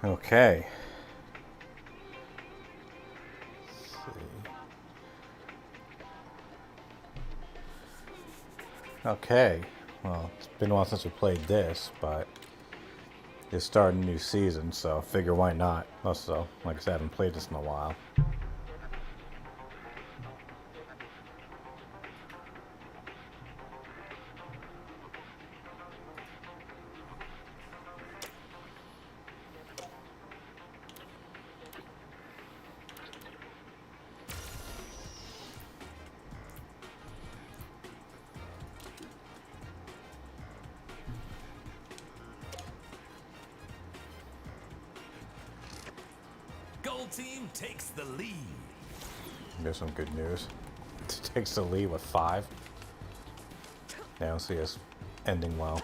Okay. Okay. Well, it's been a while since we played this, but it's starting a new season, so I figure why not. Also, like I said, I haven't played this in a while. Gold team takes the lead. There's some good news. It takes the lead with 5. I don't see us ending well.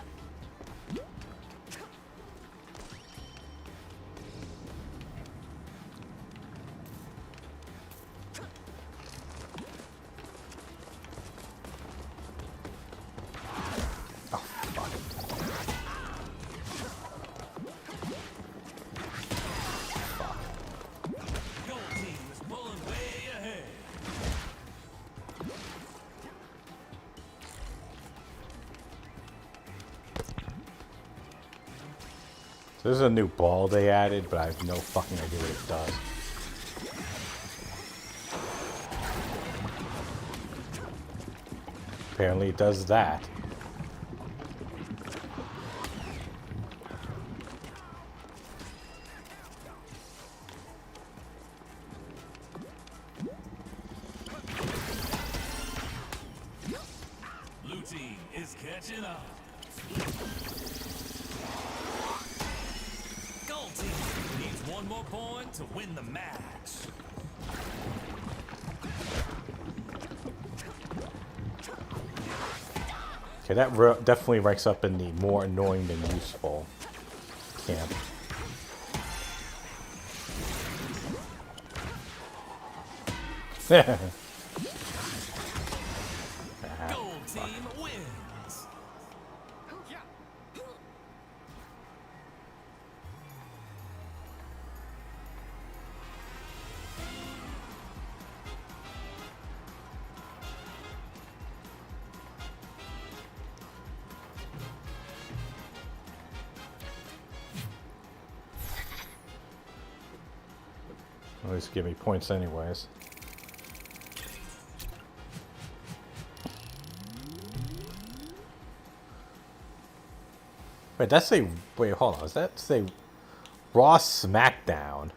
Gold team is pulling way ahead. So this is a new ball they added, but I have no fucking idea what it does. Apparently it does that. Blue team is catching up. Gold team needs one more point to win the match. Okay, that definitely ranks up in the more annoying than useful camp. Gold team wins. At least give me points anyways. Wait, that's a... Wait, hold on. Is that say Raw SmackDown?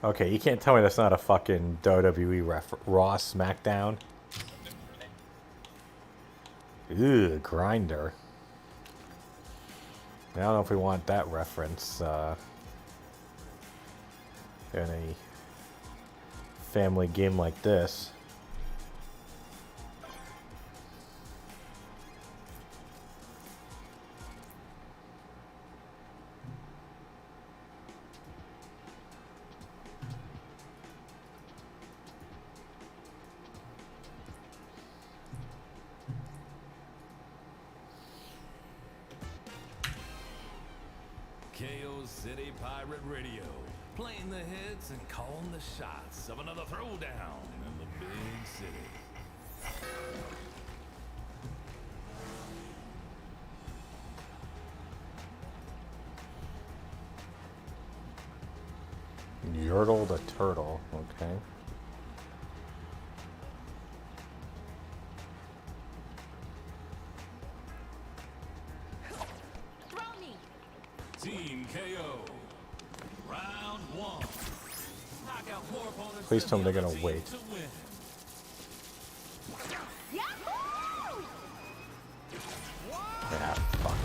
Okay, you can't tell me that's not a fucking WWE Raw SmackDown. Ugh, Grinder. I don't know if we want that reference in a family game like this. KO City Pirate Radio, playing the hits and calling the shots of another throwdown in the big city. Yertle the Turtle, okay. Team KO. Round 1. Knock out 4 opponents. Please tell me for they're the gonna other wait. team to win. Yeah, fuck.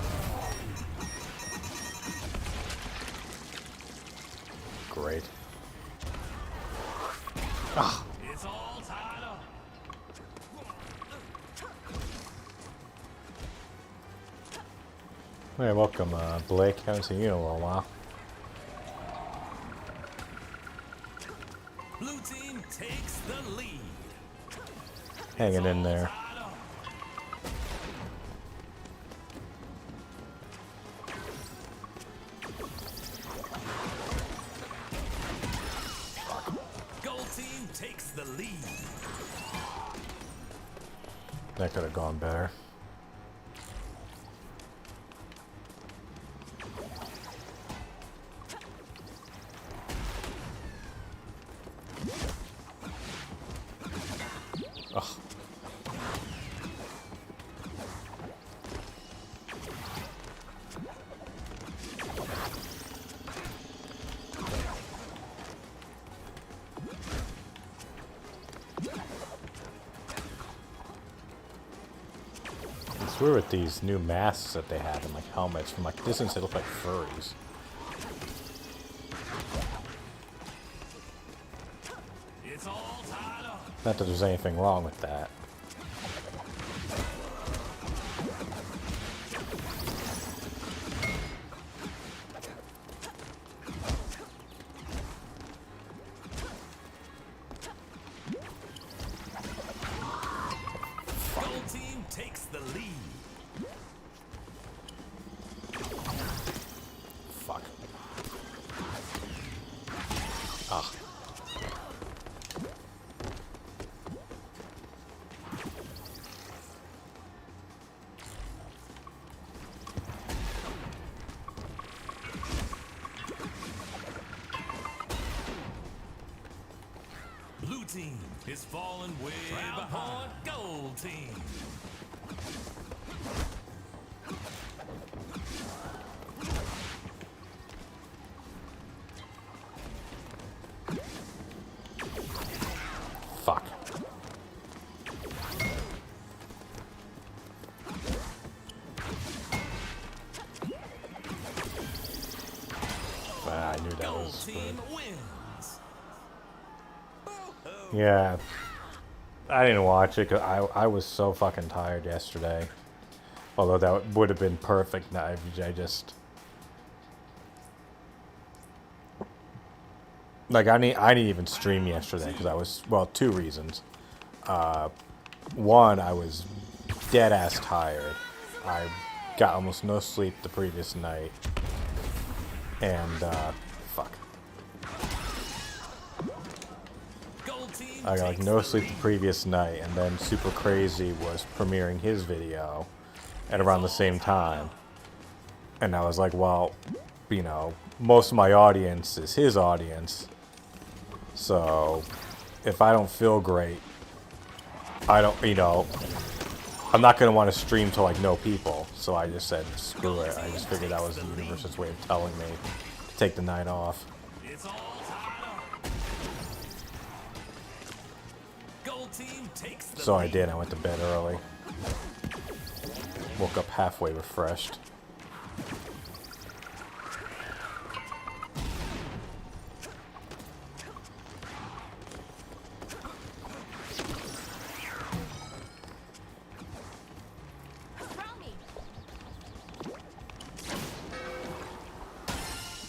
Great. Ah, It's all tied up. hey, welcome, Blake. Haven't seen you in a little while. Blue team takes the lead. Hanging in there. Tied up. lead. That could have gone better. Ugh. It's weird with these new masks that they have and like helmets. From like distance, they look like furries. It's all tied up. Not that there's anything wrong with that. Gold team takes the lead. Fuck. Ah. Blue team is falling way behind gold team. Fuck. I knew that Gold was. team wins. Yeah. I didn't watch it because I was so fucking tired yesterday. Although that would have been perfect. Now I just. Like, I didn't even stream yesterday because I was. Well, two reasons. One, I was dead ass tired. I got almost no sleep the previous night. And, fuck. Gold team I got like takes no the sleep the lead. previous night, and then Super Crazy was premiering his video at around the same time. And I was like, well, you know, most of my audience is his audience. So if I don't feel great, I don't, you know, I'm not going to want to stream to like no people. So I just said, screw it. I just figured that was the universe's way of telling me to take the night off. It's all tied up. Gold team takes the So I lead. did. I went to bed early. Woke up halfway refreshed.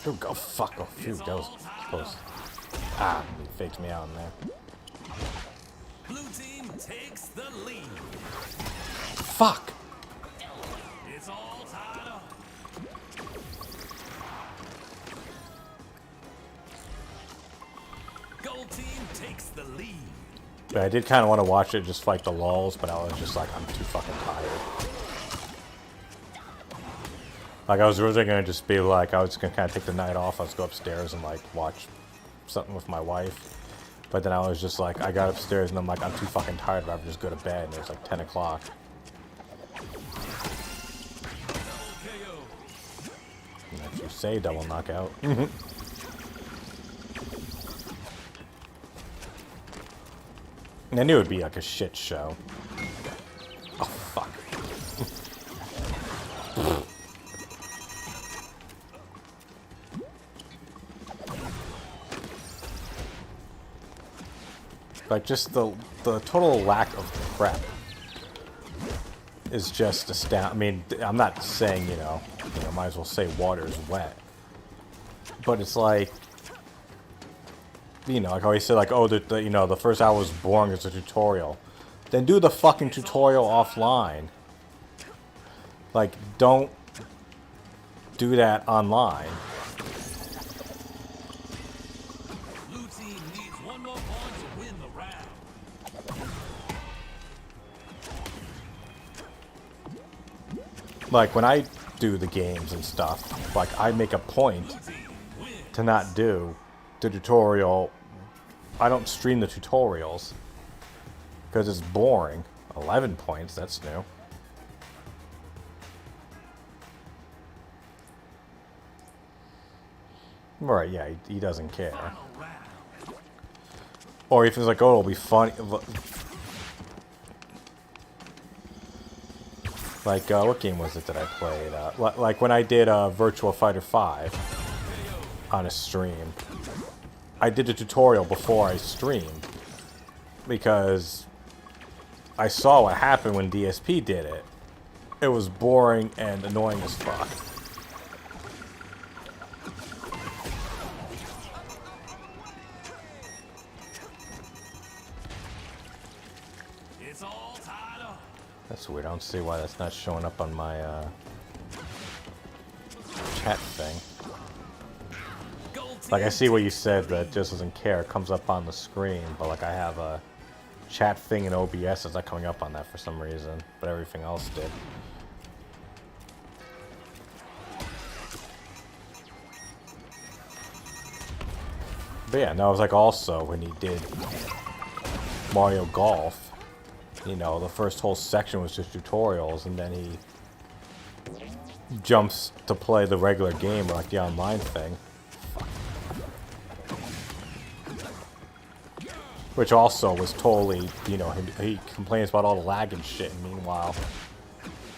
Dude, go fuck off. Dude, that was close. Ah, he faked me out in there. Blue team takes the lead. Fuck! It's all tied up. Gold team takes the lead. But I did kind of want to watch it just for like the lulls, but I was just like, I'm too fucking tired. Like, I was originally going to just be like, I was going to kind of take the night off. I was go upstairs and like watch something with my wife. But then I was just like, I got upstairs and I'm like, I'm too fucking tired. I'd rather just go to bed. And it was like 10 o'clock. KO. And if you say double knockout. And I knew it would be like a shit show. Oh, fuck. Like, just the total lack of prep is just astounding. I mean, I'm not saying, you know, might as well say water's wet. But it's like, you know, like I always say, like, oh, you know, the first hour was boring as a tutorial. Then do the fucking tutorial offline. Like, don't do that online. Blue team needs one more point to win the round. like when I do the games and stuff, like I make a point to not do the tutorial. I don't stream the tutorials because it's boring. 11 points, that's new. Right, yeah, he doesn't care. Or if it's like, oh, it'll be funny. Like, what game was it that I played? Like when I did Virtua Fighter 5 on a stream. I did a tutorial before I streamed. Because I saw what happened when DSP did it. It was boring and annoying as fuck. It's all tied up. That's weird. I don't see why that's not showing up on my chat thing. Like, I see what you said, that it just doesn't care. It comes up on the screen, but like I have a chat thing in OBS. It's not coming up on that for some reason, but everything else did. But yeah, no, it was like also when he did Mario Golf, you know, the first whole section was just tutorials, and then he jumps to play the regular game, or like the online thing. Which also was totally, you know, he complains about all the lag and shit, and meanwhile,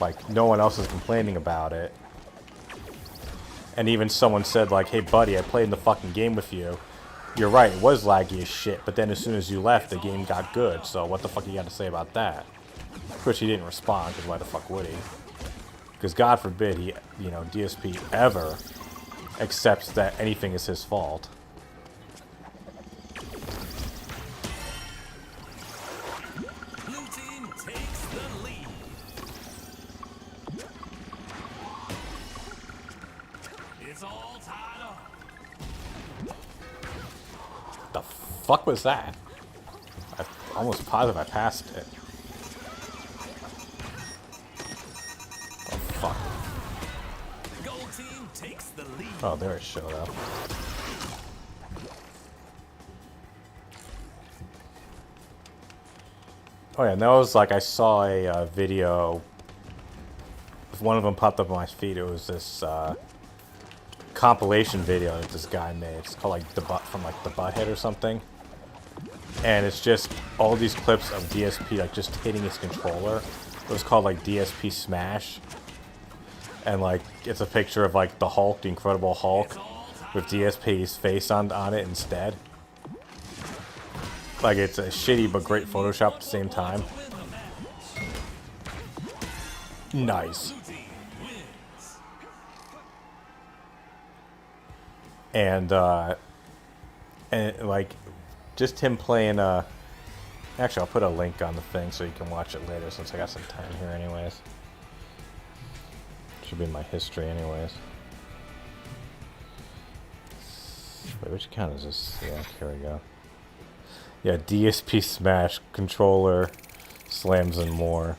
like, no one else is complaining about it. And even someone said, like, hey buddy, I played in the fucking game with you. You're right, it was laggy as shit, but then as soon as you left, the game got good, so what the fuck you got to say about that? Of course, he didn't respond, because why the fuck would he? Because God forbid he, you know, DSP ever accepts that anything is his fault. Blue team takes the lead. It's all tied up. The fuck was that? I'm almost positive I passed it. Oh fuck. Gold team takes the lead. Oh, there it showed up. Oh yeah, and that was like I saw a video. One of them popped up on my feed. It was this compilation video that this guy made. It's called like the Butthead or something. And it's just all these clips of DSP like just hitting his controller. It was called like DSP Smash. And like it's a picture of like the Hulk, the Incredible Hulk, with DSP's face on it instead. Like it's a shitty but great Photoshop at the same time. Nice. And like just him playing actually I'll put a link on the thing so you can watch it later since I got some time here anyways. Should be in my history anyways. Wait, which account is this? Yeah, here we go. Yeah, DSP Smash, controller, slams and more.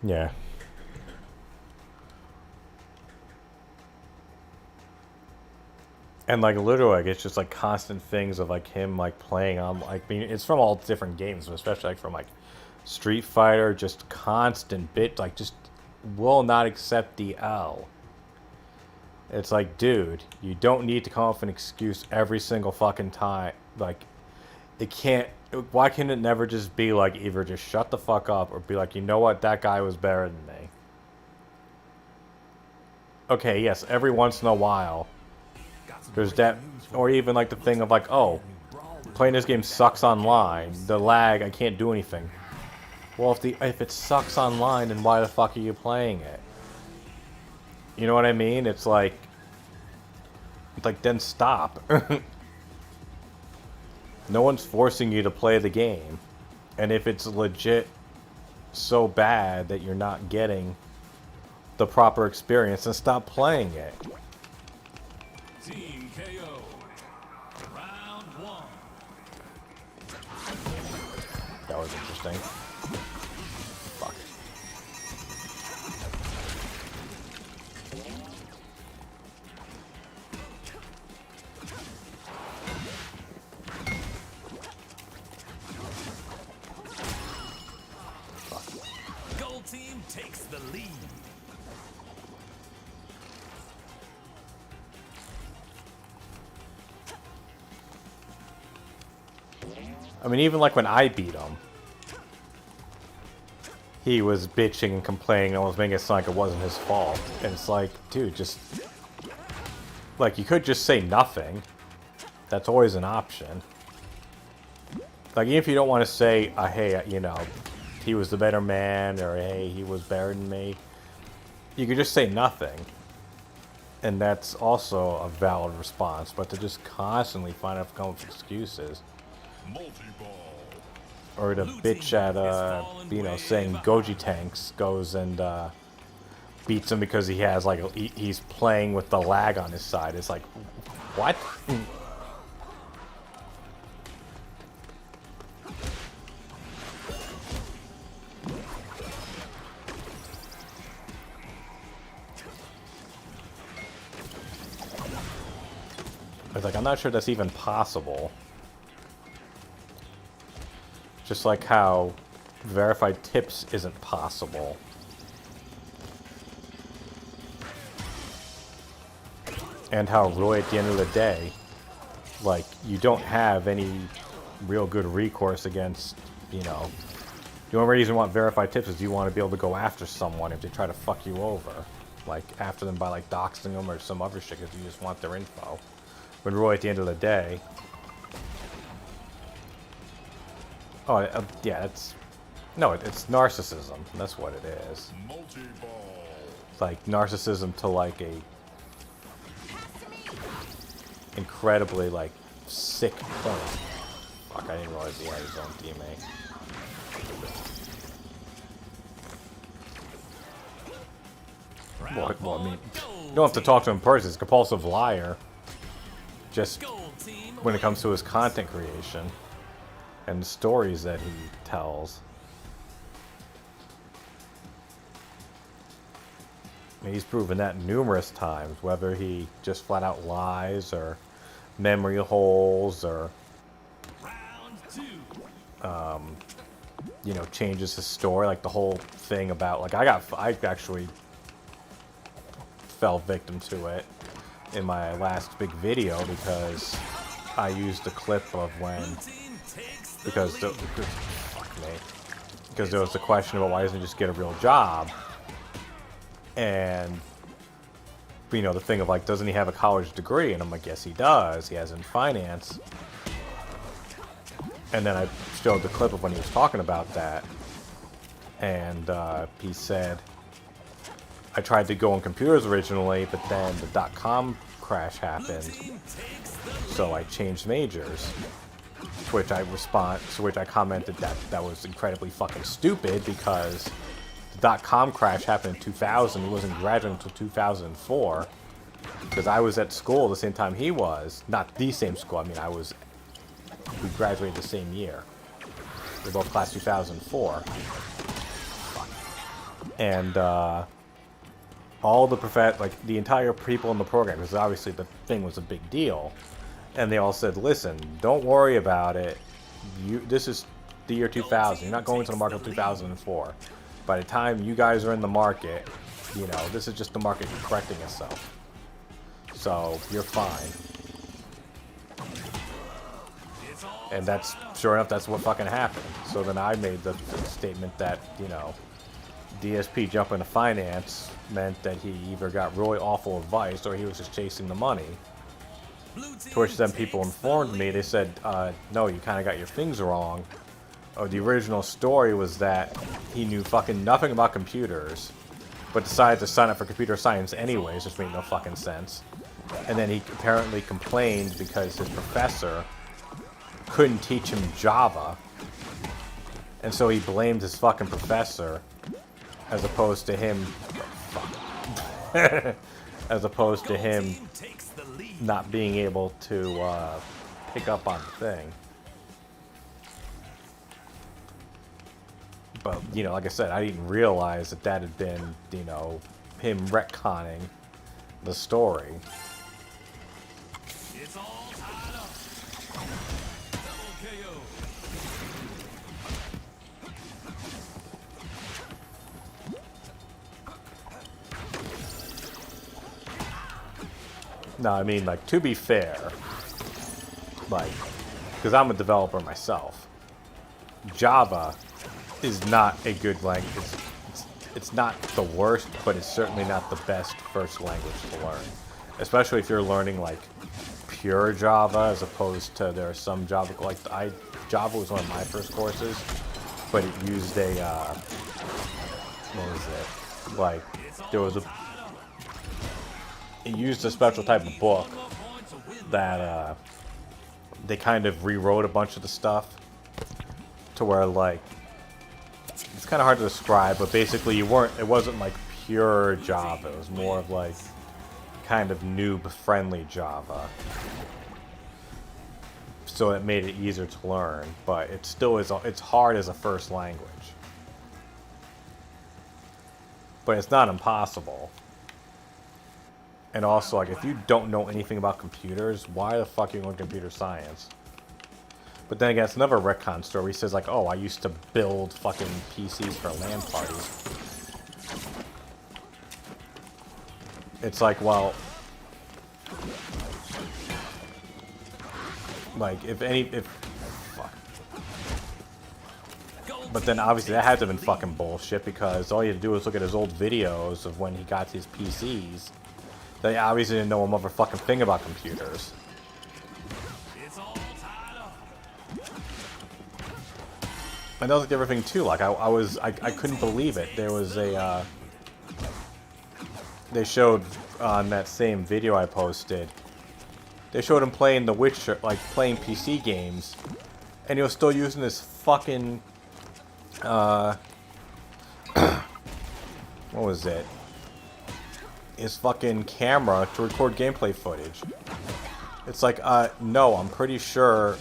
Yeah. And like literally, like it's just like constant things of like him like playing on like I mean it's from all different games, but especially like from like Street Fighter, just constant bit like just will not accept the L. It's like, dude, you don't need to come up with an excuse every single fucking time. Like, it can't. Why can it never just be like either just shut the fuck up or be like, you know what, that guy was better than me. Okay, yes, every once in a while, there's that, or even like the thing of like, oh, playing this game sucks online. The lag, I can't do anything. Well, if it sucks online, then why the fuck are you playing it? You know what I mean? It's like, Like, then stop. No one's forcing you to play the game. And if it's legit so bad that you're not getting the proper experience, then stop playing it. Team KO. Round 1. That was interesting. Fuck. Gold team takes the lead. I mean, even like when I beat him, he was bitching and complaining, almost making it sound like it wasn't his fault. And it's like, dude, just... Like, you could just say nothing. That's always an option. Like, even if you don't want to say, hey, you know, he was the better man, or hey, he was better than me, you could just say nothing. And that's also a valid response. But to just constantly find out come up with excuses, or to bitch at, you know, saying Goji Tanks goes and beats him because he has, like, he's playing with the lag on his side. It's like, what? It's like, I'm not sure that's even possible. Just like how verified tips isn't possible. And how Roy, at the end of the day, like, you don't have any real good recourse against, you know... The only reason you want verified tips is you want to be able to go after someone if they try to fuck you over. Like, after them by, like, doxing them or some other shit, because you just want their info. When Roy, at the end of the day... Oh, yeah, it's... No, it's narcissism. That's what it is. It's like narcissism to, like, a... incredibly, like, sick point. Fuck, I didn't realize he had his own teammate. Well, I mean, you don't have to talk to him in person. He's a compulsive liar. Just when it comes to his content creation and the stories that he tells. I mean, he's proven that numerous times, whether he just flat out lies or memory holes or you know, changes his story, like the whole thing about, like, I actually fell victim to it in my last big video because I used a clip of when, because there was a question about why doesn't he just get a real job, and you know, the thing of, like, doesn't he have a college degree? And I'm like, yes, he does. He has in finance. And then I showed the clip of when he was talking about that, and he said, I tried to go on computers originally, but then the .com crash happened, so I changed majors. To which I commented that that was incredibly fucking stupid because the .com crash happened in 2000. He wasn't graduating until 2004 because I was at school the same time he was. Not the same school. I mean, we graduated the same year. We're both class 2004. And all the the entire people in the program, because obviously the thing was a big deal, and they all said, listen, don't worry about it. This is the year 2000. You're not going to the market until 2004. By the time you guys are in the market, you know, this is just the market correcting itself. So you're fine. And that's, sure enough, that's what fucking happened. So then I made the statement that, you know, DSP jumping to finance meant that he either got really awful advice or he was just chasing the money. To which then people informed me, they said, no, you kind of got your things wrong. Oh, the original story was that he knew fucking nothing about computers, but decided to sign up for computer science anyways, which made no fucking sense. And then he apparently complained because his professor couldn't teach him Java. And so he blamed his fucking professor as opposed to him... as opposed to him not being able to pick up on the thing. But, you know, like I said, I didn't realize that that had been, you know, him retconning the story. It's all tied up. Double KO. No, I mean, like, to be fair, like, because I'm a developer myself, Java is not a good language. It's not the worst, but it's certainly not the best first language to learn. Especially if you're learning, like, pure Java, as opposed to there are some Java, like, Java was one of my first courses, but it used a, what was it? Like, there was a, it used a special type of book that, they kind of rewrote a bunch of the stuff to where, like, it's kind of hard to describe, but basically it wasn't like pure Java. It was more of like kind of noob-friendly Java. So it made it easier to learn, but it still is, it's hard as a first language. But it's not impossible. And also, like, if you don't know anything about computers, why the fuck are you going computer science? But then again, it's another retcon story. He says, like, oh, I used to build fucking PCs for LAN parties. It's like, well... Like, fuck. But then, obviously, that had to have been fucking bullshit, because all you had to do was look at his old videos of when he got his PCs. They obviously didn't know a motherfucking thing about computers. And that was like everything too. Like I couldn't believe it. There was a they showed on that same video I posted. They showed him playing The Witcher, like playing PC games, and he was still using this fucking what was it? His fucking camera to record gameplay footage. It's like, no, I'm pretty sure.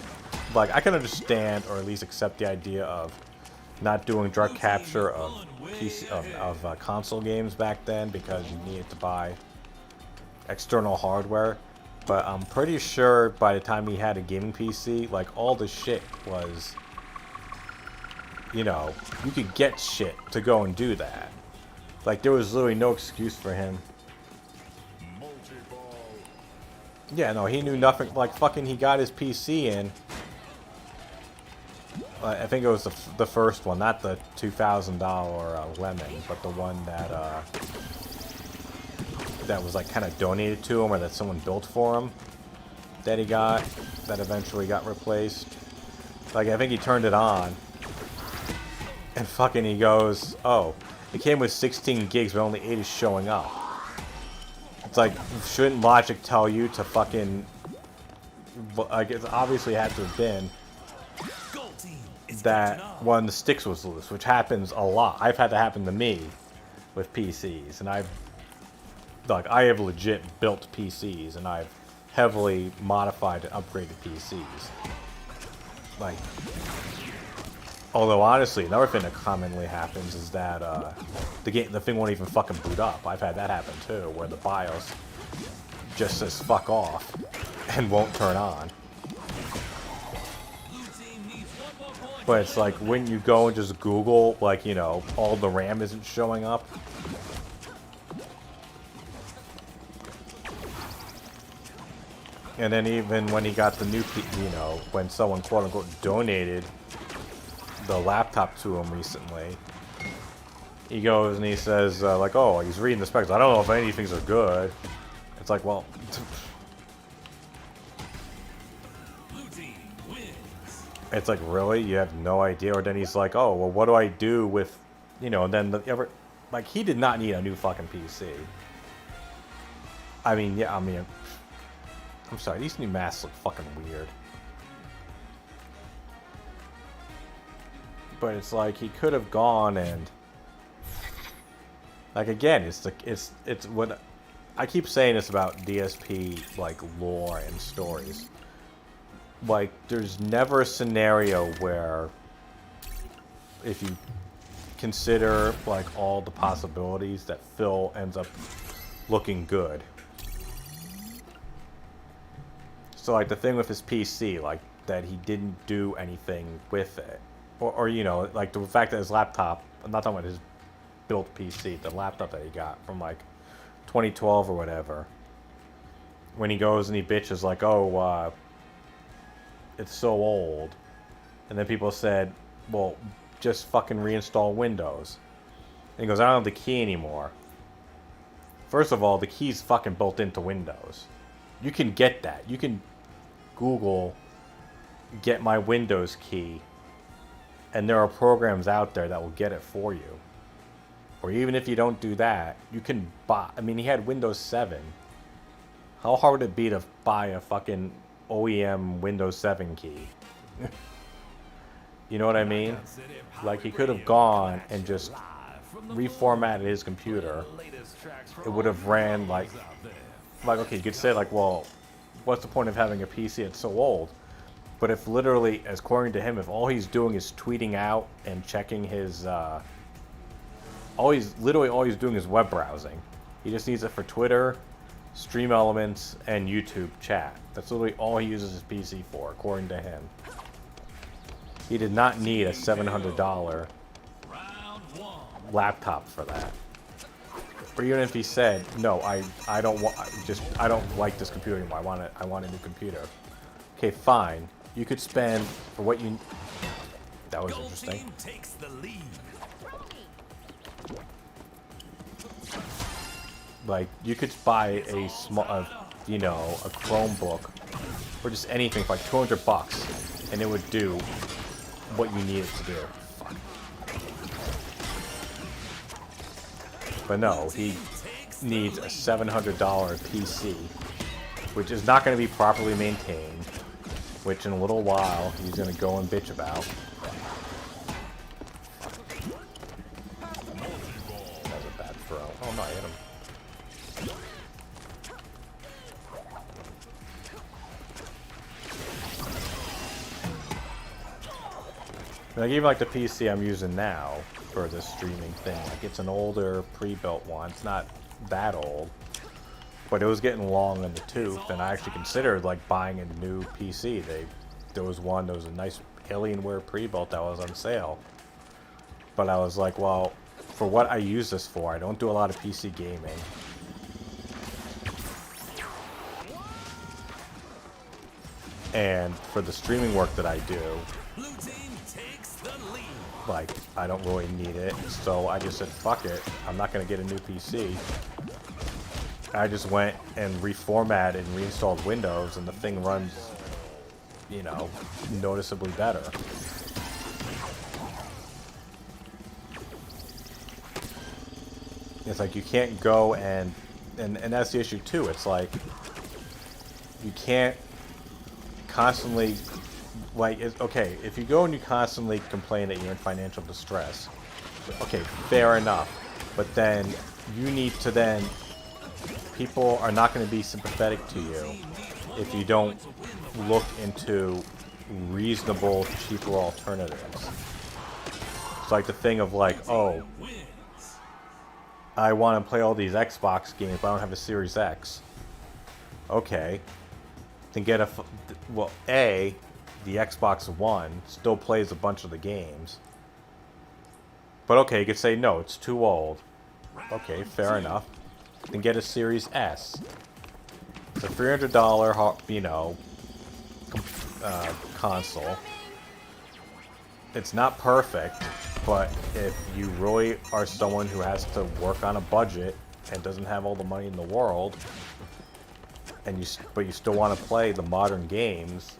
Like, I can understand, or at least accept the idea of not doing direct capture of PC, of console games back then because you needed to buy external hardware. But I'm pretty sure by the time he had a gaming PC, like, all the shit was, you know, you could get shit to go and do that. Like, there was literally no excuse for him. Yeah, no, he knew nothing. Like, fucking, he got his PC in. I think it was the first one, not the $2,000 Lemon, but the one that that was like kind of donated to him, or that someone built for him. That he got, that eventually got replaced. Like, I think he turned it on, and fucking he goes, "Oh, it came with 16 gigs, but only 8 is showing up." It's like, shouldn't logic tell you to fucking? Like, it obviously had to have been that one of the sticks was loose, which happens a lot. I've had that happen to me with PCs, and I have legit built PCs, and I've heavily modified and upgraded PCs. Like, although honestly, another thing that commonly happens is that the thing won't even fucking boot up. I've had that happen too, where the BIOS just says fuck off and won't turn on. But it's like when you go and just Google, like, you know, all the RAM isn't showing up. And then even when he got the new, you know, when someone quote unquote donated the laptop to him recently, he goes and he says, like, oh, he's reading the specs. I don't know if any of these things are good. It's like, well, it's like, really? You have no idea? Or then he's like, oh, well, what do I do with, you know, and then like, he did not need a new fucking PC. I mean, yeah, I mean, I'm sorry, these new masks look fucking weird. But it's like he could have gone and, like, again, it's what I keep saying this about DSP, like, lore and stories. Like, there's never a scenario where, if you consider, like, all the possibilities, that Phil ends up looking good. So, like, the thing with his PC, like, that he didn't do anything with it. Or you know, like, the fact that his laptop, I'm not talking about his built PC, the laptop that he got from, like, 2012 or whatever. When he goes and he bitches, like, oh, it's so old. And then people said, well, just fucking reinstall Windows. And he goes, I don't have the key anymore. First of all, the key's fucking built into Windows. You can get that. You can Google get my Windows key, and there are programs out there that will get it for you. Or even if you don't do that, you can buy, I mean, he had Windows 7. How hard would it be to buy a fucking OEM Windows 7 key? You know what I mean? Like, he could have gone and just reformatted his computer. It would have ran like, okay, you could say, like, well, what's the point of having a PC? It's so old. But if literally, as according to him, if all he's doing is tweeting out and checking his, all he's doing is web browsing. He just needs it for Twitter, Stream Elements, and YouTube chat. That's literally all he uses his PC for, according to him. He did not need a $700 laptop for that. Or even if he said, no, I don't like this computer anymore. I want a new computer. Okay, fine. You could spend for what you. That was interesting. Takes the lead. Like, you could buy a small, you know, a Chromebook or just anything for like $200, and it would do what you need it to do. But no, he needs a $700 PC, which is not going to be properly maintained, which in a little while he's going to go and bitch about. That was a bad throw. Oh no, I hit him. Like, even like the PC I'm using now for this streaming thing, like, it's an older pre-built one. It's not that old, but it was getting long in the tooth, and I actually considered like buying a new PC. There was a nice Alienware pre-built that was on sale, but I was like, well, for what I use this for, I don't do a lot of PC gaming. And for the streaming work that I do, like, I don't really need it, so I just said, fuck it, I'm not going to get a new PC. I just went and reformatted and reinstalled Windows, and the thing runs, you know, noticeably better. It's like, you can't go and that's the issue too. It's like, you can't constantly, like, okay, if you go and you constantly complain that you're in financial distress, okay, fair enough. But then you need to then, people are not going to be sympathetic to you if you don't look into reasonable, cheaper alternatives. It's like the thing of like, oh, I want to play all these Xbox games, but I don't have a Series X. Okay. Then get a, well, the Xbox One still plays a bunch of the games. But okay, you could say, no, it's too old. Okay, fair enough. Then get a Series S. It's a $300, you know, console. It's not perfect, but if you really are someone who has to work on a budget and doesn't have all the money in the world, and but you still want to play the modern games,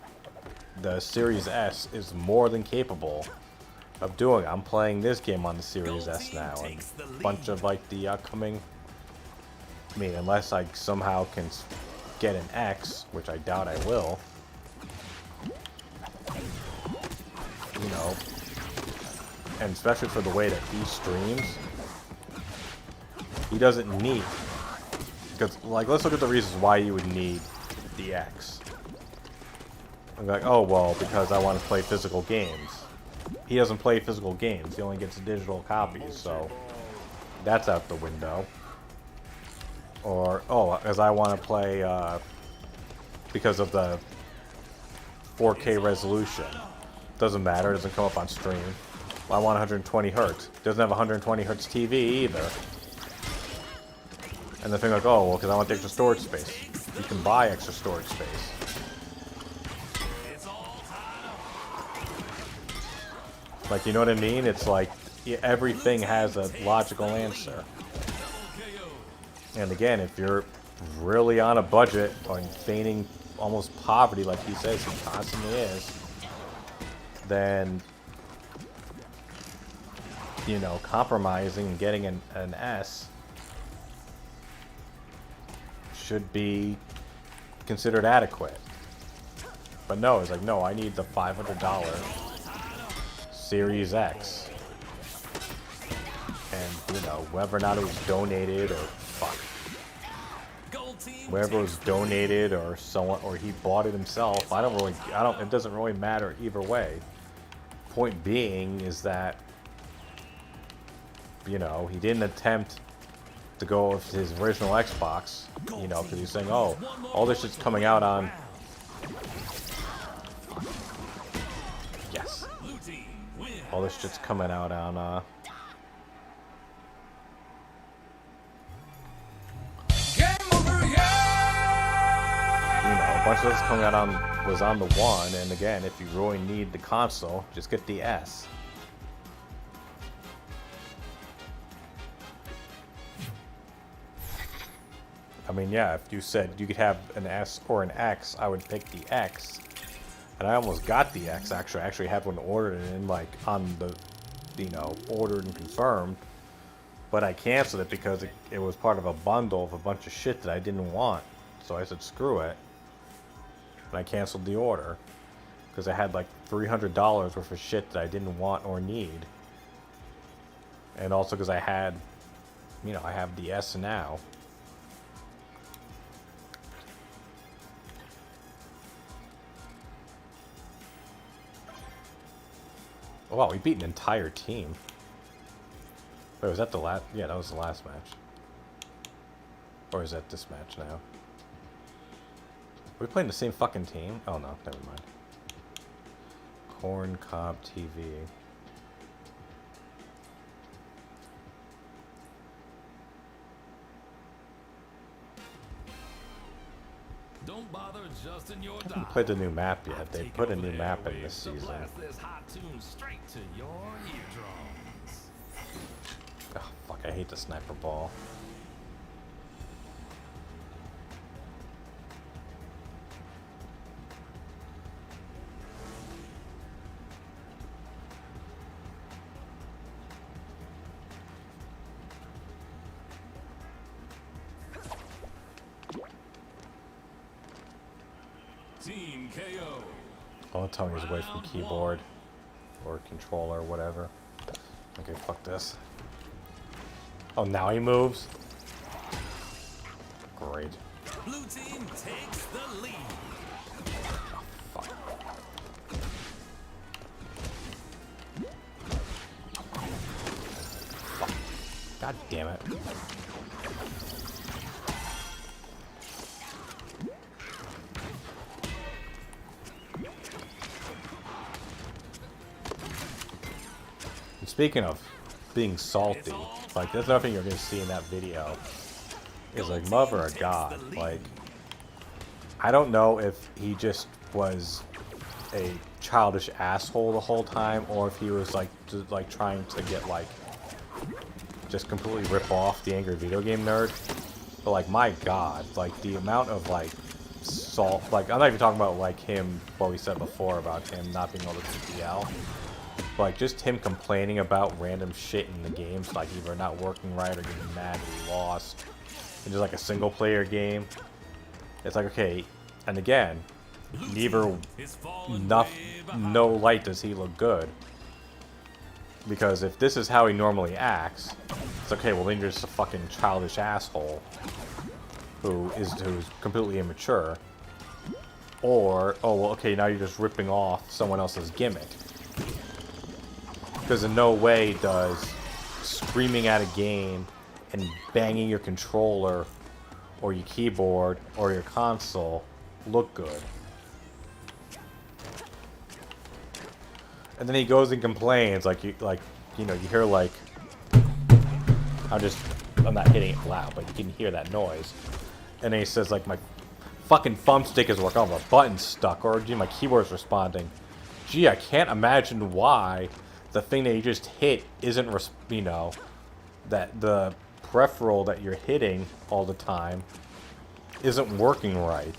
the Series S is more than capable of doing. I'm playing this game on the Series S now, and a bunch of like the upcoming. I mean, unless I somehow can get an X, which I doubt I will, you know, and especially for the way that he streams, he doesn't need, because, like, let's look at the reasons why you would need the X. I'm like, oh, well, because I want to play physical games. He doesn't play physical games. He only gets digital copies, so that's out the window. Or, oh, as I want to play, because of the 4K resolution. Doesn't matter, it doesn't come up on stream. Well, I want 120 hertz. Doesn't have 120 hertz TV either. And the thing like, oh, well, because I want the extra storage space. You can buy extra storage space. Like, you know what I mean? It's like, everything has a logical answer. And again, if you're really on a budget or feigning almost poverty like he says he constantly is, then, you know, compromising and getting an S should be considered adequate. But no, it's like, no, I need the $500 Series X. And, you know, whether or not it was donated or wherever it was donated or someone, or he bought it himself, it doesn't really matter either way. Point being is that, you know, he didn't attempt to go with his original Xbox, you know, because he's saying, oh, all this shit's coming out on, yes, all this shit's coming out on, a bunch of this coming out on was on the One, and again, if you really need the console, just get the S. I mean, yeah, if you said you could have an S or an X, I would pick the X. And I almost got the X, actually. I actually had one ordered and, like, on the, you know, ordered and confirmed. But I canceled it because it was part of a bundle of a bunch of shit that I didn't want. So I said, screw it. And I canceled the order because I had like $300 worth of shit that I didn't want or need, and also because I had, you know, I have the S now. Oh, wow, we beat an entire team. Wait, was that the last? Yeah, that was the last match. Or is that this match now? Are we playing the same fucking team? Oh no, never mind. Corn Cob TV. Don't bother adjusting your I haven't played the new map yet. They put a new map in this season. This hot tune straight to your eardrums. Oh fuck, I hate the sniper ball. Team KO. Don't tell me he's away from keyboard or controller or whatever. Okay, fuck this. Oh, now he moves? Great. Blue team takes the lead. Oh, fuck. Fuck. God damn it. Speaking of being salty, like, there's nothing you're gonna see in that video. Is like, mother of God, like, I don't know if he just was a childish asshole the whole time, or if he was like, just, like, trying to get, like, just completely rip off the Angry Video Game Nerd. But like, my God, like, the amount of, like, salt, like, I'm not even talking about, like, him, what we said before about him not being able to TPL. Like, just him complaining about random shit in the games, like either not working right or getting mad that he lost. And just like a single player game. It's like, okay, and again, neither Is falling enough, way behind. no light does he look good. Because if this is how he normally acts, it's okay, well then you're just a fucking childish asshole who's completely immature. Or, oh well, okay, now you're just ripping off someone else's gimmick. Because in no way does screaming at a game and banging your controller or your keyboard or your console look good. And then he goes and complains, like you hear like, I'm not hitting it loud, but you can hear that noise. And then he says like, my fucking thumbstick is working, oh, my button's stuck, or gee, my keyboard's responding. Gee, I can't imagine why the thing that you just hit isn't, that the peripheral that you're hitting all the time isn't working right.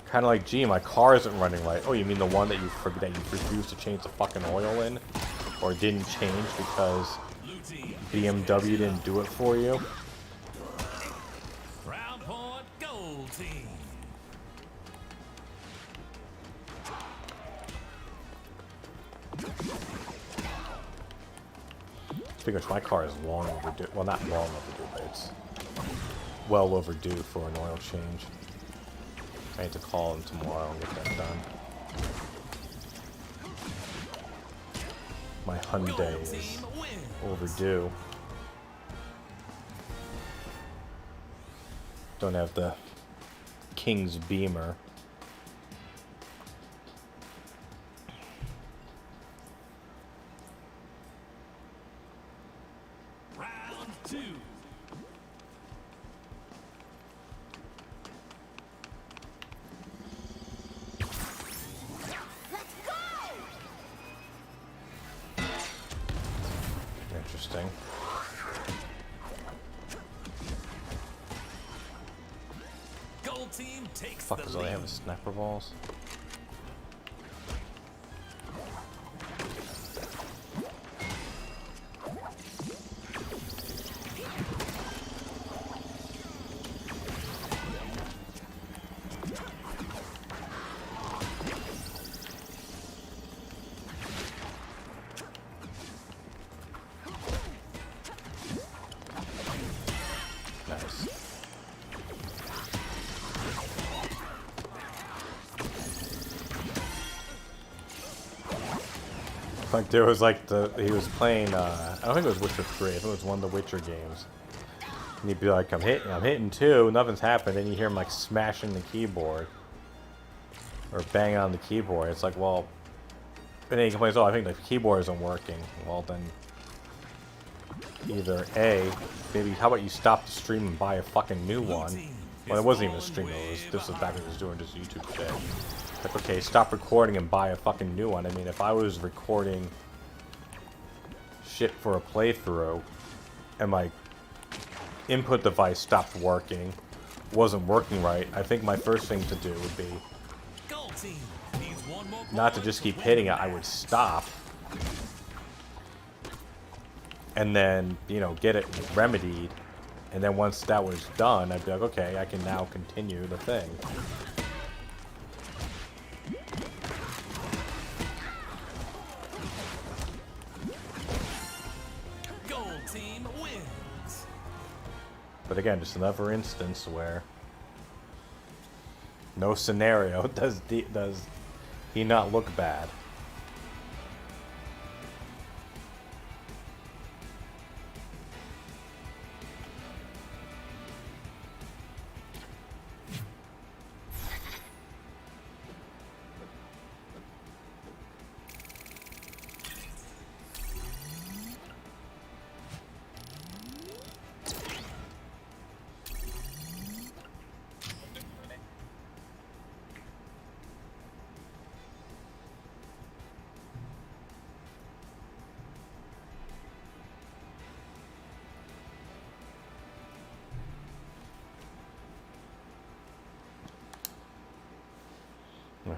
Kind of like, gee, my car isn't running right. Oh, you mean the one that you refused to change the fucking oil in? Or didn't change because BMW didn't do it for you? Round point, gold team. Because my car is long overdue. Well, not long overdue, but it's well overdue for an oil change. I need to call him tomorrow and get that done. My Hyundai is overdue. Don't have the King's Beamer. Round two. Interesting. Gold team takes Fuck, the does they have lead. sniper balls? Nice. Like there was like he was playing I don't think it was Witcher 3, I think it was one of the Witcher games. And he'd be like, I'm hitting 2, nothing's happened, and you hear him like smashing the keyboard. Or banging on the keyboard. It's like, well, and then he complains, oh, I think the keyboard isn't working. Well then, either A, maybe how about you stop the stream and buy a fucking new one? Well, it wasn't even a stream, this was back when he was doing just YouTube shit. Like, okay, stop recording and buy a fucking new one. I mean, if I was recording shit for a playthrough, and my input device stopped working, wasn't working right, I think my first thing to do would be Gold team needs one more not to point just keep win hitting it, the I would match. stop. And then, get it remedied. And then once that was done, I'd be like, okay, I can now continue the thing. Gold team wins. But again, just another instance where no scenario does he not look bad.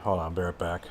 Hold on, I'll be right back.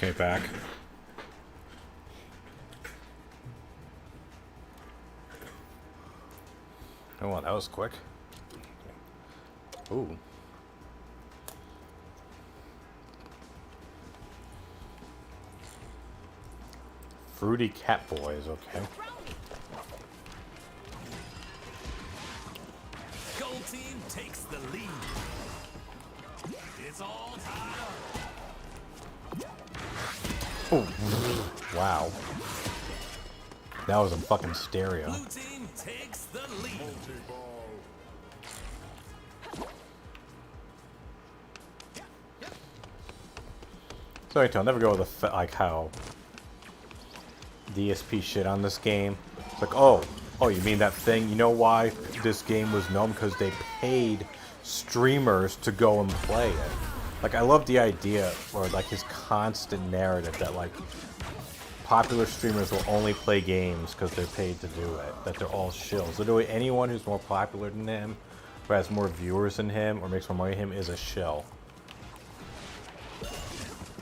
Okay, back. Oh, well, that was quick. Ooh. Fruity Cat Boys, okay. Gold team takes the lead. It's all tied up. Oh, wow. That was in fucking stereo. Blue team takes the lead. Sorry, I'll never go with like how DSP shit on this game. It's like, oh, you mean that thing? You know why this game was known? Because they paid streamers to go and play it. Like, I love the idea, or like his constant narrative that like popular streamers will only play games because they're paid to do it. That they're all shills. Literally, anyone who's more popular than him, who has more viewers than him, or makes more money than him, is a shill.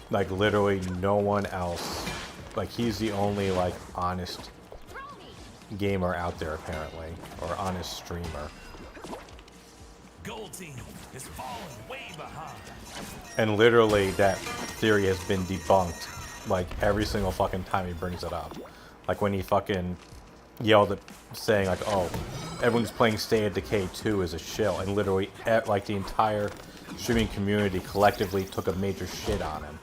Like, literally no one else. Like, he's the only, like, honest gamer out there, apparently. Or honest streamer. Gold team is falling way behind. And literally, that theory has been debunked, like, every single fucking time he brings it up. Like, when he fucking yelled at, saying, like, oh, everyone's playing State of Decay 2 is a shill. And literally, like, the entire streaming community collectively took a major shit on him.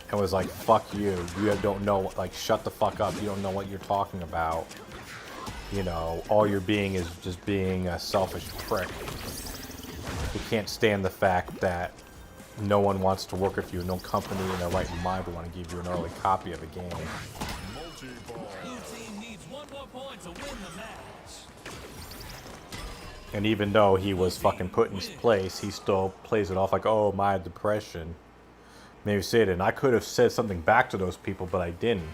And was like, fuck you. You don't know, like, shut the fuck up. You don't know what you're talking about. You know, all you're being is just being a selfish prick. You can't stand the fact that no one wants to work with you. No company in their right mind will want to give you an early copy of a game. Blue team needs one more point to win the match. And even though he was fucking put in his place, he still plays it off like, oh, my depression. Maybe say it, and I could have said something back to those people, but I didn't.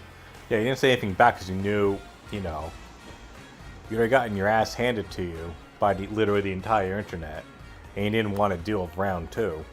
Yeah, you didn't say anything back because you knew, you know, you'd already gotten your ass handed to you by literally the entire internet, and you didn't want to deal with round 2.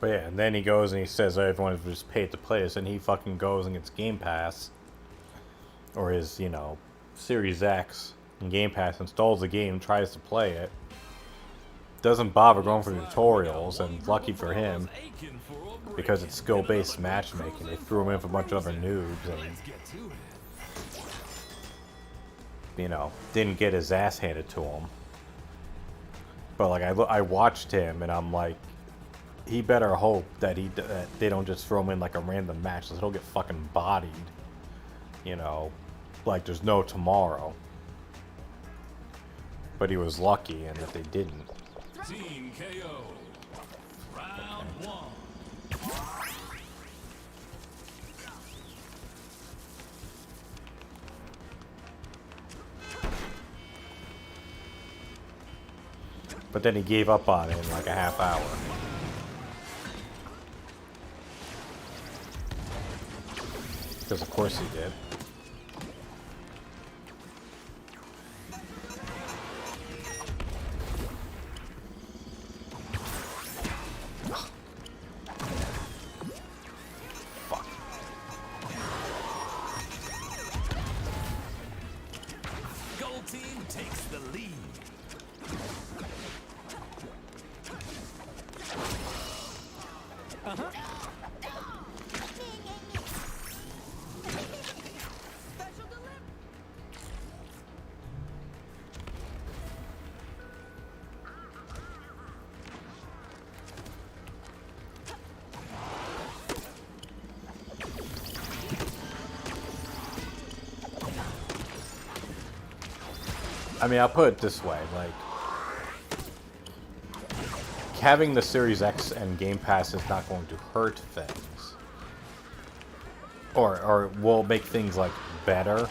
But yeah, and then he goes and he says everyone was paid to play this, and he fucking goes and gets Game Pass, or his, you know, Series X and Game Pass, installs the game, tries to play it, doesn't bother going for tutorials, and lucky for him, because it's skill-based matchmaking, they threw him in with a bunch of other noobs, and, you know, didn't get his ass handed to him. But, like, I watched him, and I'm like, he better hope that that they don't just throw him in like a random match, so he'll get fucking bodied. You know, like there's no tomorrow. But he was lucky, and that they didn't. Team KO. Round 1. But then he gave up on it in like a half hour. Because of course he did. Fuck. Gold team takes the lead. I mean, I'll put it this way, like, having the Series X and Game Pass is not going to hurt things. Or will make things, like, better.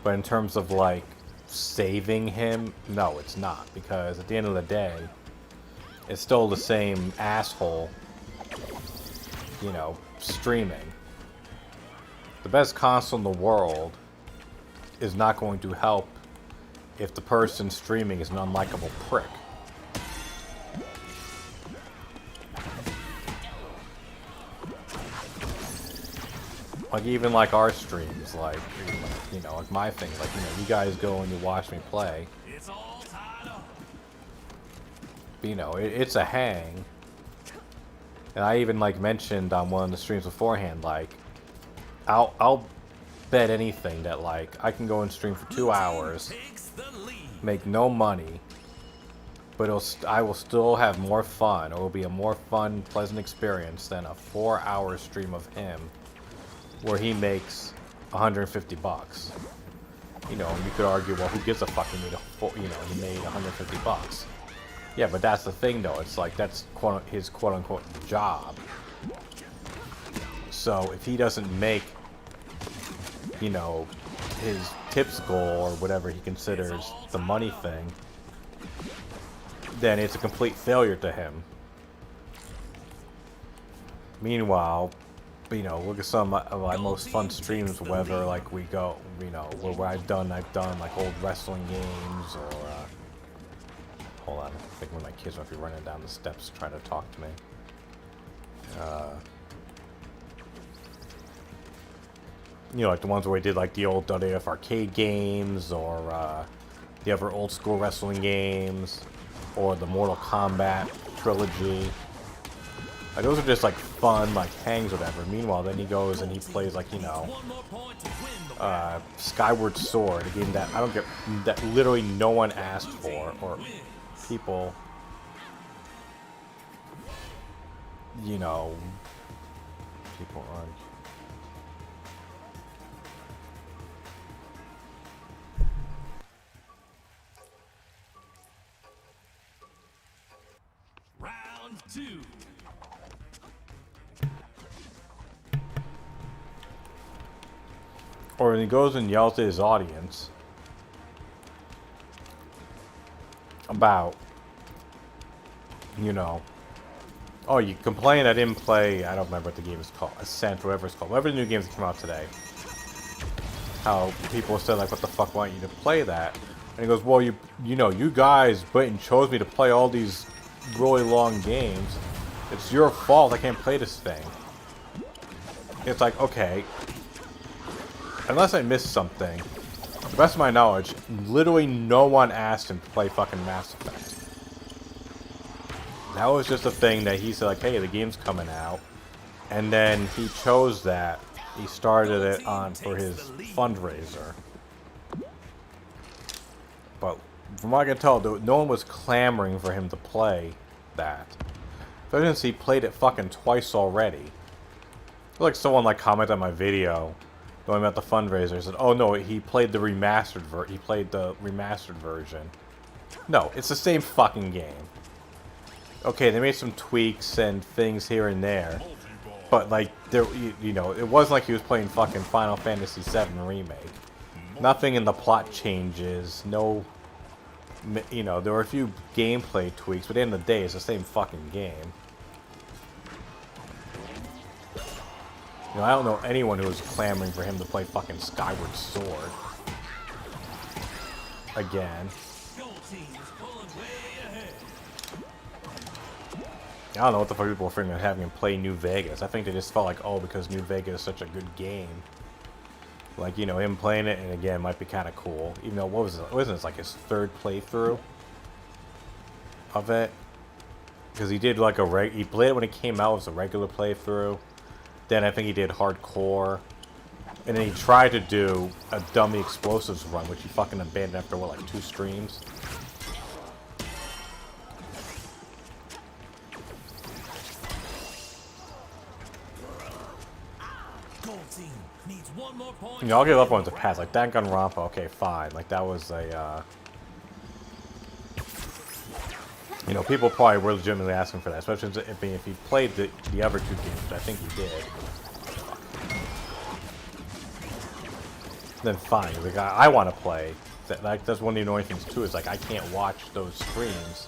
But in terms of, like, saving him, no, it's not. Because at the end of the day, it's still the same asshole, you know, streaming. The best console in the world is not going to help if the person streaming is an unlikable prick. Like, even like our streams, like, you know, like my thing, like, you know, you guys go and you watch me play. It's all tied up. You know, it's a hang. And I even, like, mentioned on one of the streams beforehand, like, I'll bet anything that, like, I can go and stream for 2 hours, make no money, but I will still have more fun, or it will be a more fun, pleasant experience than a 4-hour stream of him where he makes 150 bucks. You know, and you could argue, well, who gives a fuck? He made 150 bucks. Yeah, but that's the thing, though. It's like, that's his quote-unquote job. So if he doesn't make, you know, his tips goal or whatever he considers the money thing, then it's a complete failure to him. Meanwhile, you know, look at some of my most fun streams, whether, like, we go, you know, where I've done like old wrestling games, or hold on, I think one of my kids might be running down the steps trying to talk to me. You know, like the ones where we did like the old WWF arcade games, or the other old school wrestling games, or the Mortal Kombat trilogy. Like, those are just like fun, like, hangs or whatever. Meanwhile, then he goes and he plays, like, you know, Skyward Sword, a game that that literally no one asked for, or people, you know, people aren't. Round 2. Or he goes and yells at his audience about, you know, oh, you complain I didn't play, I don't remember what the game is called, Ascent, whatever it's called, whatever the new games that came out today. How people said, like, what the fuck, why don't you to play that? And he goes, well, you know, you guys went and chose me to play all these really long games. It's your fault I can't play this thing. It's like, okay, unless I missed something, to the best of my knowledge, literally no one asked him to play fucking Mass Effect. That was just a thing that he said, like, hey, the game's coming out. And then he chose that. He started it on for his fundraiser. But from what I can tell, no one was clamoring for him to play that. Since he played it fucking twice already. I feel like someone, like, commented on my video going about the fundraiser, said, oh no, he played the remastered version. No, it's the same fucking game. Okay, they made some tweaks and things here and there, but, like, there, you know, it wasn't like he was playing fucking Final Fantasy VII Remake. Nothing in the plot changes, no, you know, there were a few gameplay tweaks, but at the end of the day, it's the same fucking game. You know, I don't know anyone who was clamoring for him to play fucking Skyward Sword. Again. I don't know what the fuck people were thinking of having him play New Vegas. I think they just felt like, oh, because New Vegas is such a good game. Like, you know, him playing it, and again, might be kind of cool. Even though, wasn't this like his third playthrough of it? Because he did like he played it when it came out as a regular playthrough. Then I think he did hardcore. And then he tried to do a dummy explosives run, which he fucking abandoned after, what, like 2 streams? You know, I'll give up on the pass. Like, Danganronpa, okay, fine. Like, that was a, you know, people probably were legitimately asking for that. Especially if he played the other 2 games, which I think he did. Then fine. Like, I want to play. That's one of the annoying things, too, is, like, I can't watch those streams.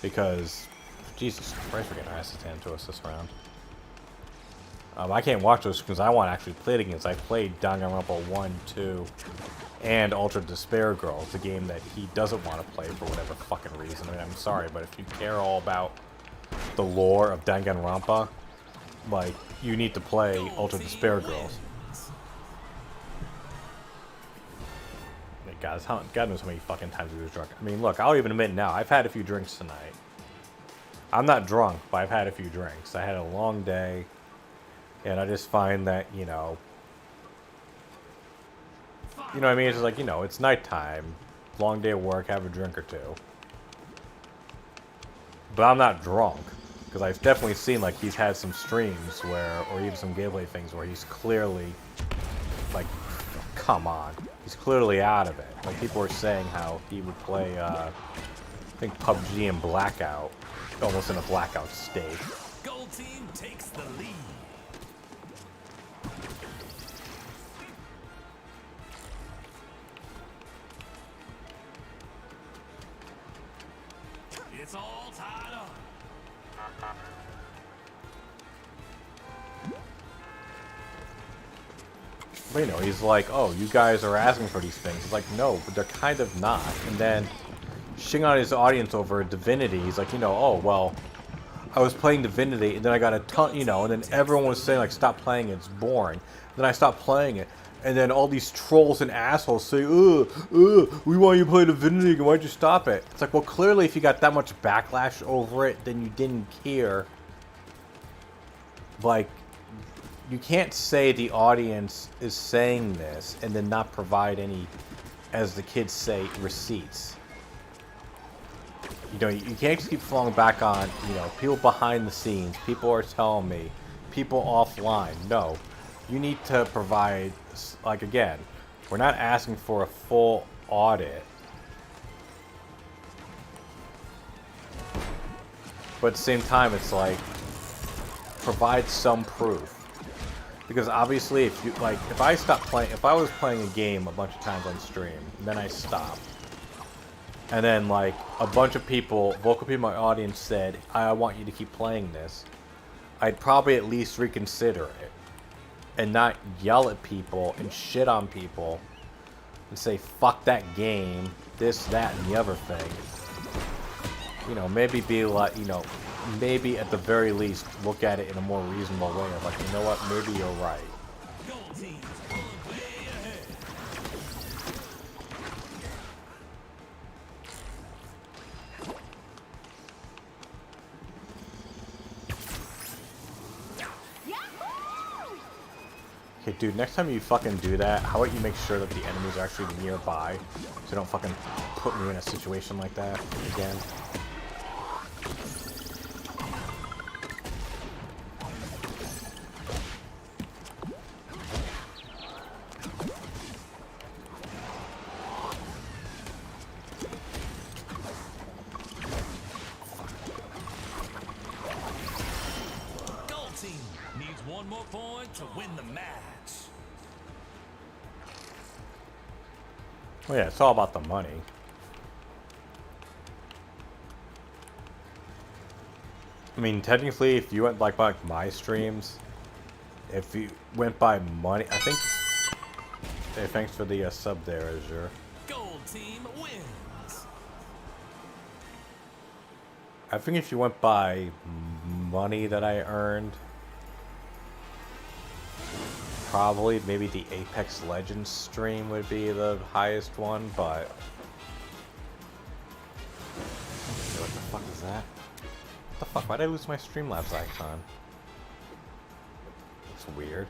Because, Jesus Christ, we're getting our asses handed to us this round. I can't watch those because I want to actually play it again. I played Danganronpa 1, 2, and Ultra Despair Girl. It's a game that he doesn't want to play for whatever fucking reason. I mean, I'm sorry, but if you care all about the lore of Danganronpa, like, you need to play Ultra Despair Girls. God knows how many fucking times he was drunk. I mean, look, I'll even admit now, I've had a few drinks tonight. I'm not drunk, but I've had a few drinks. I had a long day. And I just find that, you know what I mean? It's just like, you know, it's nighttime, long day of work, have a drink or 2. But I'm not drunk, because I've definitely seen, like, he's had some streams where, or even some gameplay things where he's clearly, like, come on. He's clearly out of it. Like, people were saying how he would play, I think PUBG and Blackout, almost in a blackout state. Gold team takes the lead. It's all tied up. But, you know, he's like, oh, you guys are asking for these things. It's like, no, but they're kind of not. And then, shitting on his audience over Divinity, he's like, you know, oh, well, I was playing Divinity, and then I got a ton, you know, and then everyone was saying, like, stop playing it, it's boring. And then I stopped playing it. And then all these trolls and assholes say, we want you to play Divinity again, why'd you stop it? It's like, well, clearly if you got that much backlash over it, then you didn't care. Like, you can't say the audience is saying this and then not provide any, as the kids say, receipts. You know, you can't just keep falling back on, you know, people behind the scenes, people are telling me, people offline. No. You need to provide, like, again, we're not asking for a full audit. But at the same time, it's like, provide some proof. Because obviously, if you, like, if I was playing a game a bunch of times on stream, and then I stopped, and then, like, a bunch of people, vocal people in my audience said, I want you to keep playing this, I'd probably at least reconsider it. And not yell at people and shit on people and say, fuck that game, this, that, and the other thing. You know, maybe be like, you know, maybe at the very least look at it in a more reasonable way of like, you know what, maybe you're right. Okay, dude, next time you fucking do that, how about you make sure that the enemies are actually nearby, so don't fucking put me in a situation like that again. Gold team needs one more point to win the match. Well, yeah, it's all about the money. I mean, technically, if you went like my streams, if you went by money, I think. Hey, thanks for the sub there, Azure. Gold team wins. I think if you went by money that I earned, probably maybe the Apex Legends stream would be the highest one, but what the fuck is that? What the fuck? Why did I lose my Streamlabs icon? That's weird.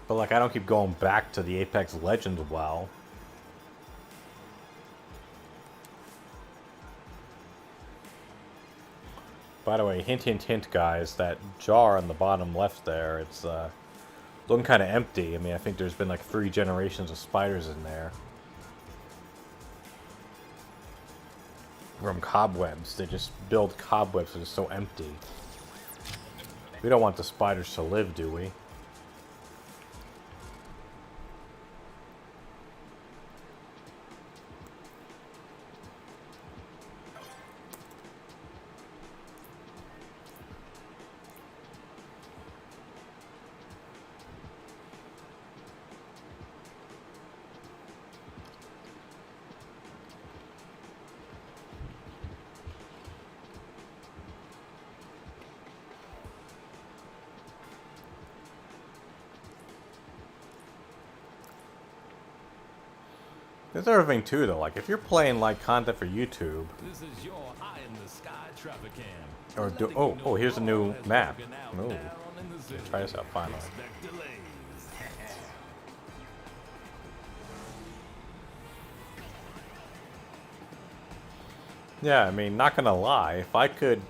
But like, I don't keep going back to the Apex Legends well. By the way, hint, hint, hint, guys, that jar on the bottom left there, it's looking kind of empty. I mean, I think there's been like 3 generations of spiders in there. From cobwebs. They just build cobwebs that are so empty. We don't want the spiders to live, do we? There's another thing too, though. Like, if you're playing like content for YouTube, This is your eye in the sky traffic cam. or do oh, here's a new map. Oh, Down in the city. try this out finally. Expect delays. Yeah, I mean, not gonna lie, if I could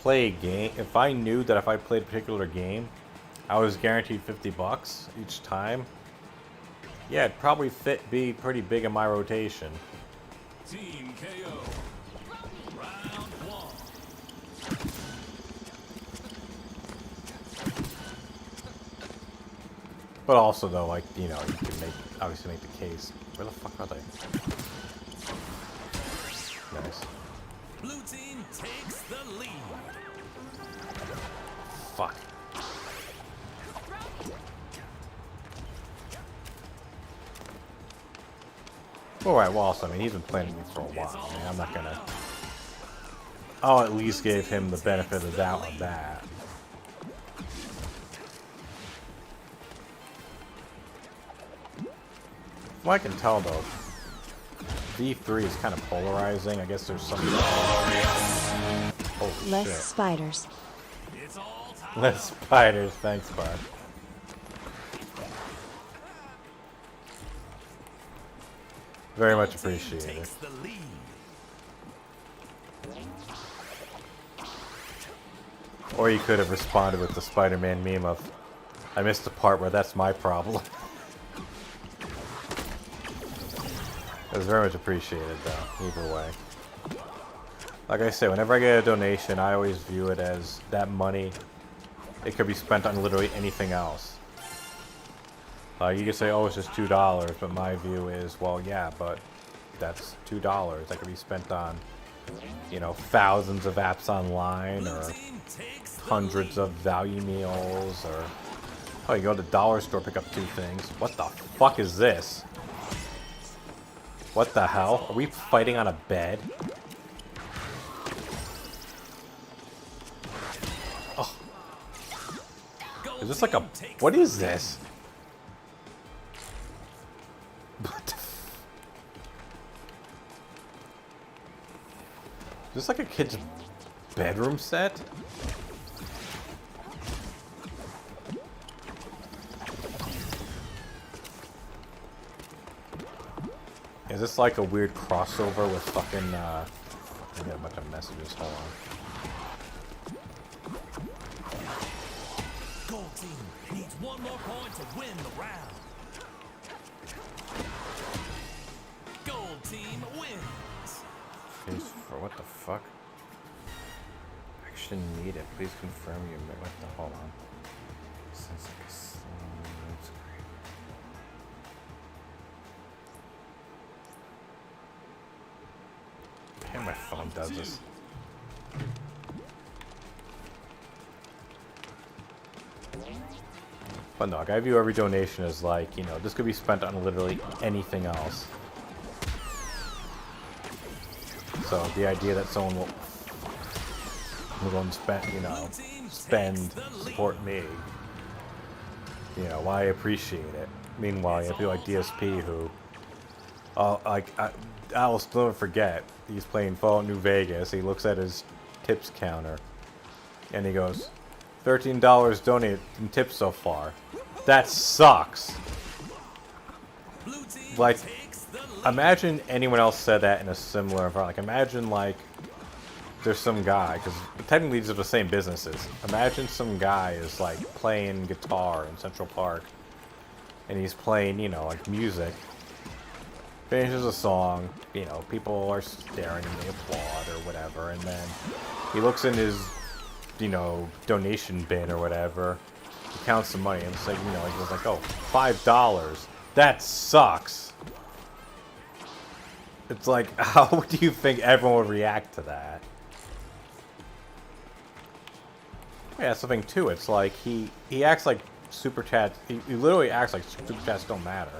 play a game, if I knew that if I played a particular game, I was guaranteed $50 each time. Yeah, it'd probably be pretty big in my rotation. Team KO. Round 1. But also, though, like, you know, you can obviously make the case. Where the fuck are they? Nice. Blue team takes the lead. Fuck. Alright, well, also, I mean, he's been playing with me for a while. I mean, I'm not gonna... I'll at least give him the benefit of the doubt on that. From what I can tell, though, V3 is kind of polarizing. I guess there's some... Oh, Less shit. spiders. It's all time. Less spiders. Thanks, bud. Very much appreciated. Takes the lead. Or you could have responded with the Spider-Man meme of, I missed the part where that's my problem. It was very much appreciated, though, either way. Like I say, whenever I get a donation, I always view it as that money, it could be spent on literally anything else. You could say, oh, it's just $2, but my view is, well, yeah, but that's $2. That could be spent on, you know, thousands of apps online, or Team takes the hundreds of value meals, or oh, you go to the dollar store, pick up 2 things. What the fuck is this? What the hell? Are we fighting on a bed? Oh. Is this like a... What is this? What the Is this like a kid's bedroom set? Is this like a weird crossover with fucking, I get a bunch of messages, hold on. Gold team needs one more point to win the round. Gold team wins. Face for what the fuck? Action needed. Please confirm you. What the? Hold on. Sounds like a song. That's great. My phone does this. But no, I view every donation as like, you know, this could be spent on literally anything else. So the idea that someone will go and spend, you know, support me, you know, well, I appreciate it. Meanwhile, you have people like DSP who, I'll still never forget, he's playing Fallout New Vegas, he looks at his tips counter, and he goes, $13 donated in tips so far. That sucks. Like, imagine anyone else said that in a similar environment. Like, imagine, like, there's some guy, because technically these are the same businesses. Imagine some guy is, like, playing guitar in Central Park, and he's playing, you know, like, music. Finishes a song, you know, people are staring and they applaud or whatever, and then he looks in his, you know, donation bin or whatever, he counts the money, and it's like, you know, he goes like, oh, $5. That sucks. It's like, how do you think everyone would react to that? Yeah, that's the thing too. It's like he acts like super chats. He literally acts like super chats don't matter.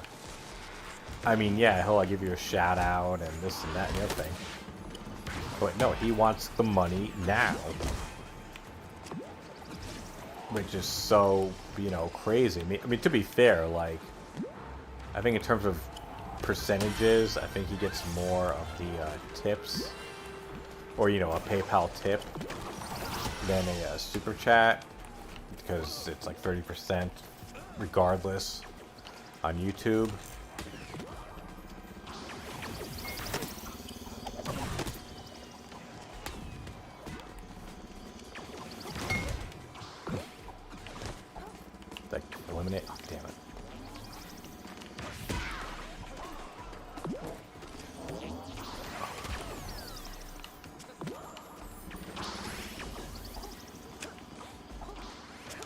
I mean, yeah, he'll like give you a shout out and this and that and the other thing. But no, he wants the money now. Which is so, you know, crazy. I mean, to be fair, like, I think in terms of percentages, I think he gets more of the tips, or, you know, a PayPal tip than a super chat, because it's like 30% regardless on YouTube. Like, eliminate. Oh, damn it.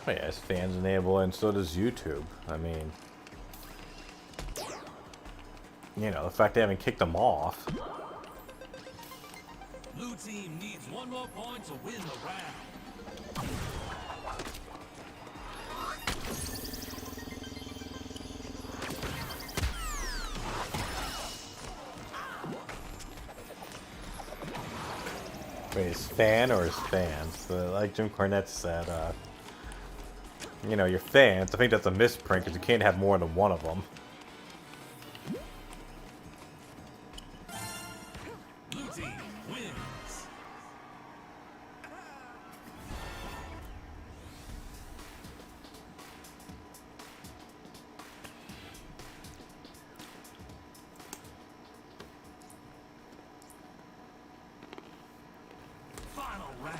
Oh, yeah, his fans enable, and so does YouTube. I mean, you know, the fact they haven't kicked them off. Blue team needs one more point to win the round. Wait, his fan or his fans? Like Jim Cornette said, you know, your fans, I think that's a misprint because you can't have more than one of them. Blue team wins. Final round.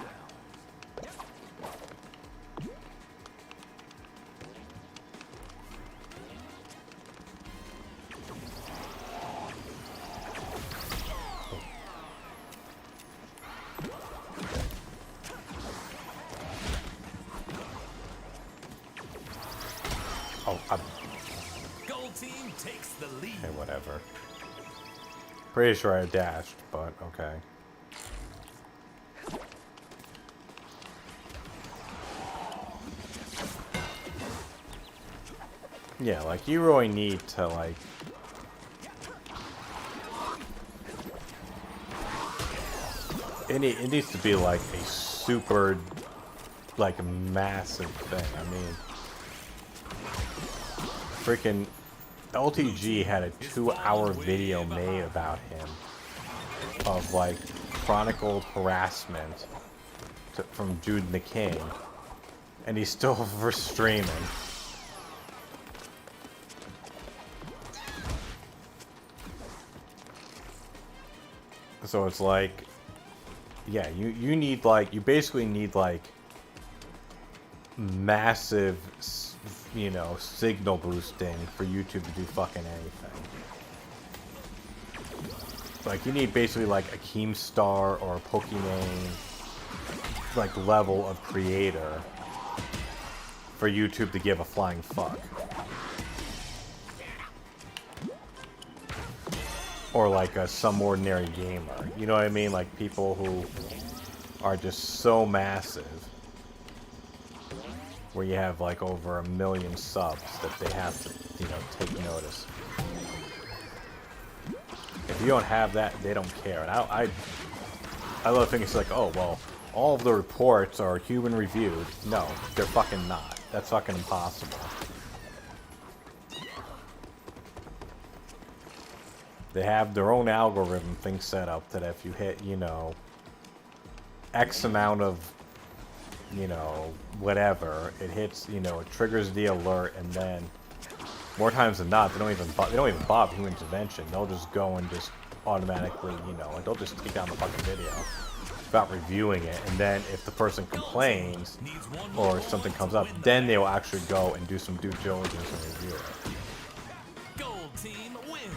Oh, Gold team takes the lead. okay, whatever. Pretty sure I dashed, but okay. Yeah, like, you really need to, like... It needs to be, like, a super, like, massive thing. I mean... Freaking... LTG had a 2-hour video made about him. Of, like, chronicled harassment from Jude the King. And he's still for streaming. So it's like, yeah, you need, like, you basically need, like, massive, you know, signal boosting for YouTube to do fucking anything. Like, you need basically, like, a Keemstar or a Pokimane, like, level of creator for YouTube to give a flying fuck. or like some ordinary gamer. You know what I mean? Like people who are just so massive, where you have like over 1 million subs that they have to, you know, take notice. If you don't have that, they don't care. And I love thinking it's like, oh well, all of the reports are human reviewed. No, they're fucking not. That's fucking impossible. They have their own algorithm thing set up that if you hit, you know, X amount of, you know, whatever, it hits, you know, it triggers the alert, and then more times than not, they don't even bother human intervention. They'll just go and just automatically, you know, and they'll just take down the fucking video without reviewing it. And then if the person complains or something comes up, then they will actually go and do some due diligence and review it. Gold team wins.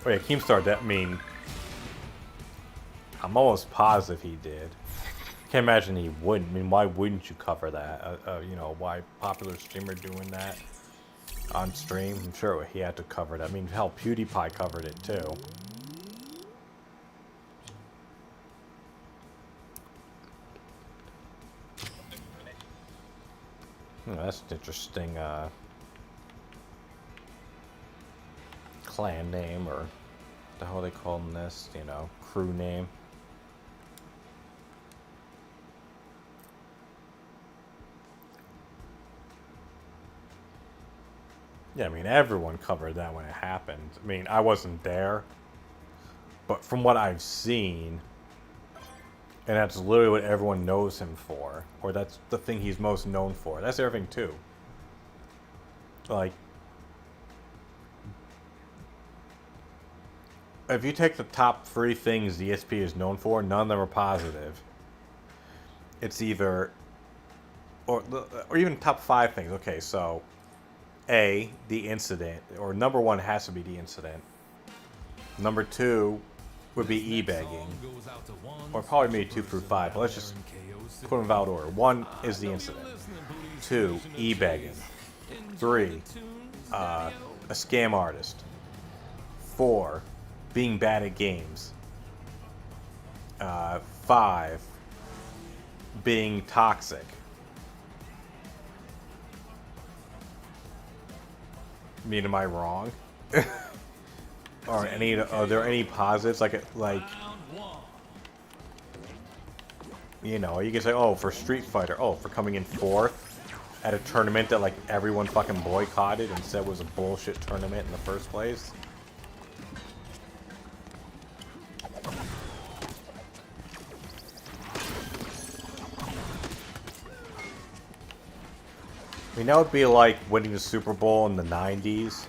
Oh yeah, Keemstar, that mean, I'm almost positive he did. Can't imagine he wouldn't. I mean, why wouldn't you cover that? You know, why popular streamer doing that on stream? I'm sure he had to cover it. I mean, hell, PewDiePie covered it too. That's an interesting clan name, or the hell they call them this, you know, crew name. Yeah, I mean, everyone covered that when it happened. I mean, I wasn't there, but from what I've seen, and that's literally what everyone knows him for, or that's the thing he's most known for. That's everything too. Like, if you take the top 3 things DSP is known for, none of them are positive. It's either, or even top 5 things. Okay, so A, the incident, or number 1 has to be the incident. Number 2 would be e-begging, or probably maybe 2 through 5, but let's just put them in valid order. 1 is the incident. 2, e-begging. 3, a scam artist. 4, being bad at games. 5, being toxic. I mean, am I wrong? Or are there any positives? Like, you know, you can say, oh, for Street Fighter, oh, for coming in 4th at a tournament that like everyone fucking boycotted and said was a bullshit tournament in the first place. I mean, that would be like winning the Super Bowl in the 90s,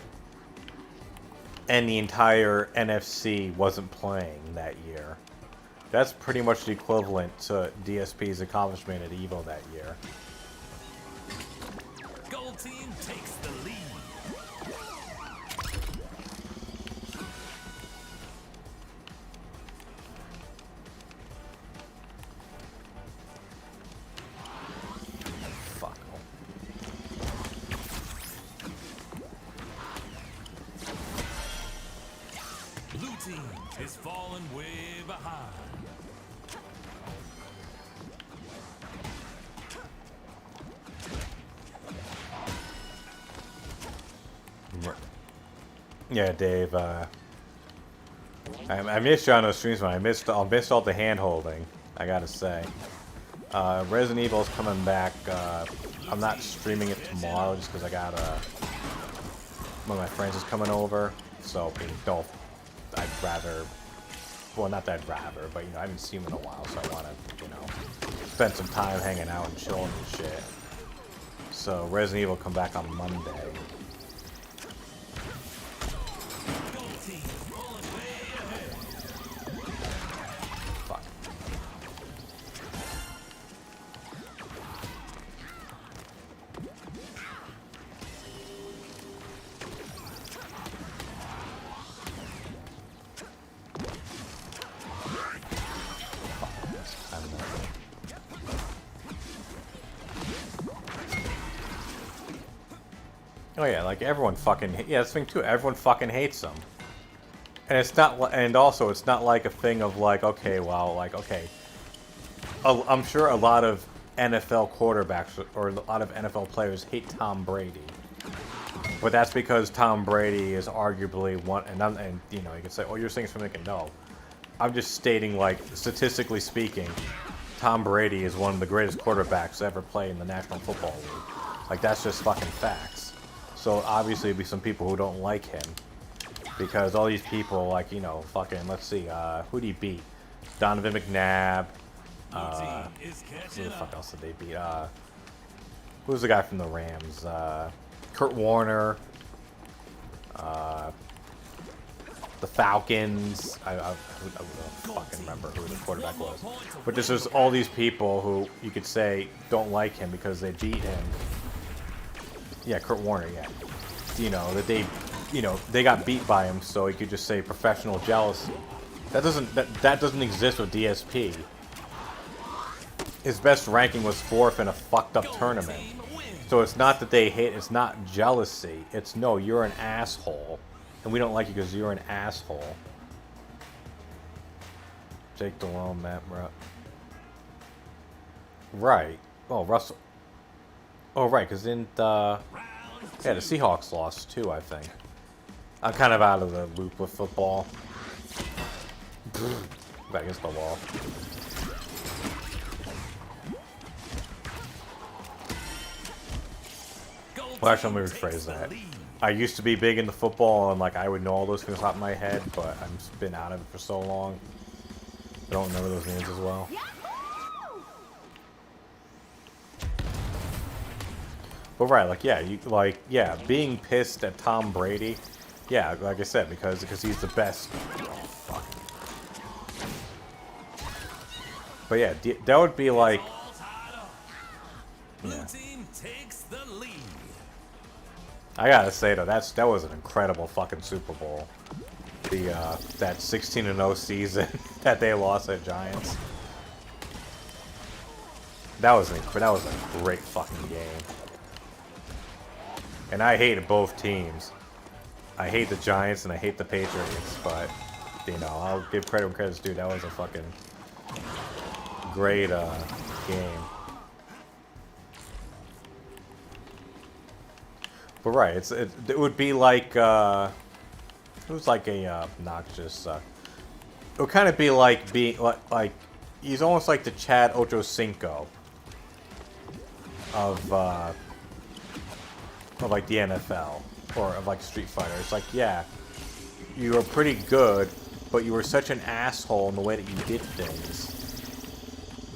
and the entire NFC wasn't playing that year. That's pretty much the equivalent to DSP's accomplishment at EVO that year. Gold team takes the lead. Fuck. Blue team is falling way behind. Yeah, Dave, I missed you on those streams, man. I missed all the hand-holding, I gotta say. Resident Evil's coming back. I'm not streaming it tomorrow just because I got one of my friends is coming over. So, I'd rather, well, not that I'd rather, but, you know, I haven't seen him in a while, so I want to, you know, spend some time hanging out and chilling and shit. So, Resident Evil come back on Monday. Oh yeah, like everyone fucking yeah, that's the thing too. Everyone fucking hates him, and it's not. And also, it's not like a thing of like, okay, well, like okay, I'm sure a lot of NFL quarterbacks or a lot of NFL players hate Tom Brady, but that's because Tom Brady is arguably one. And you know, you can say, oh, you're saying something. No, I'm just stating like statistically speaking, Tom Brady is one of the greatest quarterbacks to ever play in the National Football League. Like that's just fucking facts. So obviously there'll be some people who don't like him. Because all these people, like, you know, fucking, let's see, who'd he beat? Donovan McNabb. Who the fuck else did they beat? Who's the guy from the Rams? Kurt Warner. The Falcons. I don't fucking remember who the quarterback was. But there's just all these people who you could say don't like him because they beat him. Yeah, Kurt Warner, yeah. You know, that they, you know, they got beat by him, so you could just say professional jealousy. That doesn't exist with DSP. His best ranking was 4th in a fucked up tournament. So it's not that they hate, it's not jealousy. It's no, you're an asshole. And we don't like you because you're an asshole. Jake Delhomme, Matt Rupp. Right. Oh, Russell. Oh, right, because didn't, yeah, the Seahawks lost, too, I think. I'm kind of out of the loop with football. Back against the wall. Well, actually, let me rephrase that. I used to be big into football, and, like, I would know all those things off my head, but I've been out of it for so long. I don't remember those names as well. But right, like yeah, being pissed at Tom Brady, yeah, like I said, because he's the best. Oh, fuck. But yeah, that would be like. Yeah. I gotta say though, that was an incredible fucking Super Bowl. That 16-0 season that they lost at Giants. That was a great fucking game. And I hated both teams. I hate the Giants and I hate the Patriots, but, you know, I'll give credit when credit's due. That was a fucking great game. But right, it would be like, it was like a obnoxious, it would kind of be like being, like, he's almost like the Chad Ochocinco of like the NFL or of like Street Fighter. It's like, yeah, you were pretty good, but you were such an asshole in the way that you did things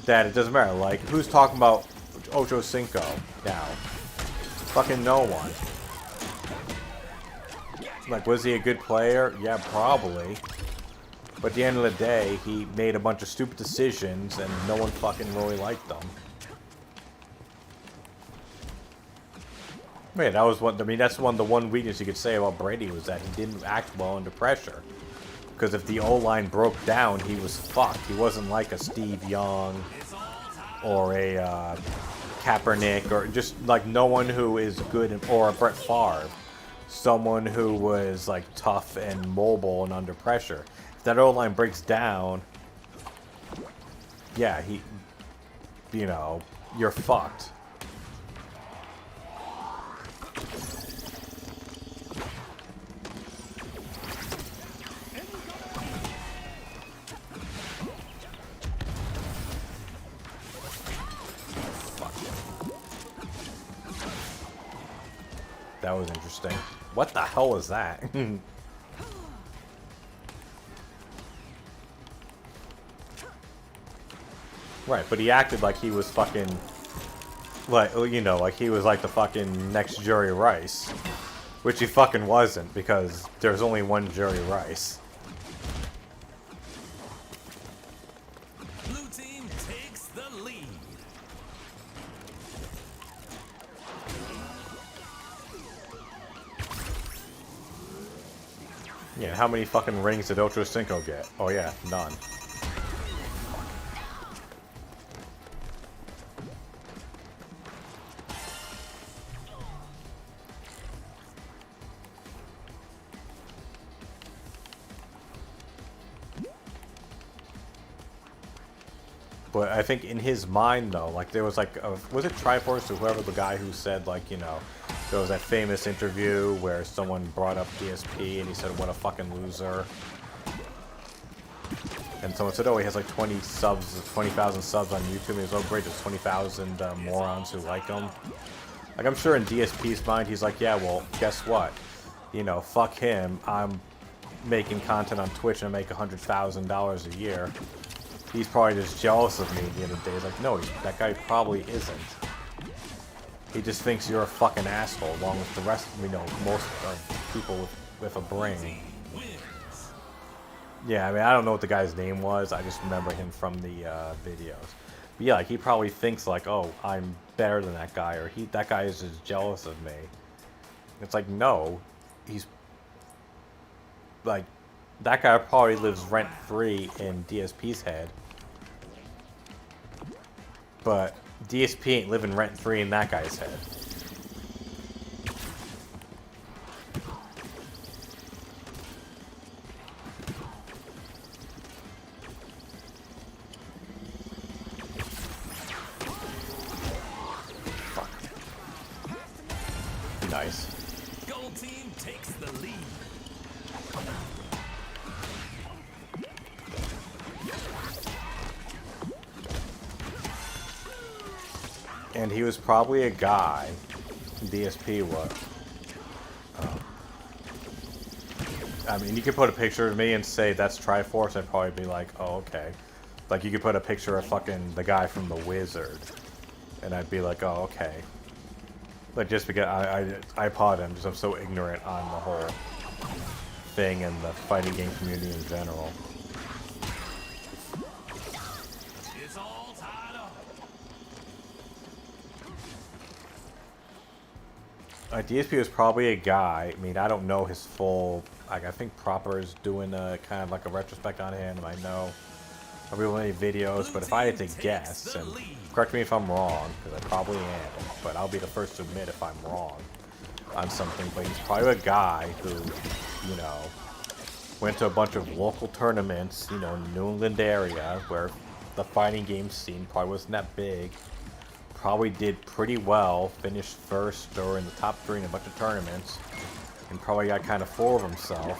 that it doesn't matter. Like, who's talking about Ochocinco now? Fucking no one. Like, was he a good player? Yeah, probably. But at the end of the day, he made a bunch of stupid decisions and no one fucking really liked them. Yeah, that was one. I mean, that's the one weakness you could say about Brady was that he didn't act well under pressure. Because if the O-line broke down, he was fucked. He wasn't like a Steve Young or a Kaepernick or just like no one who is good, or a Brett Favre. Someone who was like tough and mobile and under pressure. If that O-line breaks down, yeah, you know, you're fucked. That was interesting. What the hell was that? Right, but he acted like he was fucking, like, you know, like he was like the fucking next Jerry Rice. Which he fucking wasn't, because there's only one Jerry Rice. Blue team takes the lead. Yeah, how many fucking rings did Ochocinco get? Oh yeah, none. But I think in his mind, though, like, there was, like, was it Triforce or whoever, the guy who said, like, you know, there was that famous interview where someone brought up DSP and he said, what a fucking loser. And someone said, oh, he has, like, 20,000 subs on YouTube. And he was, oh, great, there's 20,000 morons who like him. Like, I'm sure in DSP's mind, he's like, yeah, well, guess what? You know, fuck him. I'm making content on Twitch and I make $100,000 a year. He's probably just jealous of me at the end of the day. He's like, no, that guy probably isn't. He just thinks you're a fucking asshole, along with the rest, you know, most of people with a brain. Yeah, I mean, I don't know what the guy's name was. I just remember him from the videos. But yeah, like, he probably thinks, like, oh, I'm better than that guy, or that guy is just jealous of me. It's like, no, he's like, that guy probably lives rent-free in DSP's head. But DSP ain't living rent-free in that guy's head. Fuck. Nice. Gold team takes the lead. And he was probably a guy, DSP was. I mean, you could put a picture of me and say that's Triforce, I'd probably be like, oh, okay. Like, you could put a picture of fucking the guy from The Wizard, and I'd be like, oh, okay. Like, just because I apologize, I'm so ignorant on the whole thing and the fighting game community in general. It's all tied up. DSP was probably a guy. I mean, I don't know his full. Like, I think Proper is doing a kind of like a retrospect on him. I know I really many videos, but if I had to guess, and correct me if I'm wrong, because I probably am, but I'll be the first to admit if I'm wrong on something. But he's probably a guy who, you know, went to a bunch of local tournaments, you know, in the New England area, where the fighting game scene probably wasn't that big. Probably did pretty well, finished first or in the top 3 in a bunch of tournaments, and probably got kind of full of himself,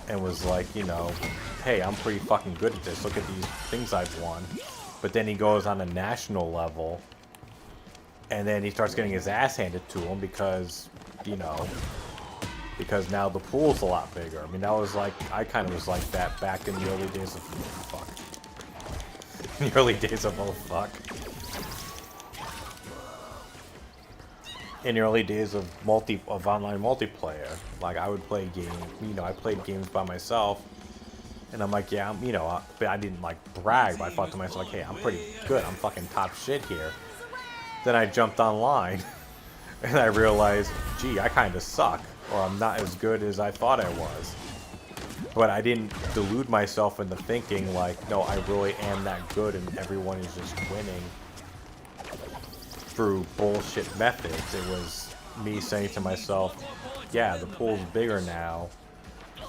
and was like, you know, hey, I'm pretty fucking good at this, look at these things I've won. But then he goes on a national level, and then he starts getting his ass handed to him because, you know, because now the pool's a lot bigger. I mean, that was like, I kind of was like that back in the early days of, fuck. In the early days of, oh fuck. In the early days of online multiplayer, like, I would play games, you know, I played games by myself, and I'm like, yeah, you know, I didn't like brag, but I thought to myself, like, hey, I'm pretty good, I'm fucking top shit here. Then I jumped online, and I realized, gee, I kind of suck, or I'm not as good as I thought I was. But I didn't delude myself into thinking, like, no, I really am that good and everyone is just winning through bullshit methods. It was me saying to myself, yeah, the pool's bigger now,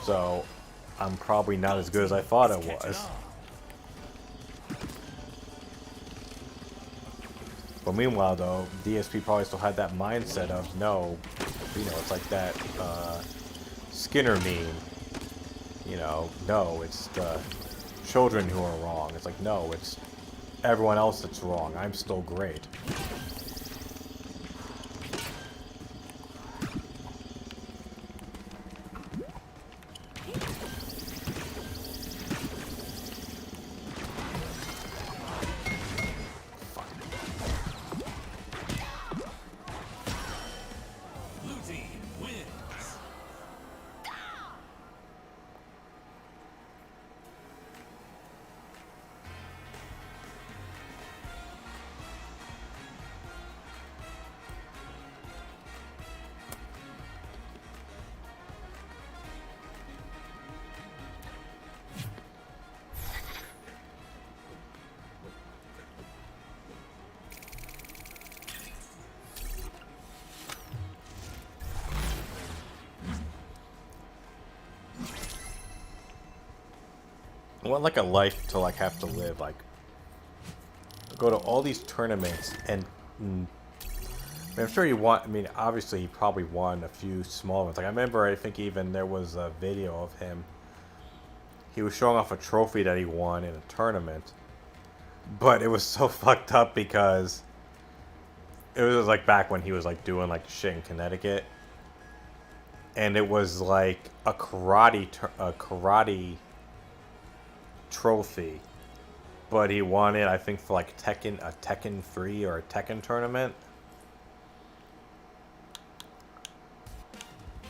so I'm probably not as good as I thought I was. But meanwhile, though, DSP probably still had that mindset of, no, you know, it's like that Skinner meme. You know, no, it's the children who are wrong. It's like, no, it's everyone else that's wrong. I'm still great. Blue team wins. I want like a life to like have to live, like go to all these tournaments and I'm sure you want. I mean, obviously he probably won a few small ones. Like I remember, I think even there was a video of him. He was showing off a trophy that he won in a tournament, but it was so fucked up because it was like back when he was like doing like shit in Connecticut, and it was like a karate trophy, but he won it I think for like a Tekken 3 or a Tekken tournament.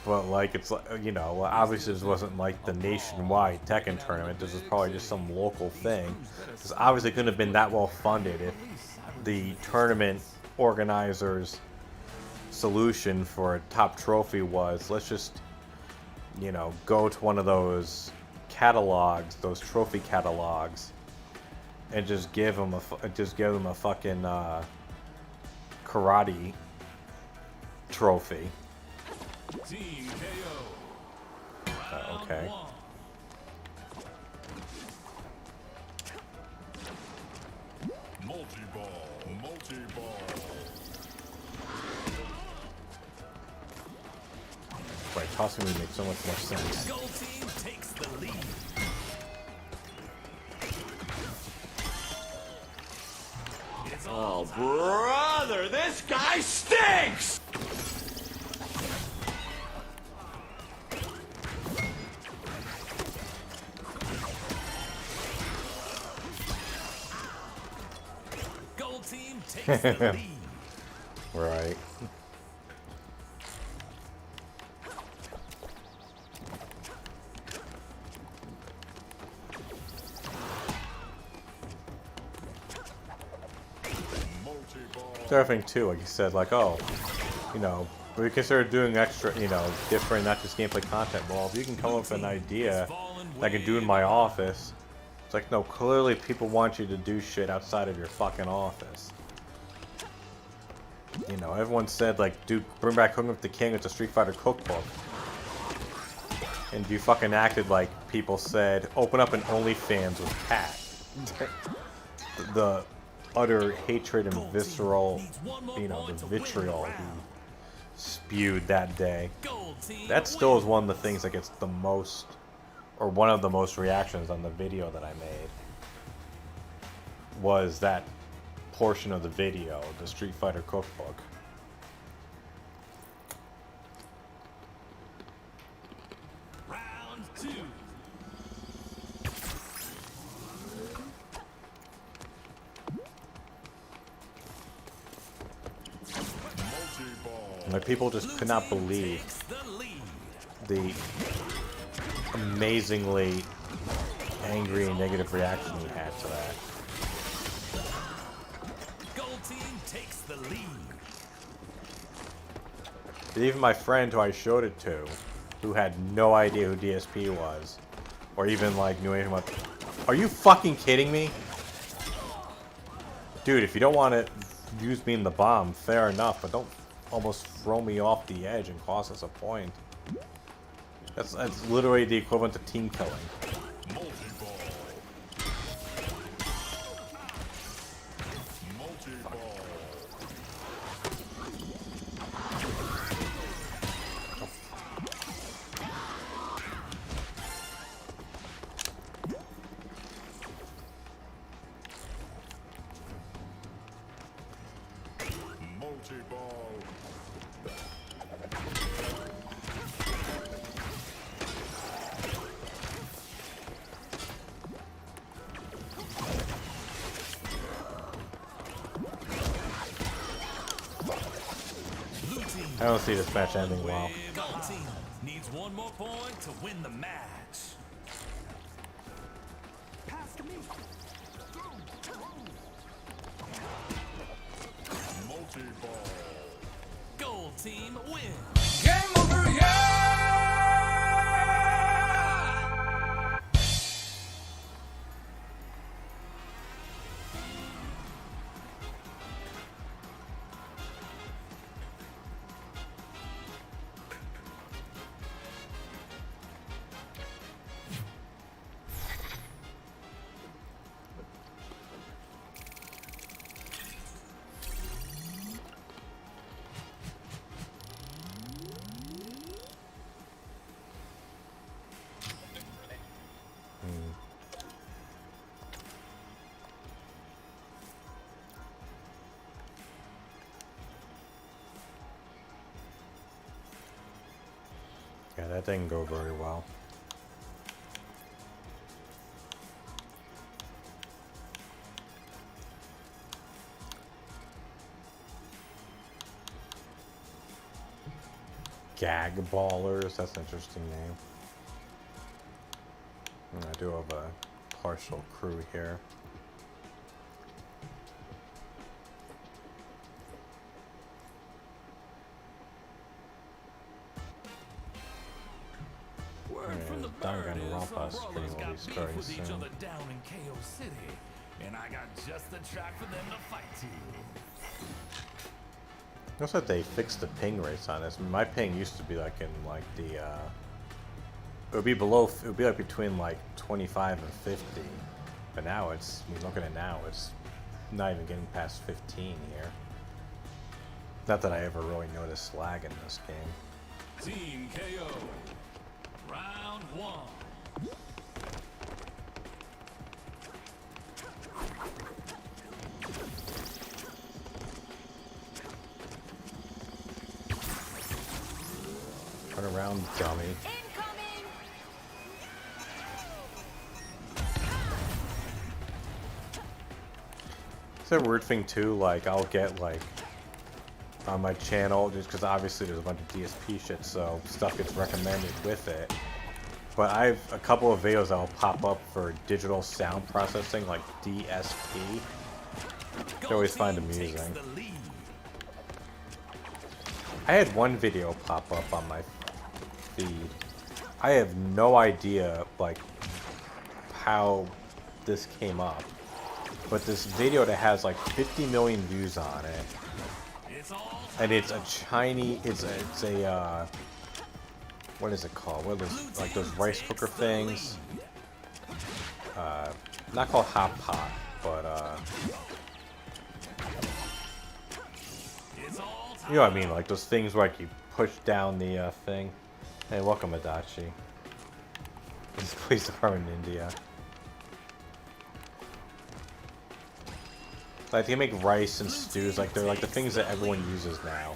But like it's like, you know, obviously this wasn't like the nationwide Tekken tournament. This was probably just some local thing. It's obviously couldn't have been that well funded if the tournament organizers' solution for a top trophy was let's just, you know, go to one of those catalogs, those trophy catalogs, and just give them a fucking karate trophy. Team KO. Okay. Multi-ball. Right, tossing would make so much more sense. Gold team takes the lead. Oh, brother, this guy stinks! Gold team takes the lead. Right. The other thing too, like you said, like, oh, you know, we consider doing extra, you know, different, not just gameplay content. Well, if you can come up with an idea that I can do in my office, it's like, no, clearly people want you to do shit outside of your fucking office. You know, everyone said, like, dude, bring back Cooking with the King, it's a Street Fighter cookbook. And you fucking acted like people said, open up an OnlyFans with Pat. the utter hatred and visceral, you know, the vitriol he spewed that day. That still is one of the things that gets the most, or one of the most reactions on the video that I made, was that portion of the video, the Street Fighter cookbook. Round 2. Like, people just could not believe the amazingly angry and negative reaction he had to that. Gold team takes the lead. Even my friend who I showed it to, who had no idea who DSP was, or even like knew anything about. Are you fucking kidding me? Dude, if you don't want to use me in the bomb, fair enough, but don't almost throw me off the edge and cost us a point. That's literally the equivalent to team killing. I don't see this match ending well. Gold team needs one more point to win the match. Gold team wins. Game over, yeah! Yeah, that didn't go very well. Gag Ballers, that's an interesting name. And I do have a partial crew here. Word from the bird is some brawlers got beef with each other down in KO City, and I got just the track for them to fight to. Looks like they fixed the ping rates on this. My ping used to be like in like the it would be below, it would be like between like 25 and 50, but now it's, I mean, looking at it now, it's not even getting past 15 here. Not that I ever really noticed lag in this game. Team KO. Round 1. Turn around, dummy. Incoming! It's a weird thing too, like I'll get like on my channel, just because obviously there's a bunch of DSP shit, so stuff gets recommended with it. But I've a couple of videos that'll pop up for digital sound processing, like DSP. I always find amusing. I had one video pop up on my feed. I have no idea like how this came up, but this video that has like 50 million views on it, and it's a Chinese, it's a what is it called? What are those, like those rice cooker things? Not called hot pot, but you know what I mean, like those things where like you push down the thing. Hey, welcome Adachi. This is police department in India. Like they make rice and stews, like they're like the things that everyone uses now.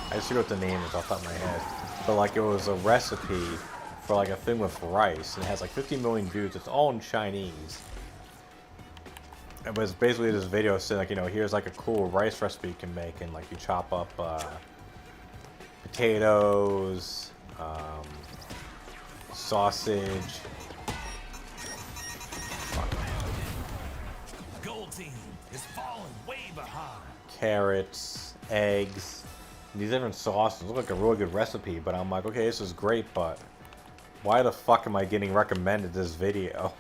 I just forget what the name is off the top of my head. But like it was a recipe for like a thing with rice, and it has like 50 million views. It's all in Chinese. It was basically this video saying like, you know, here's like a cool rice recipe you can make, and like you chop up potatoes, sausage. Gold team is falling way behind. Carrots, eggs, and these different sauces. Look like a really good recipe, but I'm like, okay, this is great, but why the fuck am I getting recommended this video?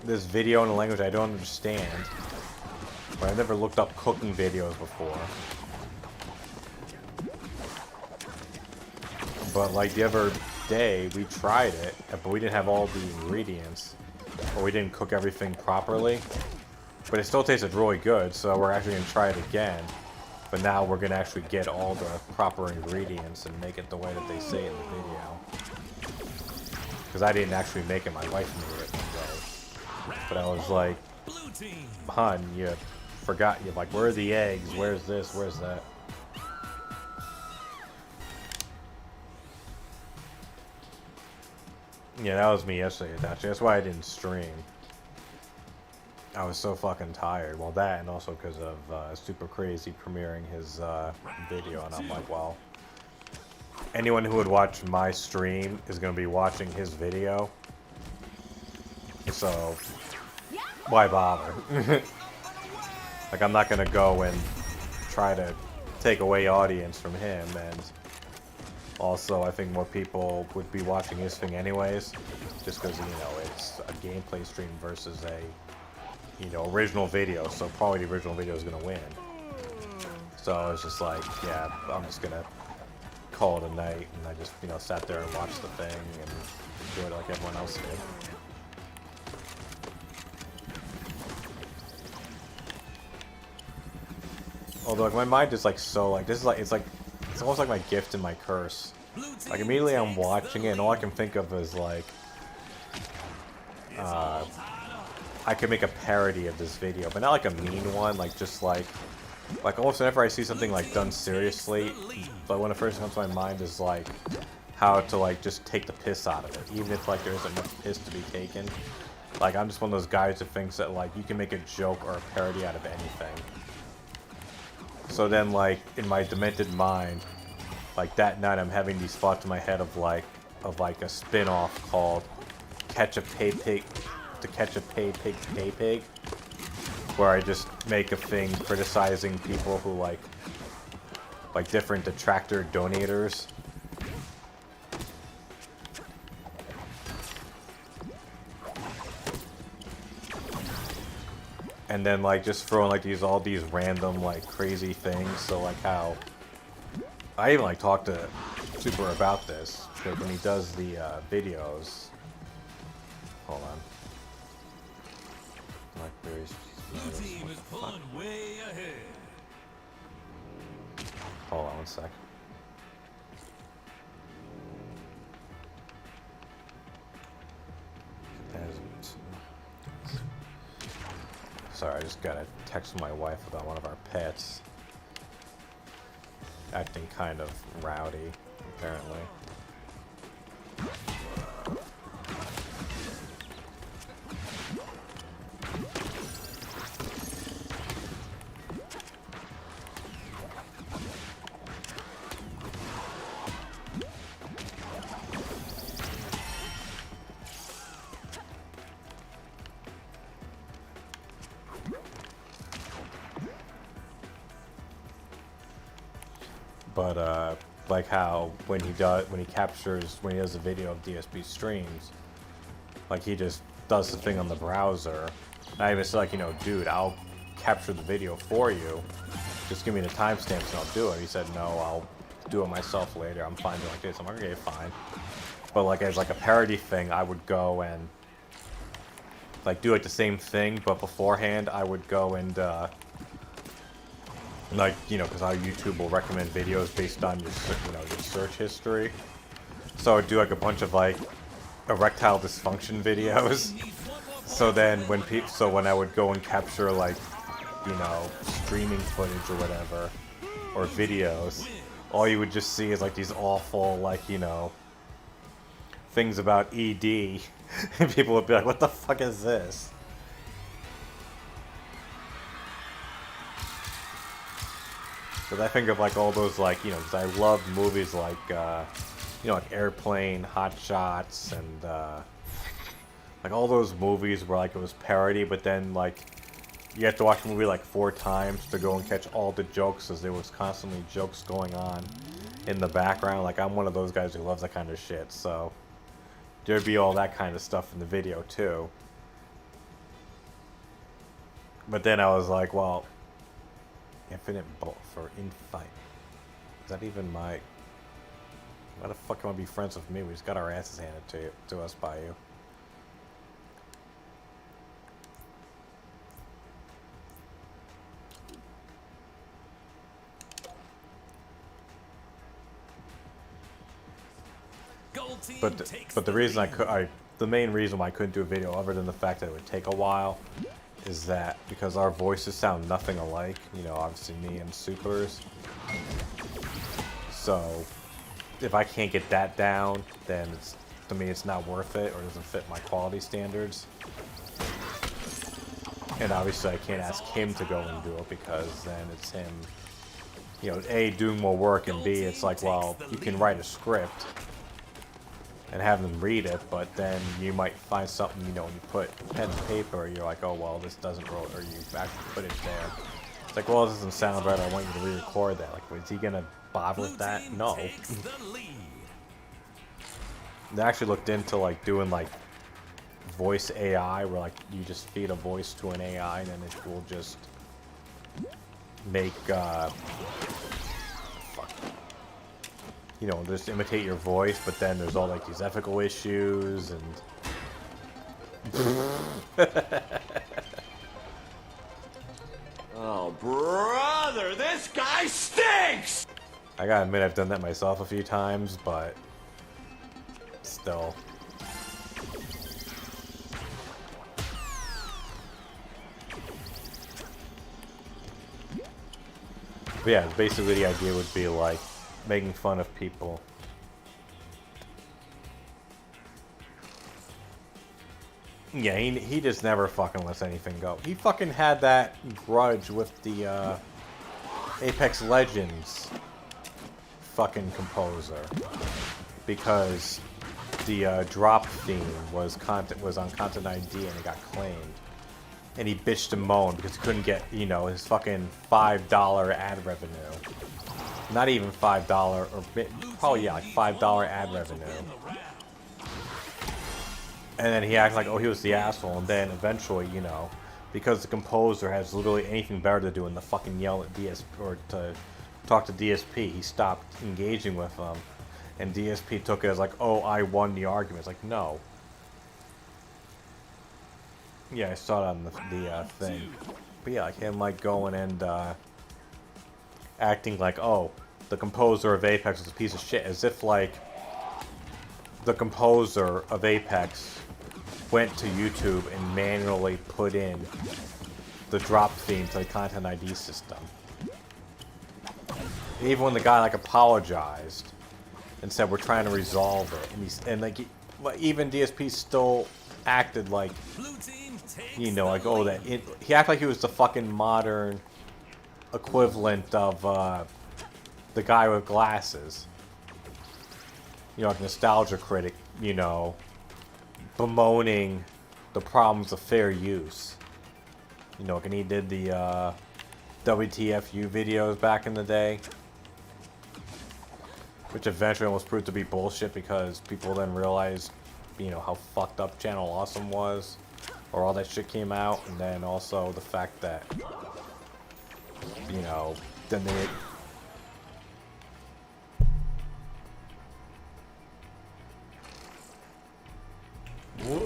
This video in a language I don't understand. But I've never looked up cooking videos before. But like the other day, we tried it, but we didn't have all the ingredients. Or we didn't cook everything properly. But it still tasted really good, so we're actually going to try it again. But now we're going to actually get all the proper ingredients and make it the way that they say in the video. Because I didn't actually make it, my wife made it one day. But I was like, hon, you forgot, you're like, where are the eggs? Where's this? Where's that? Yeah, that was me yesterday, Adachi. That's why I didn't stream. I was so fucking tired. Well, that and also because of Super Crazy premiering his video, and I'm like, well, anyone who would watch my stream is going to be watching his video. So, why bother? Like, I'm not going to go and try to take away audience from him, and also, I think more people would be watching his thing anyways, just because, you know, it's a gameplay stream versus a, you know, original video, so probably the original video is going to win. So I was just like, yeah, I'm just going to call it a night, and I just, you know, sat there and watched the thing and enjoyed it like everyone else did. Although, like, my mind is, like, so, like, this is, like, it's almost like my gift and my curse. Like, immediately I'm watching it, and all I can think of is, like, I could make a parody of this video, but not, like, a mean one, like, just, like, like almost whenever I see something like done seriously, but one of the first things that comes to my mind is like how to like just take the piss out of it, even if like there isn't much piss to be taken. Like I'm just one of those guys who thinks that like you can make a joke or a parody out of anything. So then like in my demented mind, like that night I'm having these thoughts in my head of like a spin-off called Catch a Pay Pig, to Catch a Pay Pig Pay Pig, where I just make a thing criticizing people who like different detractor donators. And then like just throwing like all these random like crazy things. So like how I even like talked to Super about this, because when he does the videos. Hold on. Blackberries. Blue team is pulling way ahead. Hold on one sec. Sorry, I just got a text from my wife about one of our pets acting kind of rowdy, apparently. But like how when he does the video of DSP streams, like he just does the thing on the browser. And I even said like, you know, dude, I'll capture the video for you. Just give me the timestamps and I'll do it. He said, no, I'll do it myself later. I'm fine doing like this. I'm like, okay, fine. But like as like a parody thing, I would go and like do like the same thing, but beforehand I would go and like, you know, because how YouTube will recommend videos based on your, you know, your search history. So I'd do like a bunch of like erectile dysfunction videos. So then when I would go and capture like, you know, streaming footage or whatever, or videos, all you would just see is like these awful, like, you know, things about ED. And people would be like, what the fuck is this? Because I think of like all those like, you know, because I love movies like, you know, like Airplane, Hot Shots, and like all those movies where like it was parody, but then like you have to watch the movie like 4 times to go and catch all the jokes, as there was constantly jokes going on in the background. Like I'm one of those guys who loves that kind of shit, so there'd be all that kind of stuff in the video too. But then I was like, well, infinite bolt for infight. Is that even my... Why the fuck can I be friends with me? We just got our asses handed to us by you. But the reason the main reason why I couldn't do a video, other than the fact that it would take a while, is that because our voices sound nothing alike. You know, obviously me and Super's. So if I can't get that down, then to me it's not worth it, or doesn't fit my quality standards. And obviously I can't ask him to go and do it, because then it's him, you know, A, doing more work, and B, it's like, well, you can write a script and have them read it, but then you might find something, you know, when you put pen and paper, you're like, oh, well, this doesn't roll, or you actually put it there. It's like, well, this doesn't sound right, I want you to re-record that. Like, is he gonna bother with that? No. They actually looked into, like, doing, like, voice AI, where, like, you just feed a voice to an AI, and then it will just make, you know, just imitate your voice, but then there's all like these ethical issues and Oh, brother, this guy stinks! I gotta admit I've done that myself a few times, but still. But yeah, basically the idea would be like making fun of people. Yeah, he just never fucking lets anything go. He fucking had that grudge with the Apex Legends fucking composer because the drop theme was on Content ID and it got claimed. And he bitched and moaned because he couldn't get, you know, his fucking $5 ad revenue. Not even $5, or probably, yeah, like $5 ad revenue. And then he acted like, oh, he was the asshole. And then eventually, you know, because the composer has literally anything better to do than to fucking yell at DSP or to talk to DSP, he stopped engaging with them. And DSP took it as like, oh, I won the argument. It's like, no. Yeah, I saw it on the thing. But yeah, like him like going and acting like, oh, the composer of Apex is a piece of shit, as if like the composer of Apex went to YouTube and manually put in the drop theme to the Content ID system. And even when the guy like apologized and said we're trying to resolve it, and like even DSP still acted like, you know, like, oh, he acted like he was the fucking modern equivalent of the guy with glasses. You know, like Nostalgia Critic, you know, bemoaning the problems of fair use. You know, like, and he did the WTFU videos back in the day, which eventually almost proved to be bullshit because people then realized, you know, how fucked up Channel Awesome was, or all that shit came out, and then also the fact that, you know, then they...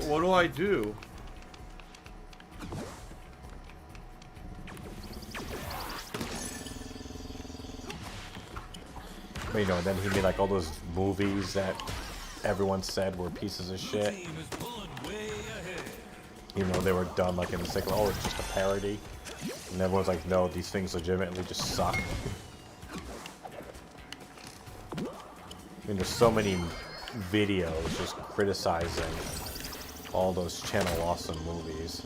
What do I do? But, you know, then he made like all those movies that everyone said were pieces of shit. Even though they were done like in the sake of, oh, it's just a parody. And everyone's like, no, these things legitimately just suck. I mean, there's so many videos just criticizing all those Channel Awesome movies.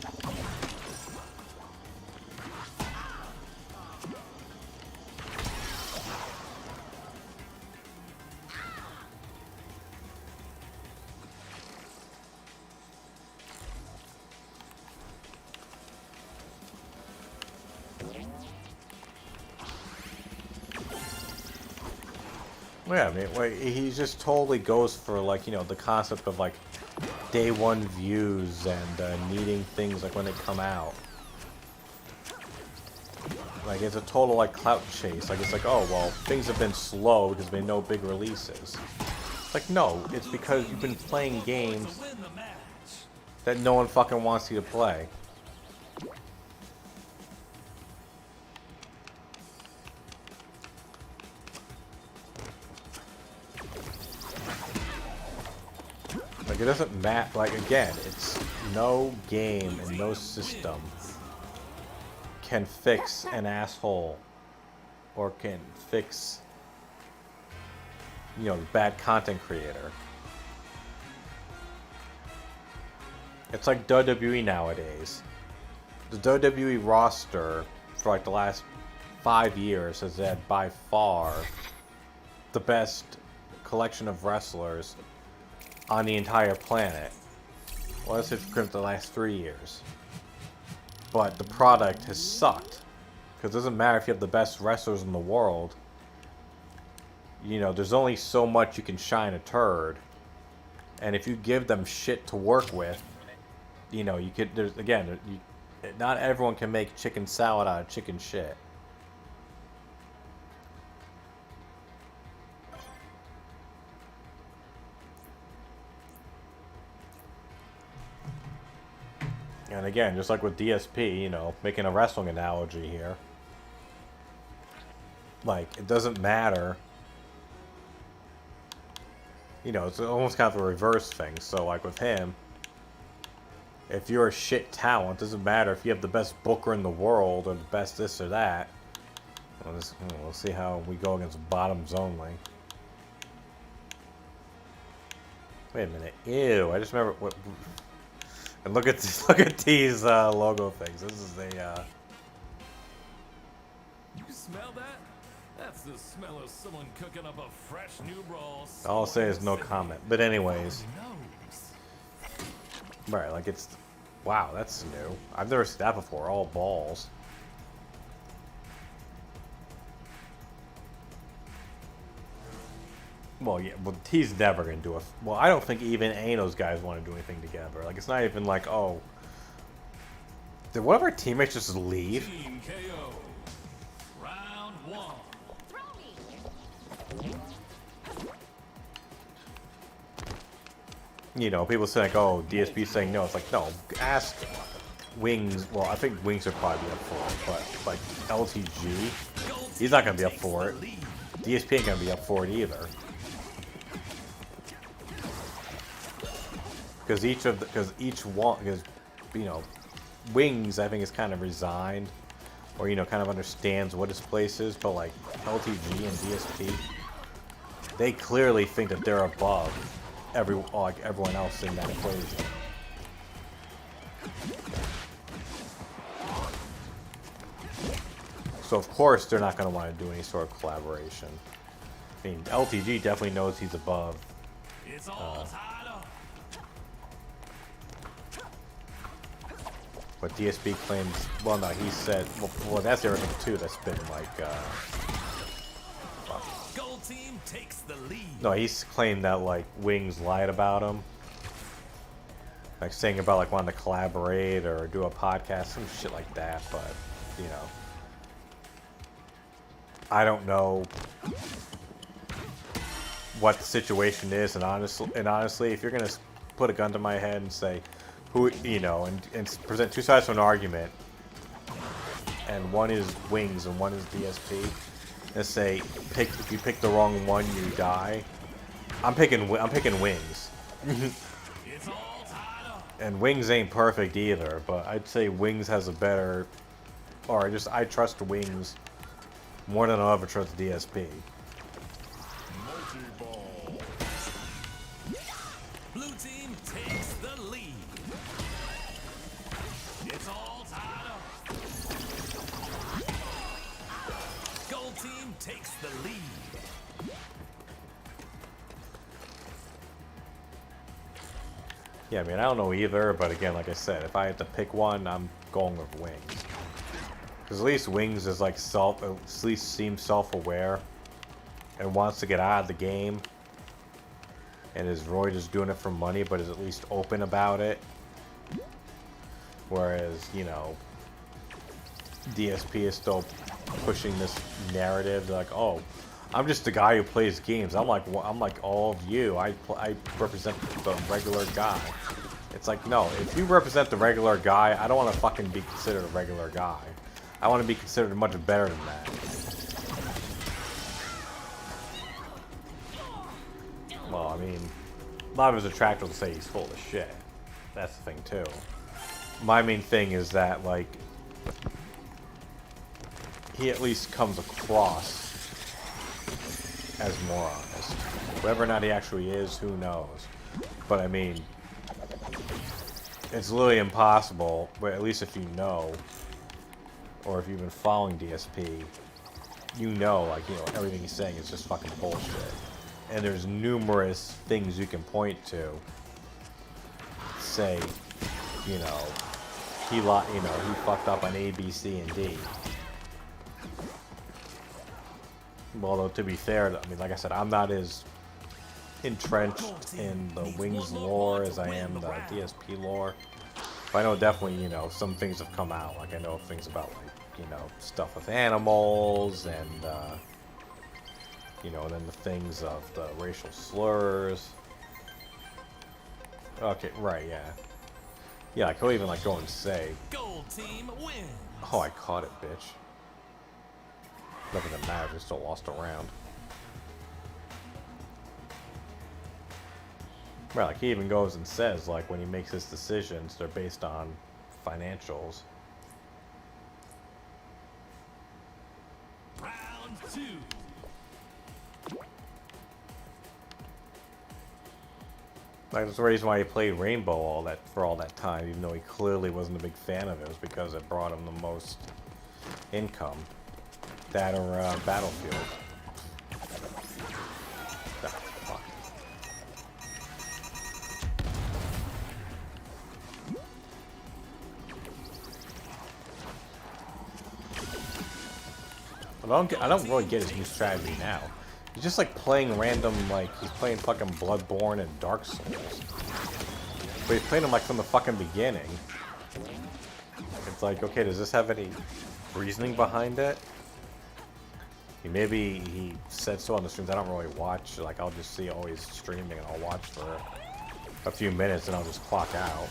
Yeah, I mean, like, he just totally goes for, like, you know, the concept of, like, day one views and needing things, like, when they come out. Like, it's a total, like, clout chase. Like, it's like, oh, well, things have been slow because there's been no big releases. Like, no, it's because you've been playing games that no one fucking wants you to play. Like, it doesn't matter. Like, again, it's no game and no system can fix an asshole or can fix, you know, bad content creator. It's like WWE nowadays. The WWE roster for like the last 5 years has had by far the best collection of wrestlers on the entire planet. Well, let's say for the last 3 years. But the product has sucked. Because it doesn't matter if you have the best wrestlers in the world. You know, there's only so much you can shine a turd. And if you give them shit to work with, you know, you could, there's, again, not everyone can make chicken salad out of chicken shit. And again, just like with DSP, you know, making a wrestling analogy here. Like, it doesn't matter. You know, it's almost kind of a reverse thing. So, like with him, if you're a shit talent, it doesn't matter if you have the best booker in the world or the best this or that. We'll see how we go against bottoms only. Wait a minute. Ew, I just remember what. And look at these logo things. This is a. You smell that? That's the smell of someone cooking up a fresh new brawl. All I'll say is no comment. But anyways, Knows. right? Like it's. Wow, that's new. I've never seen that before. All balls. Well, yeah, well, he's never gonna do it. Well, I don't think even any of those guys want to do anything together. Like, it's not even like, oh, did one of our teammates just leave? Team KO. Round one. You know, people say like, oh, DSP saying no. It's like, no, ask Wings. Well, I think Wings would probably be up for it, but like LTG, he's not gonna be up for it. DSP ain't gonna be up for it either. Because you know, Wings I think is kind of resigned, or you know, kind of understands what his place is. But like LTG and DSP, they clearly think that they're above everyone else in that equation. So of course they're not going to want to do any sort of collaboration. I mean, LTG definitely knows he's above. It's all tied up. But DSP claims, well, no, he said, well, that's everything too. That's been like, Gold team takes the lead. no, he's claimed that like Wings lied about him, like saying about like wanting to collaborate or do a podcast, some shit like that. But you know, I don't know what the situation is, and honestly, if you're gonna put a gun to my head and say, who, you know, and present two sides of an argument, and one is Wings and one is DSP, and say, if you pick the wrong one, you die. I'm picking Wings. It's all tied up. And Wings ain't perfect either, but I'd say Wings has a better, or I trust Wings more than I'll ever trust DSP. Multi-ball. Blue team takes the lead. It's all tied up. Gold team takes the lead. Yeah, I mean, I don't know either, but again, like I said, if I had to pick one, I'm going with Wings. Because at least Wings is like at least seems self-aware and wants to get out of the game. And is Roy just doing it for money, but is at least open about it. Whereas, you know, DSP is still pushing this narrative like, oh, I'm just the guy who plays games. I'm like all of you. I represent the regular guy. It's like, no, if you represent the regular guy, I don't want to fucking be considered a regular guy. I want to be considered much better than that. Well, I mean, a lot of his detractors will say he's full of shit. That's the thing too. My main thing is that, like, he at least comes across as more honest. Whether or not he actually is, who knows? But I mean, it's literally impossible, but at least if you know, or if you've been following DSP, you know, like, you know, everything he's saying is just fucking bullshit. And there's numerous things you can point to. Say, you know, he fucked up on A, B, C, and D. Although, to be fair, I mean, like I said, I'm not as entrenched in the Wings lore as I am the DSP lore. But I know definitely, you know, some things have come out. Like, I know things about, like, you know, stuff with animals and, you know, and then the things of the racial slurs. Okay, right, yeah. Yeah, like, he'll even, like, go and say, Gold team wins. oh, I caught it, bitch. Nothing that matters, we still lost a round. Right, like, he even goes and says, like, when he makes his decisions, they're based on financials. Round 2. Like, that's the reason why he played Rainbow all that time, even though he clearly wasn't a big fan of it, was because it brought him the most income. That or Battlefield. Ah, fuck. I don't really get his new strategy now. He's just like playing random, like he's playing fucking Bloodborne and Dark Souls. But he's playing them like from the fucking beginning. It's like, okay, does this have any reasoning behind it? Maybe he said so on the streams. I don't really watch. Like, I'll just see, oh, he's streaming, and I'll watch for a few minutes, and I'll just clock out.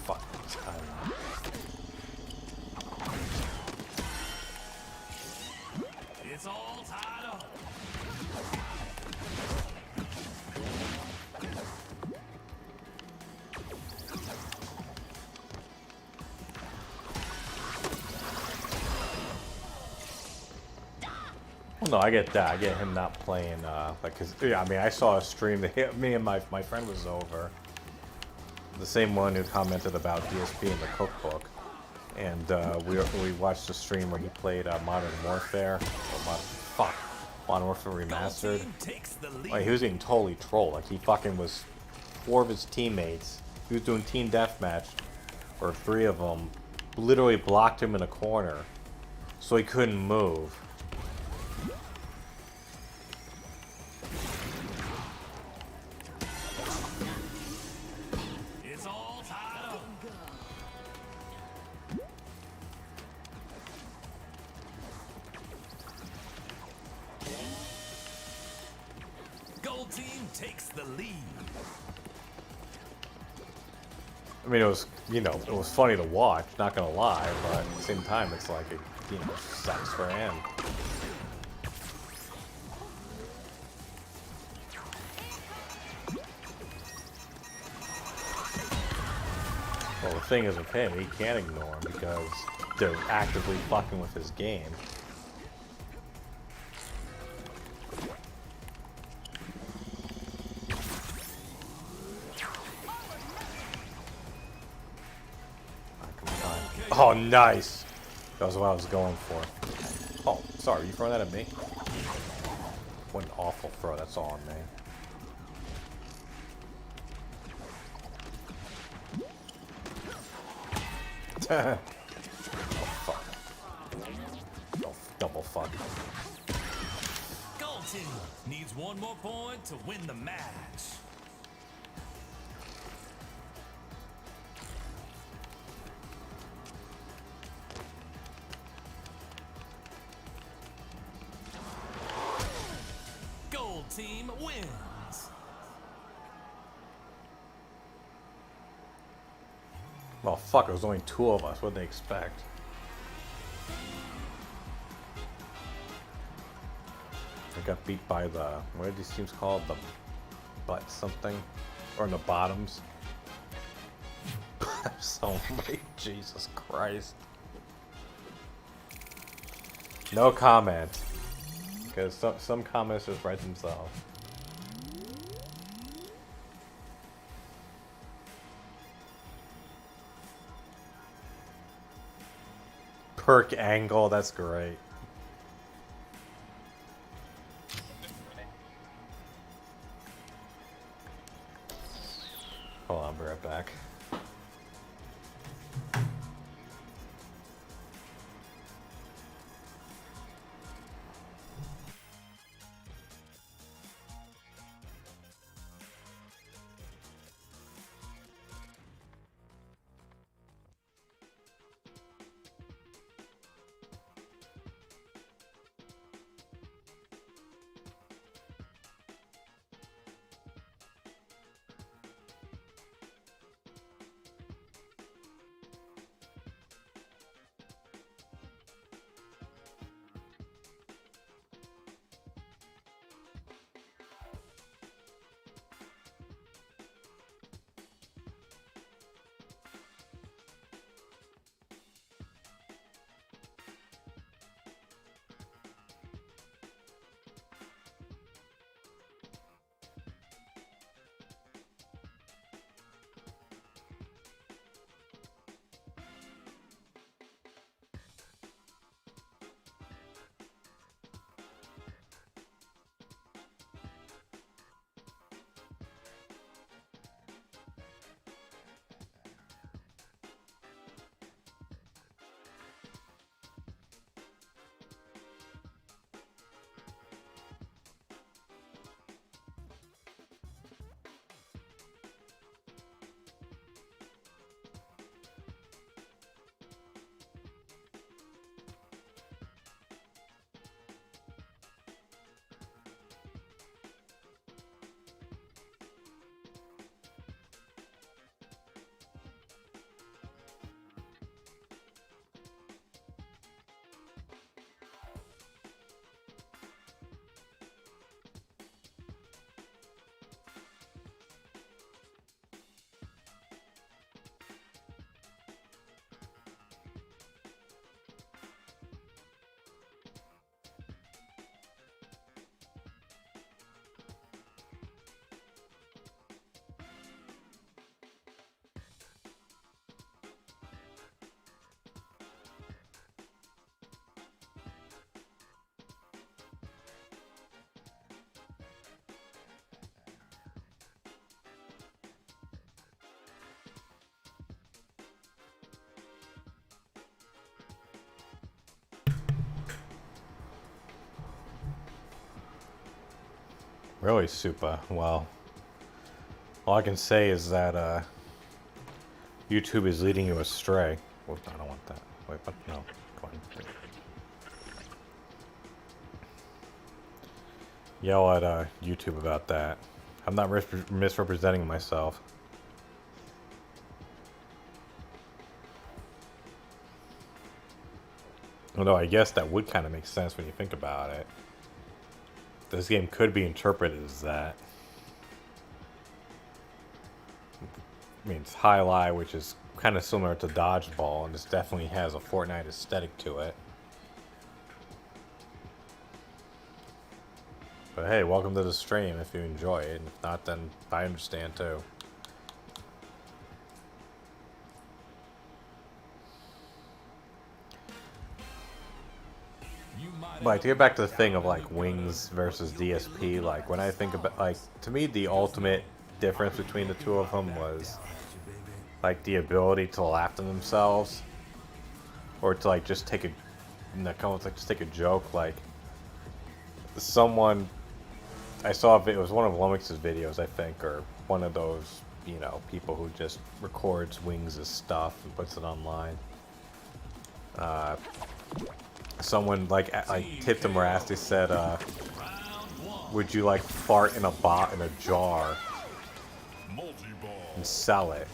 Fuck, it's time. It's all tied up. Well, no, I get that. I get him not playing, like, cause, yeah, I mean, I saw a stream that me and my friend was over. The same one who commented about DSP and the cookbook. And, we watched a stream where he played, Modern Warfare. Or Modern Warfare Remastered. Like, he was getting totally trolled. Like, he fucking was 4 of his teammates. He was doing team deathmatch, or 3 of them, literally blocked him in a corner. So he couldn't move. It's all tied up. Gold team takes the lead. I mean, it was, you know, it was funny to watch, not gonna lie, but at the same time, it's like, it, you know, sucks for him. Well, the thing is with him, he can't ignore him because they're actively fucking with his game. Oh, nice! That was what I was going for. Oh, sorry, you throwing that at me? What an awful throw, that's all on me. Oh, fuck. Oh, double fuck. Gold team needs one more point to win the match. Gold team wins. Well, fuck, it was only 2 of us. What'd they expect? I got beat by the... What are these teams called? The butt something? Or in the bottoms? So many... Jesus Christ. No comment. Because some comments just write themselves. Perk angle, that's great. Hold on, I'll be right back. Really, Super? Well, all I can say is that YouTube is leading you astray. Well, I don't want that. Wait, but no. Go on. Yell at YouTube about that. I'm not misrepresenting myself. Although I guess that would kind of make sense when you think about it. This game could be interpreted as that. I mean, it's High Lie, which is kind of similar to Dodgeball, and this definitely has a Fortnite aesthetic to it. But hey, welcome to the stream if you enjoy it, and if not, then I understand too. Like, to get back to the thing of, like, Wings versus DSP, like, when I think about, like, to me, the ultimate difference between the two of them was, like, the ability to laugh to themselves, or to, like, just take a, just take a joke, like, someone, I saw, it was one of Lumix's videos, I think, or one of those, you know, people who just records Wings' stuff and puts it online. Someone like tipped him or asked, he said, would you like fart in a jar and sell it?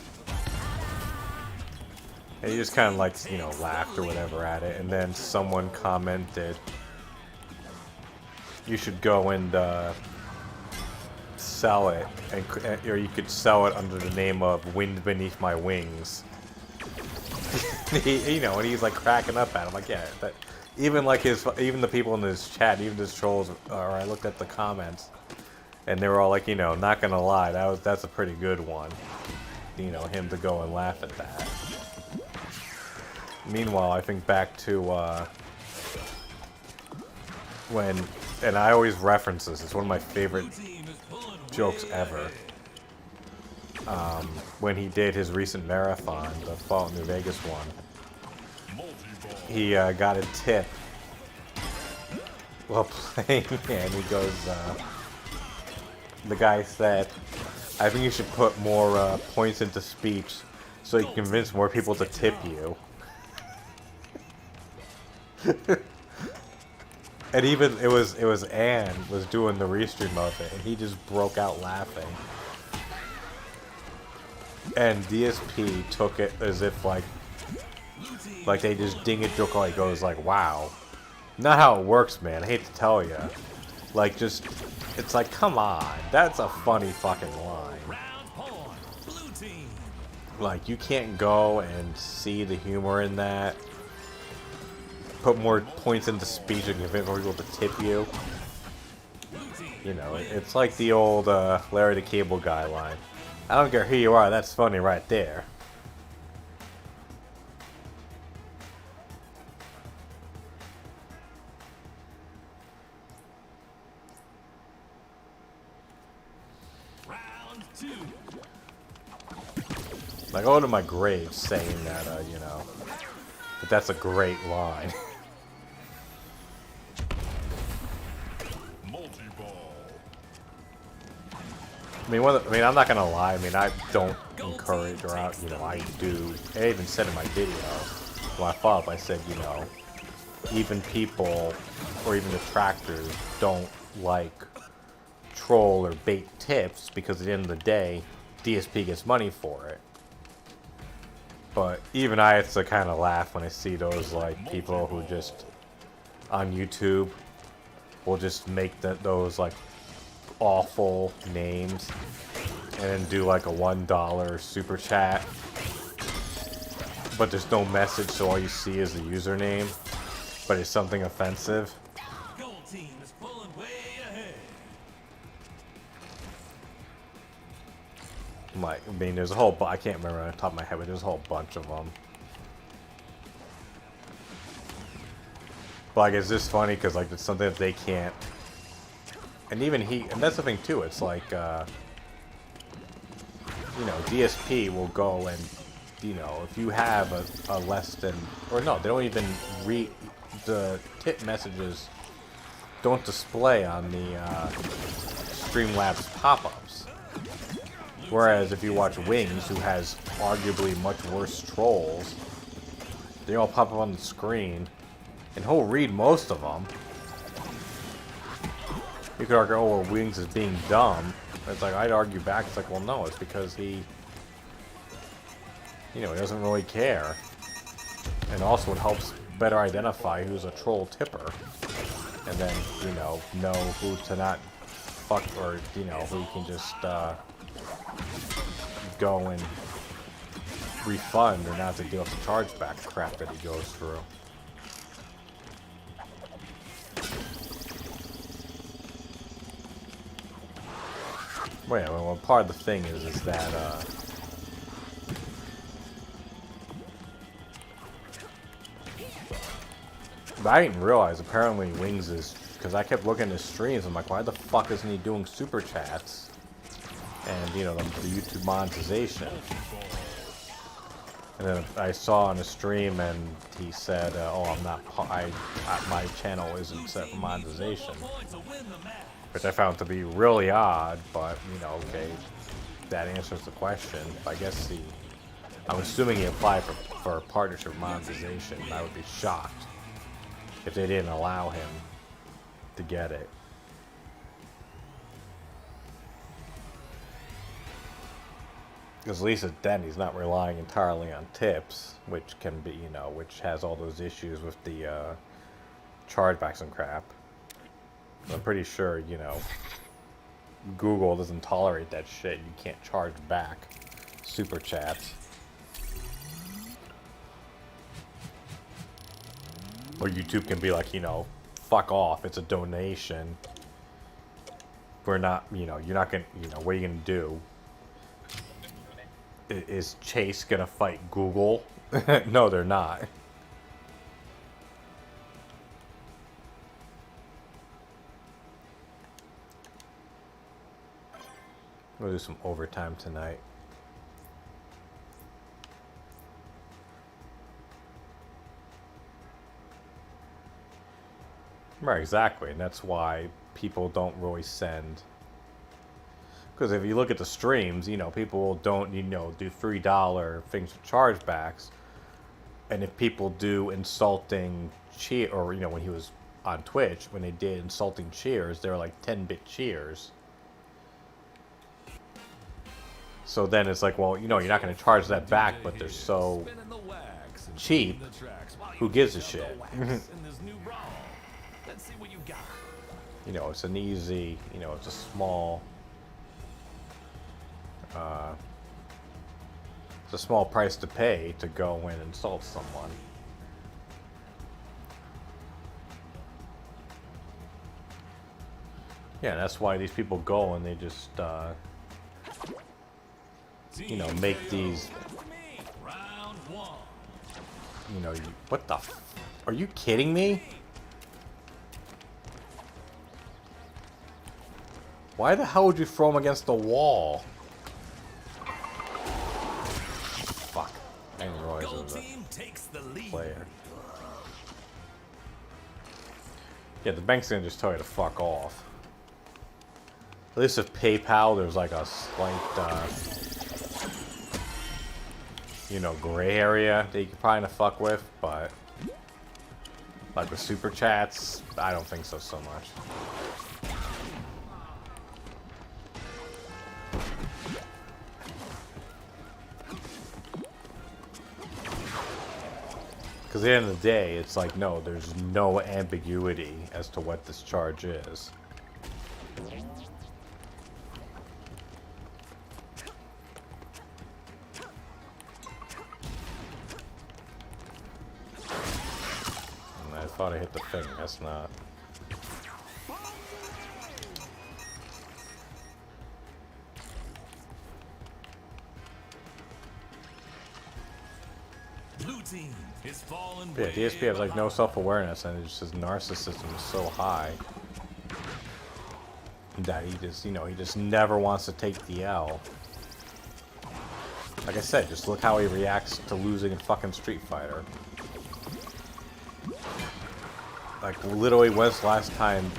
And he just kind of like, you know, laughed or whatever at it, and then someone commented, you should go and sell it, or you could sell it under the name of Wind Beneath My Wings. You know, and he's like cracking up at him, like, yeah, that. Even like even the people in his chat, even his trolls, or I looked at the comments, and they were all like, you know, not gonna lie, that's a pretty good one. You know, him to go and laugh at that. Meanwhile, I think back to when, and I always reference this, it's one of my favorite jokes ever. When he did his recent marathon, the Fallout New Vegas one. He got a tip while playing, and he goes, the guy said, I think you should put more points into speech so you can convince more people to tip you. And even, it was Ann was doing the restream of it, and he just broke out laughing. And DSP took it as if like they just ding it joke, like goes like, wow. Not how it works, man. I hate to tell you. Like, just, it's like, come on. That's a funny fucking line. Like, you can't go and see the humor in that. Put more points into speech and convince more people to tip you. You know, it's like the old Larry the Cable Guy line. I don't care who you are, that's funny right there. Like, I go to my grave saying that, you know, but that's a great line. I mean, I'm not gonna lie. I mean, I don't encourage or you know, I do. I even said in my video when I followed up, I said, you know, even people or even detractors don't like troll or bait tips because at the end of the day, DSP gets money for it. But even I have to kind of laugh when I see those like people who just on YouTube will just make those like awful names and then do like a $1 super chat, but there's no message, so all you see is the username, but it's something offensive. Gold team is pulling way ahead. Like, I mean, there's a whole I can't remember on the top of my head, but there's a whole bunch of them. But like, it's just funny because like it's something that they can't. And even and that's the thing too, it's like, you know, DSP will go and, you know, if you have a less than, or no, they don't even read, the tip messages don't display on the Streamlabs pop-ups. Whereas if you watch Wings, who has arguably much worse trolls, they all pop up on the screen, and he'll read most of them. You could argue, oh, well, Wings is being dumb. It's like, I'd argue back, it's like, well, no, it's because he, you know, he doesn't really care. And also it helps better identify who's a troll tipper. And then, you know who to not fuck, or, you know, who you can just, go and refund or not to deal with the chargeback crap that he goes through. Well, yeah, well, part of the thing is that, but I didn't realize, apparently Wings is, because I kept looking at his streams, I'm like, why the fuck isn't he doing super chats? And, you know, the YouTube monetization. And then I saw on a stream and he said, oh, I'm not, my channel isn't set for monetization. Which I found to be really odd, but, you know, okay, that answers the question. I guess I'm assuming he applied for partnership monetization. I would be shocked if they didn't allow him to get it. Because at least then he's not relying entirely on tips, which can be, you know, which has all those issues with the chargebacks and crap. I'm pretty sure, you know, Google doesn't tolerate that shit. You can't charge back super chats. Or YouTube can be like, you know, fuck off, it's a donation. We're not, you know, you're not gonna, you know, what are you gonna do? Is Chase gonna fight Google? No, they're not. We'll do some overtime tonight. Right, exactly, and that's why people don't really send. Because if you look at the streams, you know, people don't, you know, do $3 things for chargebacks. And if people do insulting cheer, or, you know, when he was on Twitch, when they did insulting cheers, they were like 10-bit cheers. So then it's like, well, you know, you're not going to charge that back, but they're so cheap. Who gives a shit? You know, it's an easy, you know, it's a small, it's a small price to pay to go in and insult someone. Yeah, that's why these people go and they just, you know, make these, you know, what the are you kidding me? Why the hell would you throw him against the wall? Fuck. I didn't realize it was a player. Yeah, the bank's gonna just tell you to fuck off. At least with PayPal, there's like a slight, you know, gray area that you can probably not fuck with, but like with super chats, I don't think so much. Because at the end of the day, it's like, no, there's no ambiguity as to what this charge is. And I thought I hit the thing, that's not. Yeah, DSP has like no self-awareness, and it's just narcissism is so high that he just, you know, he just never wants to take the L. Like I said, just look how he reacts to losing in fucking Street Fighter. Like, literally, when's the last time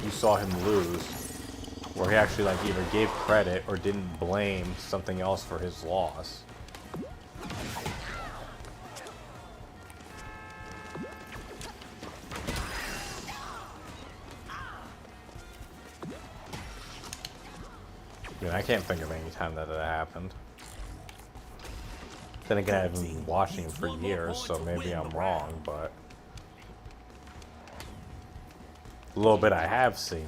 you saw him lose? where he actually like either gave credit or didn't blame something else for his loss. I mean, I can't think of any time that happened. Then again, I've been watching him for years, so maybe I'm wrong, but the little bit I have seen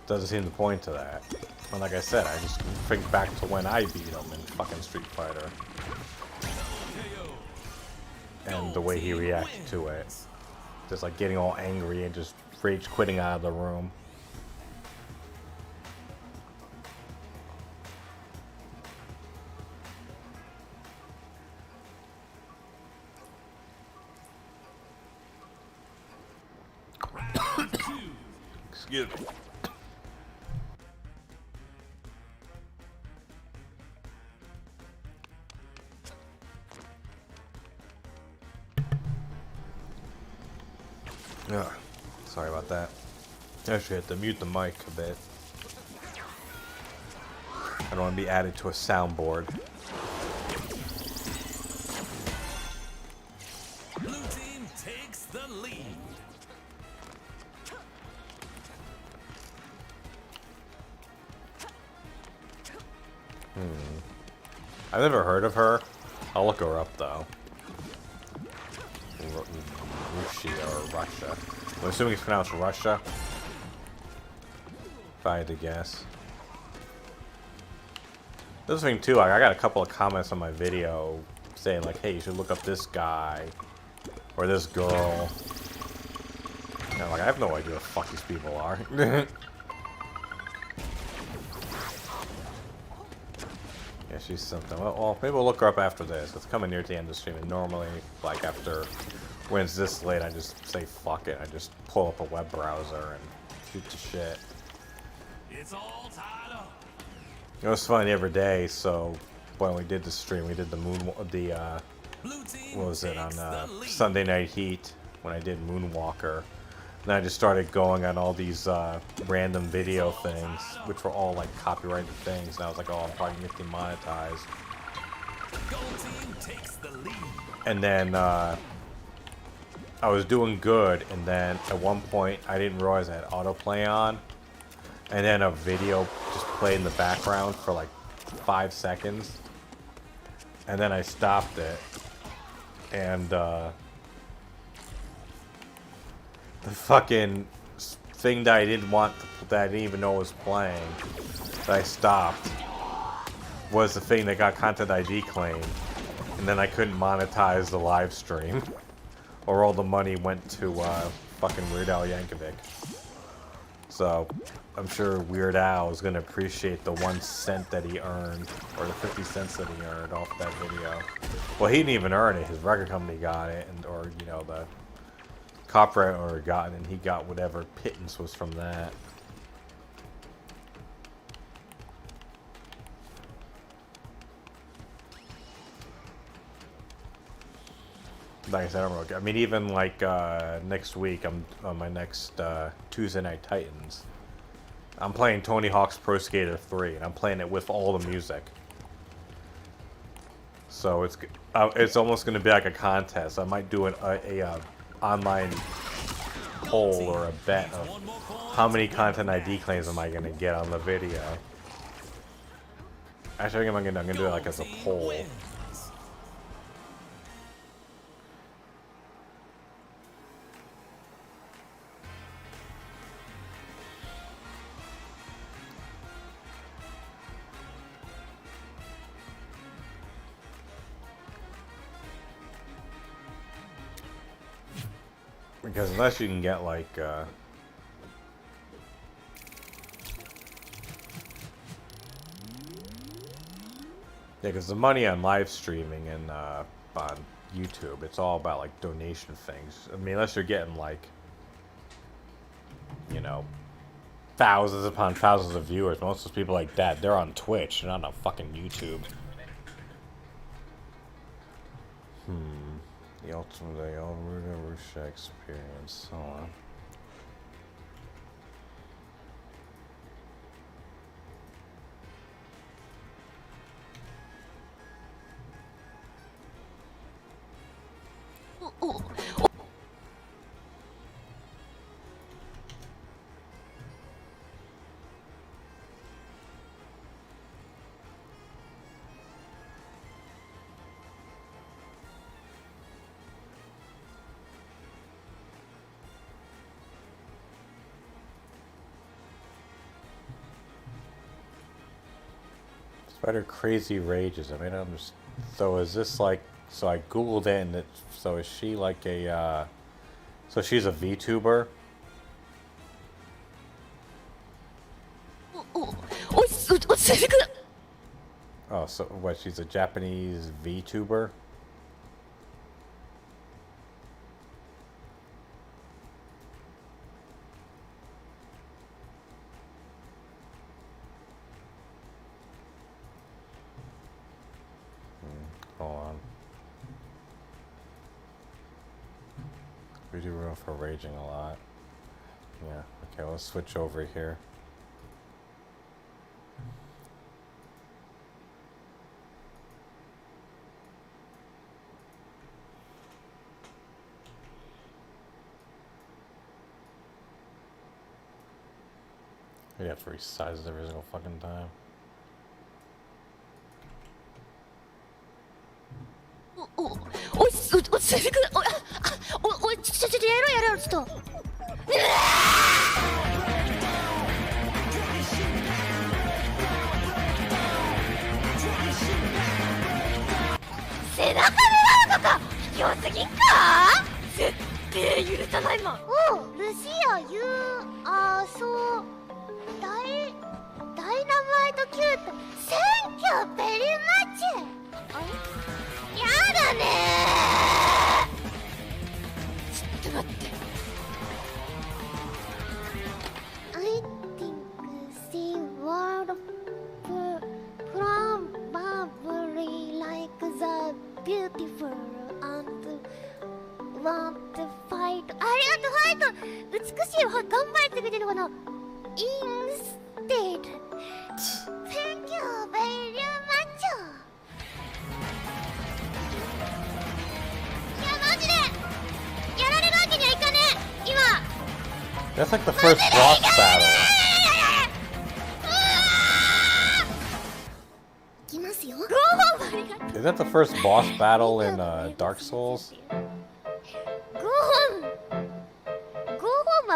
doesn't seem to point to that. And like I said, I just think back to when I beat him in fucking Street Fighter. And the way he reacted to it. Just like getting all angry and just rage quitting out of the room. Excuse me. Ugh, sorry about that. I actually had to mute the mic a bit. I don't want to be added to a soundboard. Blue team takes the lead. I've never heard of her. I'll look her up though. Russia or Russia. I'm assuming it's pronounced Russia. If I had to guess. This thing too, I got a couple of comments on my video saying like, hey, you should look up this guy or this girl. And I'm like, I have no idea what the fuck these people are. Yeah, she's something. Well, maybe we'll look her up after this. It's coming near the end of the stream, and normally, like, after when it's this late, I just say fuck it. I just pull up a web browser and shoot the shit. It's all tied up. It was fun every day, so when we did the stream, we did the what was it, on Sunday Night Heat, when I did Moonwalker. And I just started going on all these random video things, which were all like copyrighted things. And I was like, oh, I'm probably going to get demonetized. Gold team takes the lead. And then I was doing good, and then at one point I didn't realize I had autoplay on. And then a video just played in the background for like 5 seconds. And then I stopped it. And the fucking thing that I didn't want, that I didn't even know was playing, that I stopped, was the thing that got Content ID claimed. And then I couldn't monetize the live stream. Or all the money went to fucking Weird Al Yankovic. So, I'm sure Weird Al is going to appreciate the 1 cent that he earned, or the 50 cents that he earned off that video. Well, he didn't even earn it. His record company got it, and or, you know, the copyright owner got it, and he got whatever pittance was from that. Like I said, I don't know. I mean, even like next week, I'm on my next Tuesday Night Titans. I'm playing Tony Hawk's Pro Skater 3, and I'm playing it with all the music. So it's almost going to be like a contest. I might do a online poll or a bet of how many Content ID claims am I going to get on the video. Actually, I'm going to do it like as a poll. Because unless you can get like yeah, because the money on live streaming and on YouTube, it's all about like donation things. I mean, unless you're getting like, you know, thousands upon thousands of viewers. Most of those people like that, they're on Twitch, they're not on fucking YouTube. The ultimate Russia experience. Hold on. Spider Crazy Rages. I mean, I'm just, so is this like, so I googled it and so is she like a so she's a VTuber? Oh, so what, she's a Japanese VTuber? Hold on. We do room for raging a lot. Yeah, okay, let's switch over here. We have to resize it every single fucking time. I think she would probably like the beautiful and want to fight. ありがとう、ファイト。美しい頑張ってくれてるこの instead. Thank you very much. いやマジでやられるわけにはいかねえ今。That's like the first boss battle. Is that the first boss battle in Dark Souls? Go home. Go home.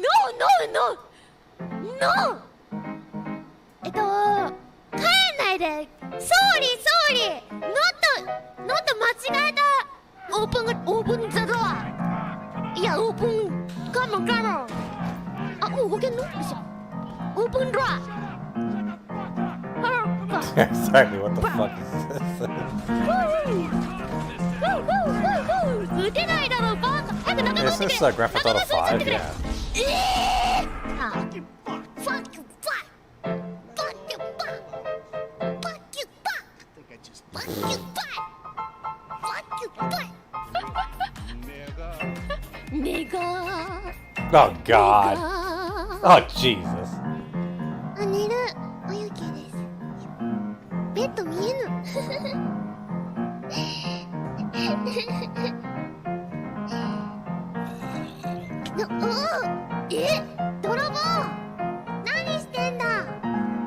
No, no. 帰んないで。Sorry. Not 間違えた。Open the door. いや、open. Come on. あ、もう動けんの？よいしょ。Open door. Exactly, what the fuck is this? 打てないだろう、バカ。早く仲間 Is を見て。 this Grand Theft Auto 5? Yeah. ネガー Oh god. Oh Jesus. あ、寝るおゆきです。ベッド見えぬ泥棒何してんだ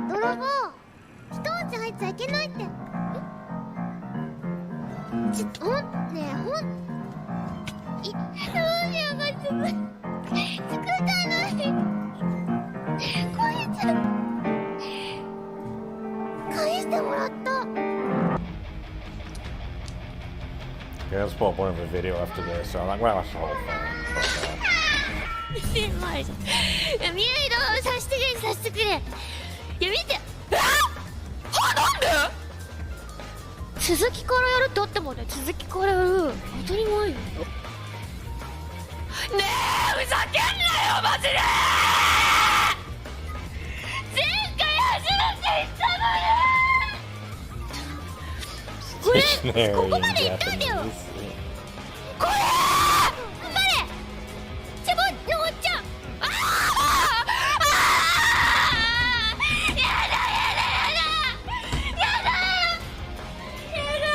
泥棒一つ入っちゃいけないってちょっとねえどうしようか作らないこいつ返してもらった Yeah, let's pull up one of the video after this. So I'm like, well, watch the whole thing. すいません見合いださせてくれいや見てなんで続きからやるってあってもね続きからやる当たり前よねえふざけんなよマジで前回初めて言ったのにここまで言ったんだよこれ頑張れちょぼっのっちゃんやだ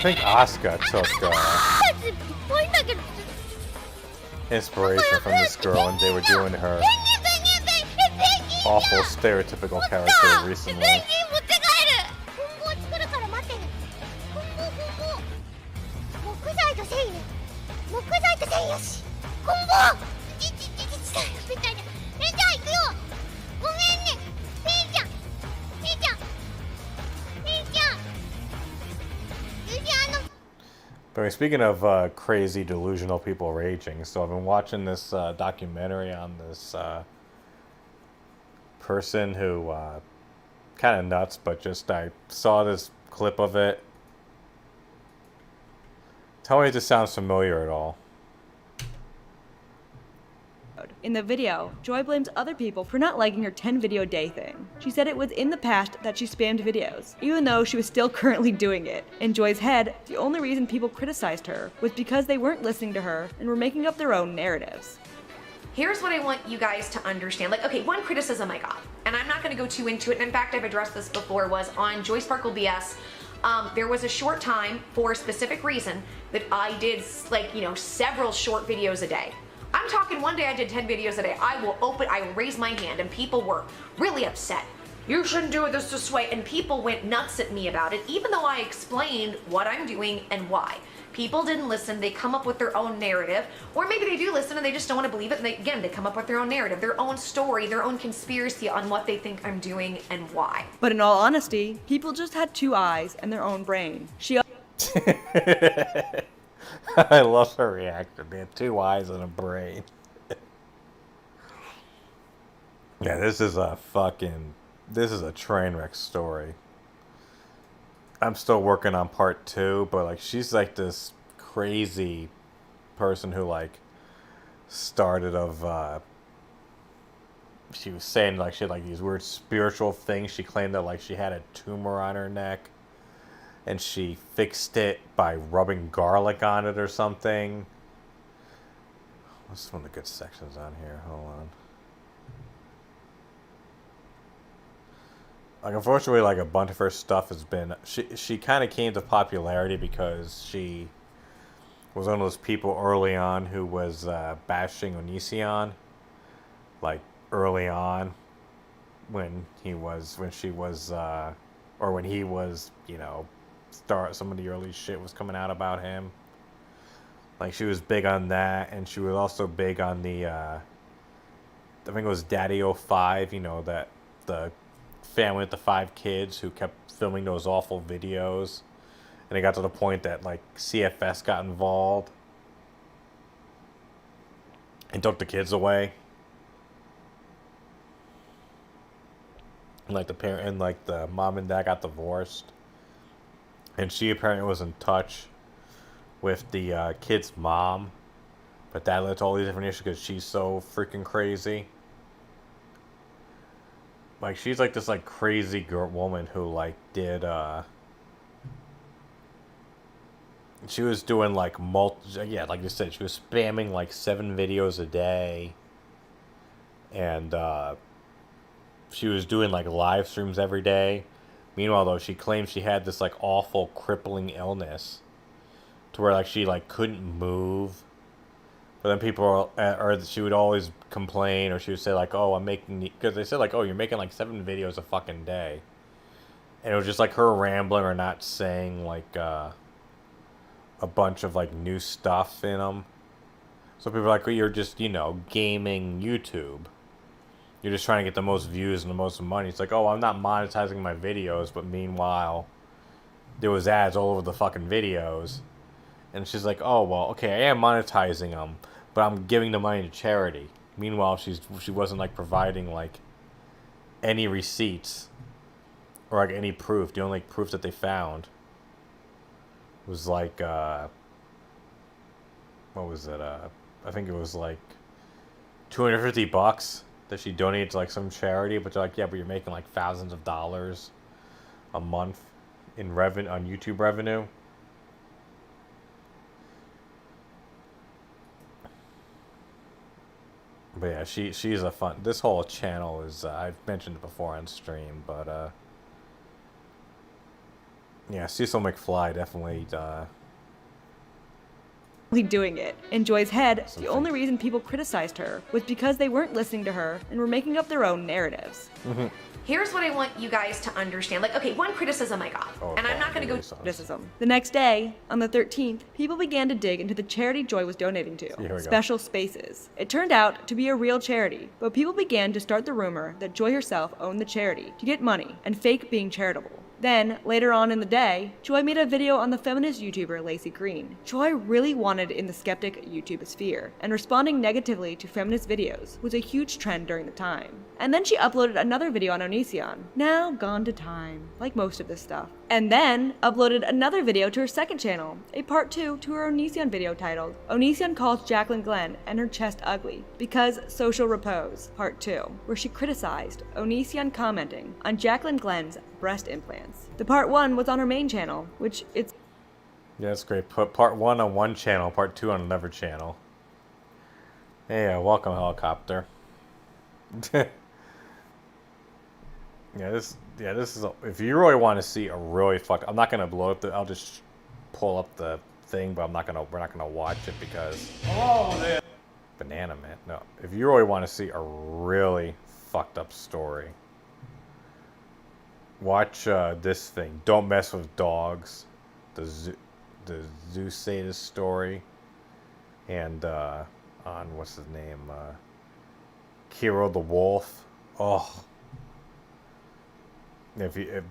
think Asuka took すごいんだけど inspiration from this girl when they were doing her awful stereotypical character recently. ペンギン持って帰る棍棒作るから待ってね棍棒木材と繊維ね木材と繊維よし棍棒ちみたいなじゃあ行くよごめんねペンちゃんBut speaking of crazy delusional people raging, so I've been watching this documentary on this person who kind of nuts, but just I saw this clip of it. Tell me if this sounds familiar at all. In the video, Joy blames other people for not liking her 10 video day thing. She said it was in the past that she spammed videos, even though she was still currently doing it. In Joy's head, the only reason people criticized her was because they weren't listening to her and were making up their own narratives. Here's what I want you guys to understand. Like, okay, one criticism I got, and I'm not gonna go too into it, and in fact, I've addressed this before, was on Joy Sparkle BS. There was a short time for a specific reason that I did, like, you know, several short videos a day. I'm talking one day I did 10 videos a day. I raised my hand and people were really upset. You shouldn't do it this way. And people went nuts at me about it, even though I explained what I'm doing and why. People didn't listen. They come up with their own narrative. Or maybe they do listen and they just don't want to believe it. And they come up with their own narrative, their own story, their own conspiracy on what they think I'm doing and why. But in all honesty, people just had two eyes and their own brain. I love her reaction. They have two eyes and a brain. Yeah, this is a train wreck story. I'm still working on part 2, but like she's like this crazy person who like started she was saying like she had like these weird spiritual things. She claimed that like she had a tumor on her neck and she fixed it by rubbing garlic on it or something. What's one of the good sections on here? Hold on. Like, unfortunately, like, a bunch of her stuff has been... She kind of came to popularity because she was one of those people early on who was bashing Onision. Like, early on when he was, you know, some of the early shit was coming out about him. Like, she was big on that, and she was also big on the, I think it was Daddy 05, you know, that the family with the 5 kids who kept filming those awful videos. And it got to the point that, like, CFS got involved and took the kids away. And, like, the mom and dad got divorced. And she apparently was in touch with the kid's mom. But that led to all these different issues because she's so freaking crazy. Like, she's like this, like, crazy woman who, like, did, she was doing, like, yeah, like you said, she was spamming, like, 7 videos a day. And, she was doing, like, live streams every day. Meanwhile, though, she claimed she had this, like, awful crippling illness. To where, like, she, like, couldn't move. But then people, or she would always complain, or she would say, like, oh, I'm making, because they said, like, oh, you're making, like, 7 videos a fucking day. And it was just, like, her rambling or not saying, like, a bunch of, like, new stuff in them. So people are like, well, you're just, you know, gaming YouTube. You're just trying to get the most views and the most money. It's like, oh, I'm not monetizing my videos, but meanwhile, there was ads all over the fucking videos. And she's like, oh, well, okay, I am monetizing them, but I'm giving the money to charity. Meanwhile, she wasn't, like, providing, like, any receipts or, like, any proof. The only, like, proof that they found was, like, what was it? I think it was, like, $250 that she donated to, like, some charity. But they're like, yeah, but you're making, like, thousands of dollars a month in on YouTube revenue. But yeah, she's a fun... This whole channel is... I've mentioned it before on stream, but... Yeah, Cecil McFly definitely. Doing it. In Joy's head, the only reason people criticized her was because they weren't listening to her and were making up their own narratives. Here's what I want you guys to understand. Like, okay, one criticism I got, and I'm not going to go. Criticism. The next day, on the 13th, people began to dig into the charity Joy was donating Here we go. to, Special Spaces. It turned out to be a real charity, but people began to start the rumor that Joy herself owned the charity to get money and fake being charitable. Then, later on in the day, Joy made a video on the feminist YouTuber Lacey Green. Joy really wanted in the skeptic YouTube sphere, and responding negatively to feminist videos was a huge trend during the time. And then she uploaded another video on Onision, now gone to time, like most of this stuff. And then uploaded another video to her second channel, a part 2 to her Onision video titled Onision Calls Jacqueline Glenn and Her Chest Ugly Because Social Repose, part 2, where she criticized Onision commenting on Jacqueline Glenn's breast implants. The part 1 was on her main channel, which it's... Yeah, that's great. Put part 1 on one channel, part 2 on another channel. Hey, welcome, Helicopter. This is. If you really want to see a really I'm not gonna blow up I'll just pull up the thing, but we're not gonna watch it because. Oh, man. Banana Man. No, if you really want to see a really fucked up story, watch this thing. Don't Mess with Dogs, the Zeus Sadist story, and on what's his name, Kiro the Wolf. Oh. If you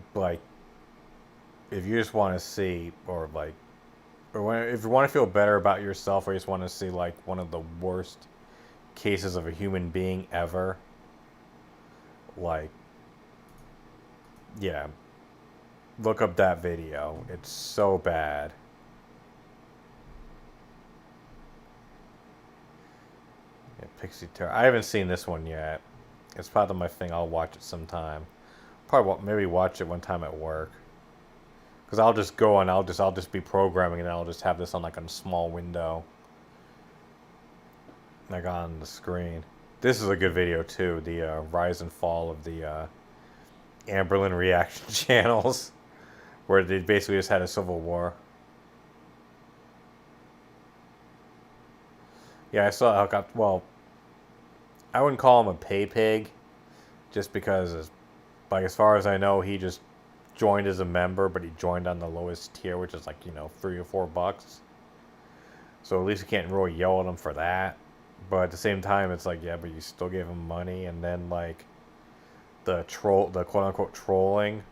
just want to see, if you want to feel better about yourself, or you just want to see like one of the worst cases of a human being ever, yeah, look up that video. It's so bad. Yeah, Pixie Terror. I haven't seen this one yet. It's part of my thing. I'll watch it sometime. Probably maybe watch it one time at work, because I'll just go and I'll just be programming, and I'll just have this on like a small window, like on the screen. This is a good video too. The rise and fall of the Amberlin reaction channels, where they basically just had a civil war. Yeah, I saw Helicopter. Well, I wouldn't call him a pay pig, just because. Like, as far as I know, he just joined as a member, but he joined on the lowest tier, which is like, $3 or $4. So at least you can't really yell at him for that. But at the same time, it's like, yeah, but you still gave him money. And then, like, the quote-unquote trolling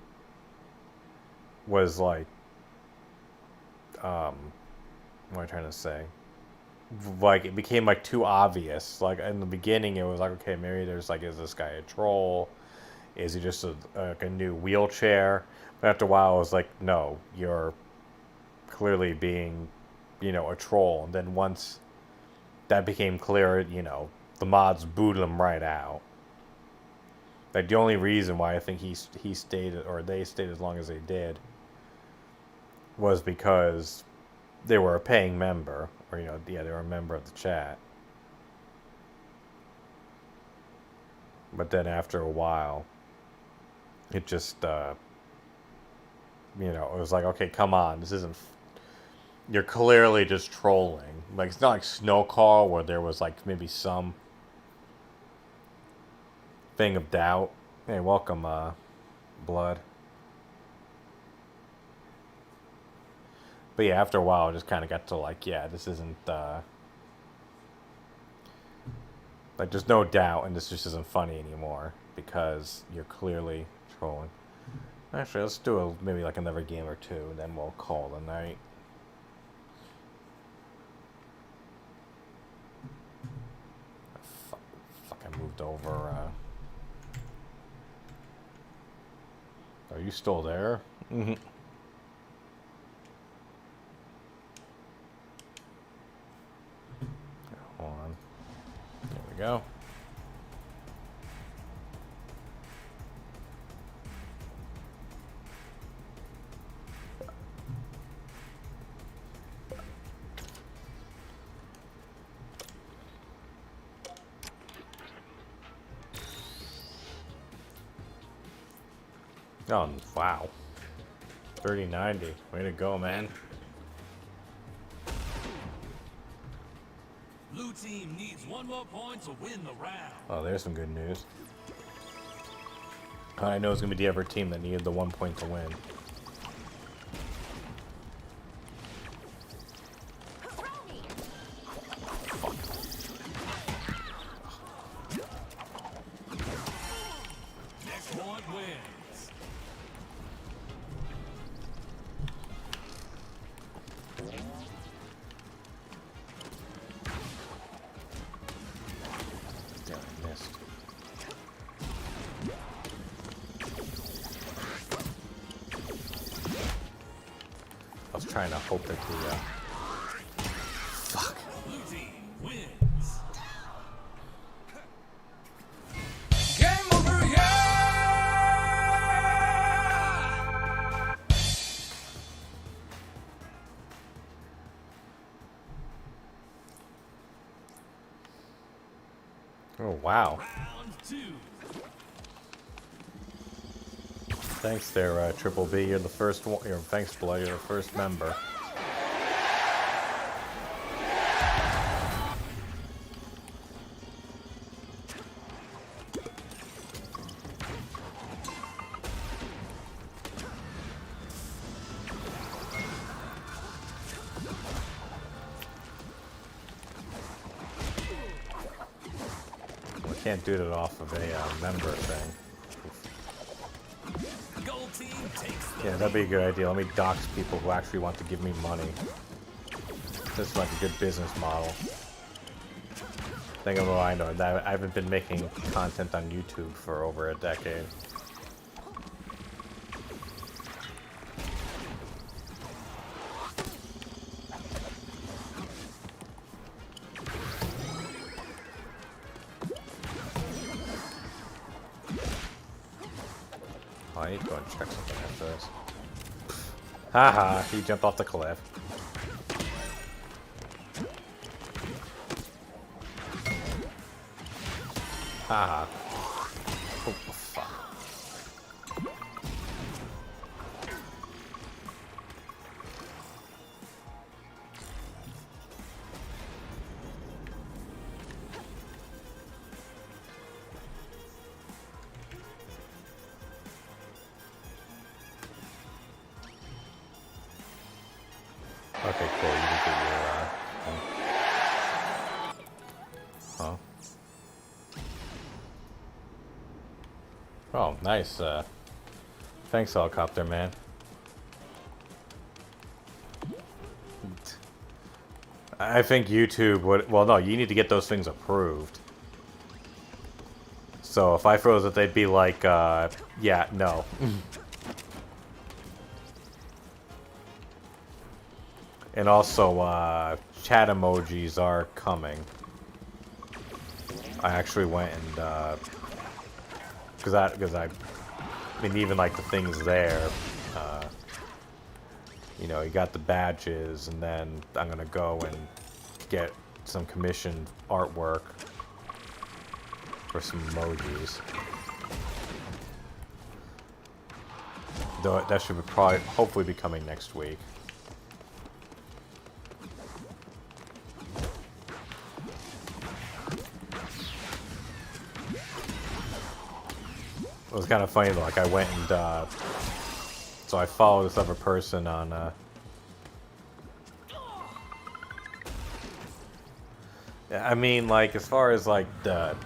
was like, what am I trying to say? Like, it became, like, too obvious. Like, in the beginning, it was like, okay, maybe there's, like, is this guy a troll? Is he just a new wheelchair? But after a while, I was like, no, you're clearly being, a troll. And then once that became clear, the mods booted him right out. Like, the only reason why I think he stayed, or they stayed as long as they did, was because they were a paying member, or, they were a member of the chat. But then after a while, it just, it was like, okay, come on, this isn't, you're clearly just trolling. Like, it's not like Snow Call, where there was, like, maybe some thing of doubt. Hey, welcome, Blood. But yeah, after a while, I just kind of got to, like, yeah, this isn't, like, there's no doubt, and this just isn't funny anymore, because you're clearly trolling. Actually, let's do maybe like another game or two, and then we'll call the night. Fuck, I moved over. Are you still there? Mm-hmm. Hold on. There we go. Oh, wow. 3090. Way to go, man. Blue team needs one more point to win the round. Oh, there's some good news. I know it's going to be the other team that needed the 1 point to win. Next point wins. Damn, I missed. I was trying to hope that the, fuck. Blue team wins. Game over, yeah! Oh, wow. Round 2. Thanks there, Triple B. You're the first one. Thanks, Blood. You're the first member. We can't do that off of a member thing. Gold team takes the Yeah, that'd be a good idea. Let me dox people who actually want to give me money. This is like a good business model. Think of what I know. I haven't been making content on YouTube for over a decade. Oh, I need to go and check something after this. Haha, he jumped off the cliff. Haha. Oh, fuck. Okay, cool. You can get your, thing. Huh? Oh, nice. Thanks, helicopter man. I think YouTube would. Well, no, you need to get those things approved. So if I froze it, they'd be like, yeah, no. And also, chat emojis are coming. I actually went and, because I mean, even like the things there, you know, you got the badges, and then I'm gonna go and get some commissioned artwork for some emojis. Though that should be probably, hopefully, be coming next week. It was kind of funny though, like I went and, so I followed this other person on, I mean, like, as far as, like, the,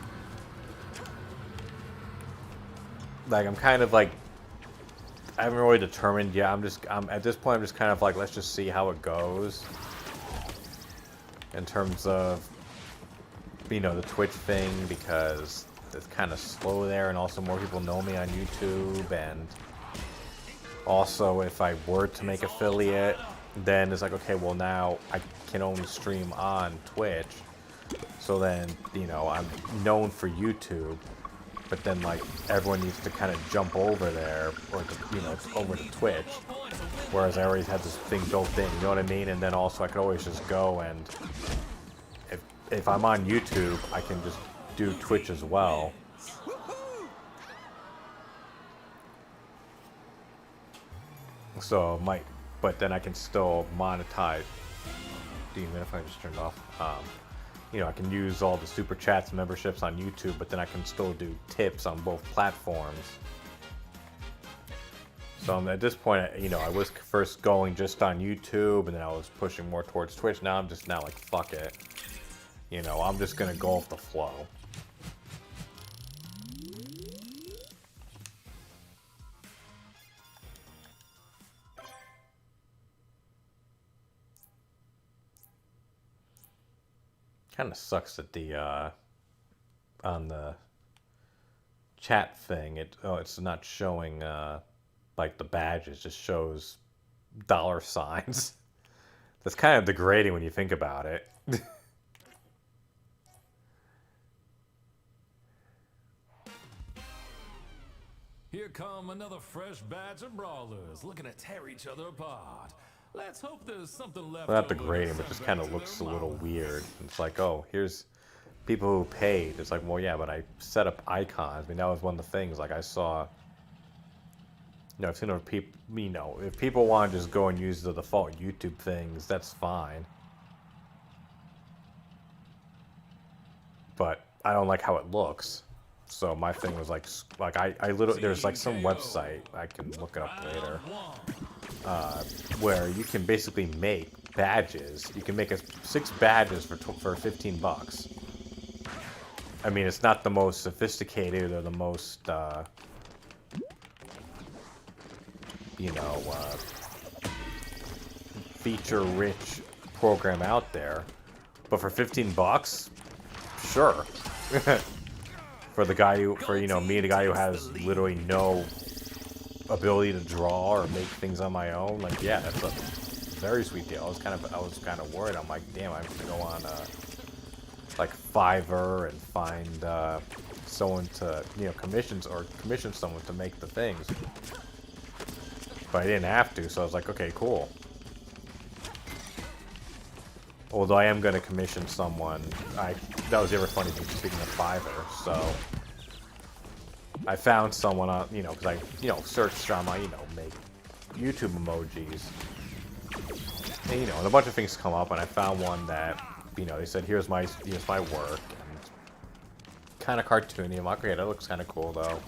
like, I'm kind of, like, I haven't really determined yet. At this point, I'm just kind of like, let's just see how it goes. In terms of, you know, the Twitch thing, because it's kind of slow there, and also more people know me on YouTube, and also if I were to make affiliate, then it's like, okay, well now I can only stream on Twitch, so then, you know, I'm known for YouTube, but then like everyone needs to kind of jump over there, or to, you know, over to Twitch, whereas I already had this thing built in, you know what I mean? And then also I could always just go and, if I'm on YouTube, I can just do Twitch as well. So it might, but then I can still monetize. Even if I just turned off, you know, I can use all the super chats, memberships on YouTube, but then I can still do tips on both platforms. So at this point, you know, I was first going just on YouTube, and then I was pushing more towards Twitch. Now I'm just like, fuck it. You know, I'm just gonna go with the flow. Kind of sucks that the on the chat thing, it's not showing like the badges, just shows dollar signs. That's kind of degrading when you think about it. Here come another fresh batch of brawlers looking to tear each other apart. Let's hope there's something left. Well, not degrading, but just kind of looks a little weird. It's like, oh, here's people who paid. It's like, well, yeah, but I set up icons. I mean, that was one of the things. Like, I saw, you know, I've seen other people, you know, if people want to just go and use the default YouTube things, that's fine. But I don't like how it looks. So my thing was like I literally, there's like some website, I can look it up later, where you can basically make badges. You can make 6 badges for 15 bucks. I mean, it's not the most sophisticated or the most, you know, feature-rich program out there. But for 15 bucks, sure. For the guy who, you know, me, the guy who has literally no ability to draw or make things on my own, like, yeah, that's a very sweet deal. I was kind of worried. I'm like, damn, I have to go on like Fiverr and find someone to, you know, commission someone to make the things. But I didn't have to, so I was like, okay, cool. Although I am going to commission someone. That was the other funny thing, speaking of Fiverr, so I found someone on, you know, because I, you know, searched on my, you know, make YouTube emojis. And, you know, and a bunch of things come up, and I found one that, you know, they said, here's my work, and kind of cartoony. I'm like, okay, that looks kind of cool, though.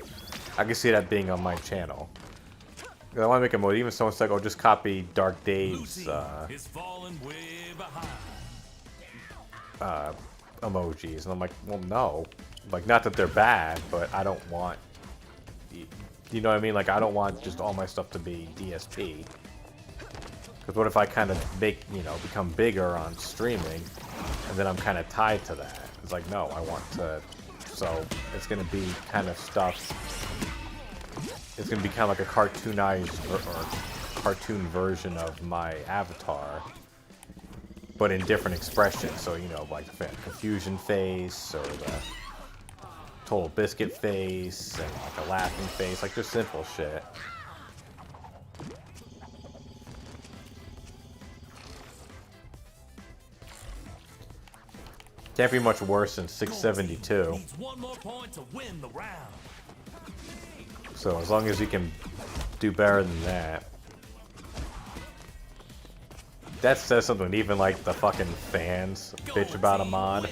I can see that being on my channel. I want to make a emoji. Even someone said, oh, just copy Dark Dave's emojis, and I'm like, well, no, like, not that they're bad, but I don't want, you know what I mean, like, I don't want just all my stuff to be DSP, because what if I kind of make, you know, become bigger on streaming, and then I'm kind of tied to that. It's like, no, I want to, so it's going to be kind of stuff, it's going to be kind of like a cartoonized or cartoon version of my avatar, but in different expressions. So, you know, like the confusion face, or the Total Biscuit face, and like a laughing face, like just simple shit. Can't be much worse than 672. So as long as you can do better than that. That says something. Even like the fucking fans bitch about a mod.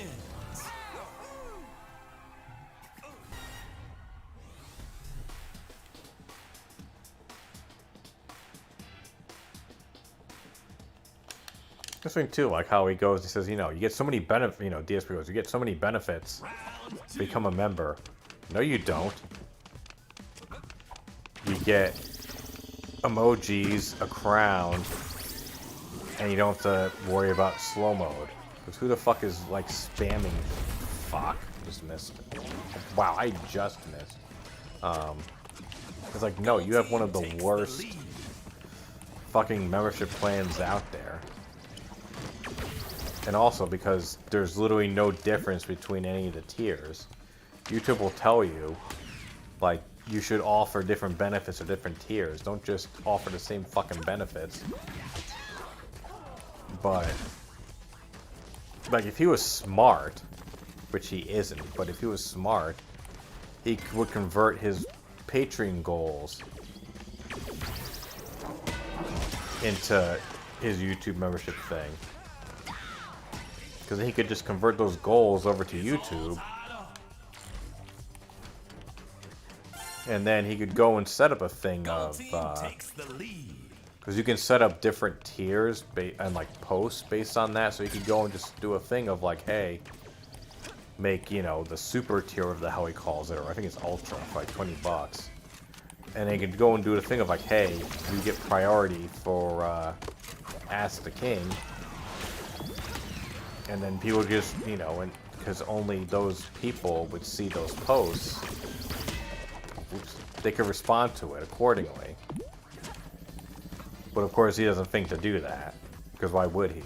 This thing too, like how he goes, he says, you know, you get so many benefits, you know, DSP goes, you get so many benefits to become a member. No, you don't. You get emojis, a crown, and you don't have to worry about slow mode. Because who the fuck is, like, spamming? Fuck. Just missed. Wow, I just missed. It's like, no, you have one of the worst fucking membership plans out there. And also because there's literally no difference between any of the tiers. YouTube will tell you, like, you should offer different benefits or different tiers. Don't just offer the same fucking benefits. But, like, if he was smart, which he isn't, but if he was smart, he would convert his Patreon goals into his YouTube membership thing. Because he could just convert those goals over to YouTube. And then he could go and set up a thing of... because you can set up different tiers and like posts based on that. So you could go and just do a thing of like, hey, make, you know, the super tier of how he calls it, or I think it's ultra for like $20. And they could go and do the thing of like, hey, you get priority for Ask the King. And then people just, you know, and because only those people would see those posts, they could respond to it accordingly. But of course he doesn't think to do that, because why would he?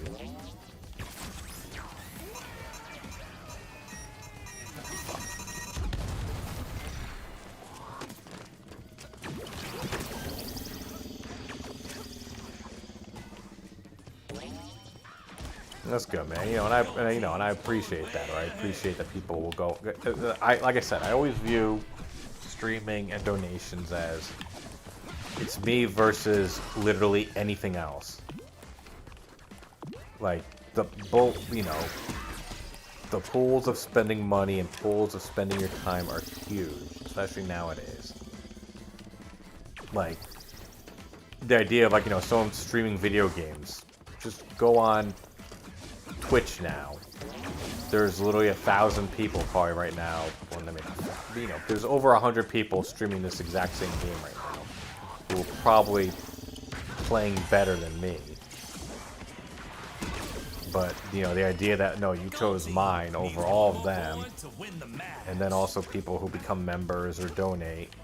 That's good, man. You know, and I appreciate that. Or I appreciate that people will go. Like I said, I always view streaming and donations as it's me versus literally anything else. Like the you know, the pools of spending money and pools of spending your time are huge, especially nowadays. Like the idea of like, you know, someone streaming video games. Just go on Twitch now. There's literally 1,000 people probably right now. Well, I mean, you know, there's over 100 people streaming this exact same game right now who are probably playing better than me. But, you know, the idea that, no, you chose mine over all of them, and then also people who become members or donate,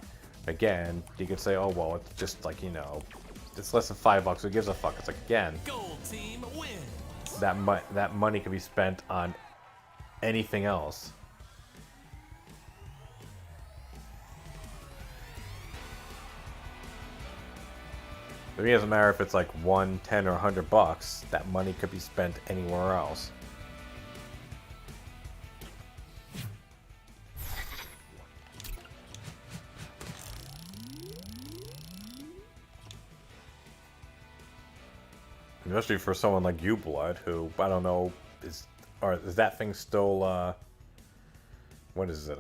again, you could say, oh, well, it's just like, you know, it's less than $5, who gives a fuck? It's like, again, that money could be spent on anything else. It doesn't matter if it's like $1, $10, or $100. That money could be spent anywhere else. Especially for someone like you, Blood, who, I don't know, is that thing still, what is it,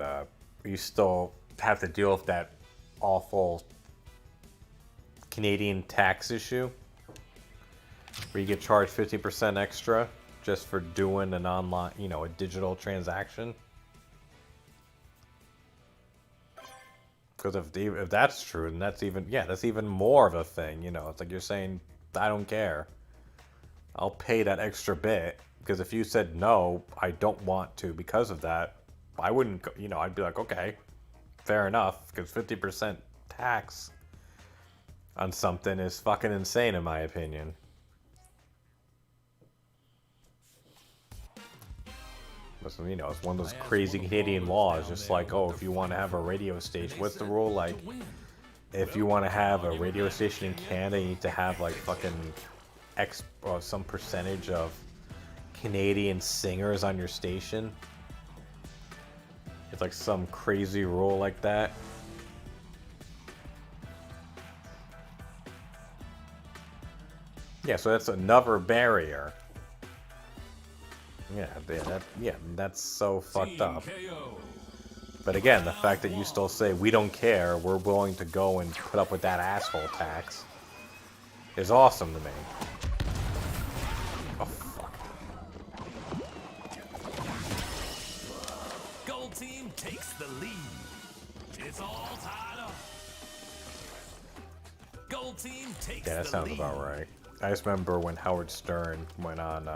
you still have to deal with that awful Canadian tax issue? Where you get charged 50% extra just for doing an online, you know, a digital transaction? Because if that's true, then that's even more of a thing, you know, it's like you're saying, I don't care. I'll pay that extra bit, because if you said, no, I don't want to because of that, I wouldn't, you know, I'd be like, okay, fair enough, because 50% tax on something is fucking insane in my opinion. Listen, you know, it's one of those crazy Canadian laws, just like, oh, if you want to have a radio station, what's the rule? Like, if you want to have a radio station in Canada, you need to have like fucking some percentage of Canadian singers on your station. It's like some crazy rule like that. Yeah, so that's another barrier. Yeah, that's so fucked up. But again, the fact that you still say, we don't care, we're willing to go and put up with that asshole tax, is awesome to me. Oh, fuck. Gold team takes the lead. It's all tied up. Gold team takes the lead. Yeah, that sounds about right. I just remember when Howard Stern went on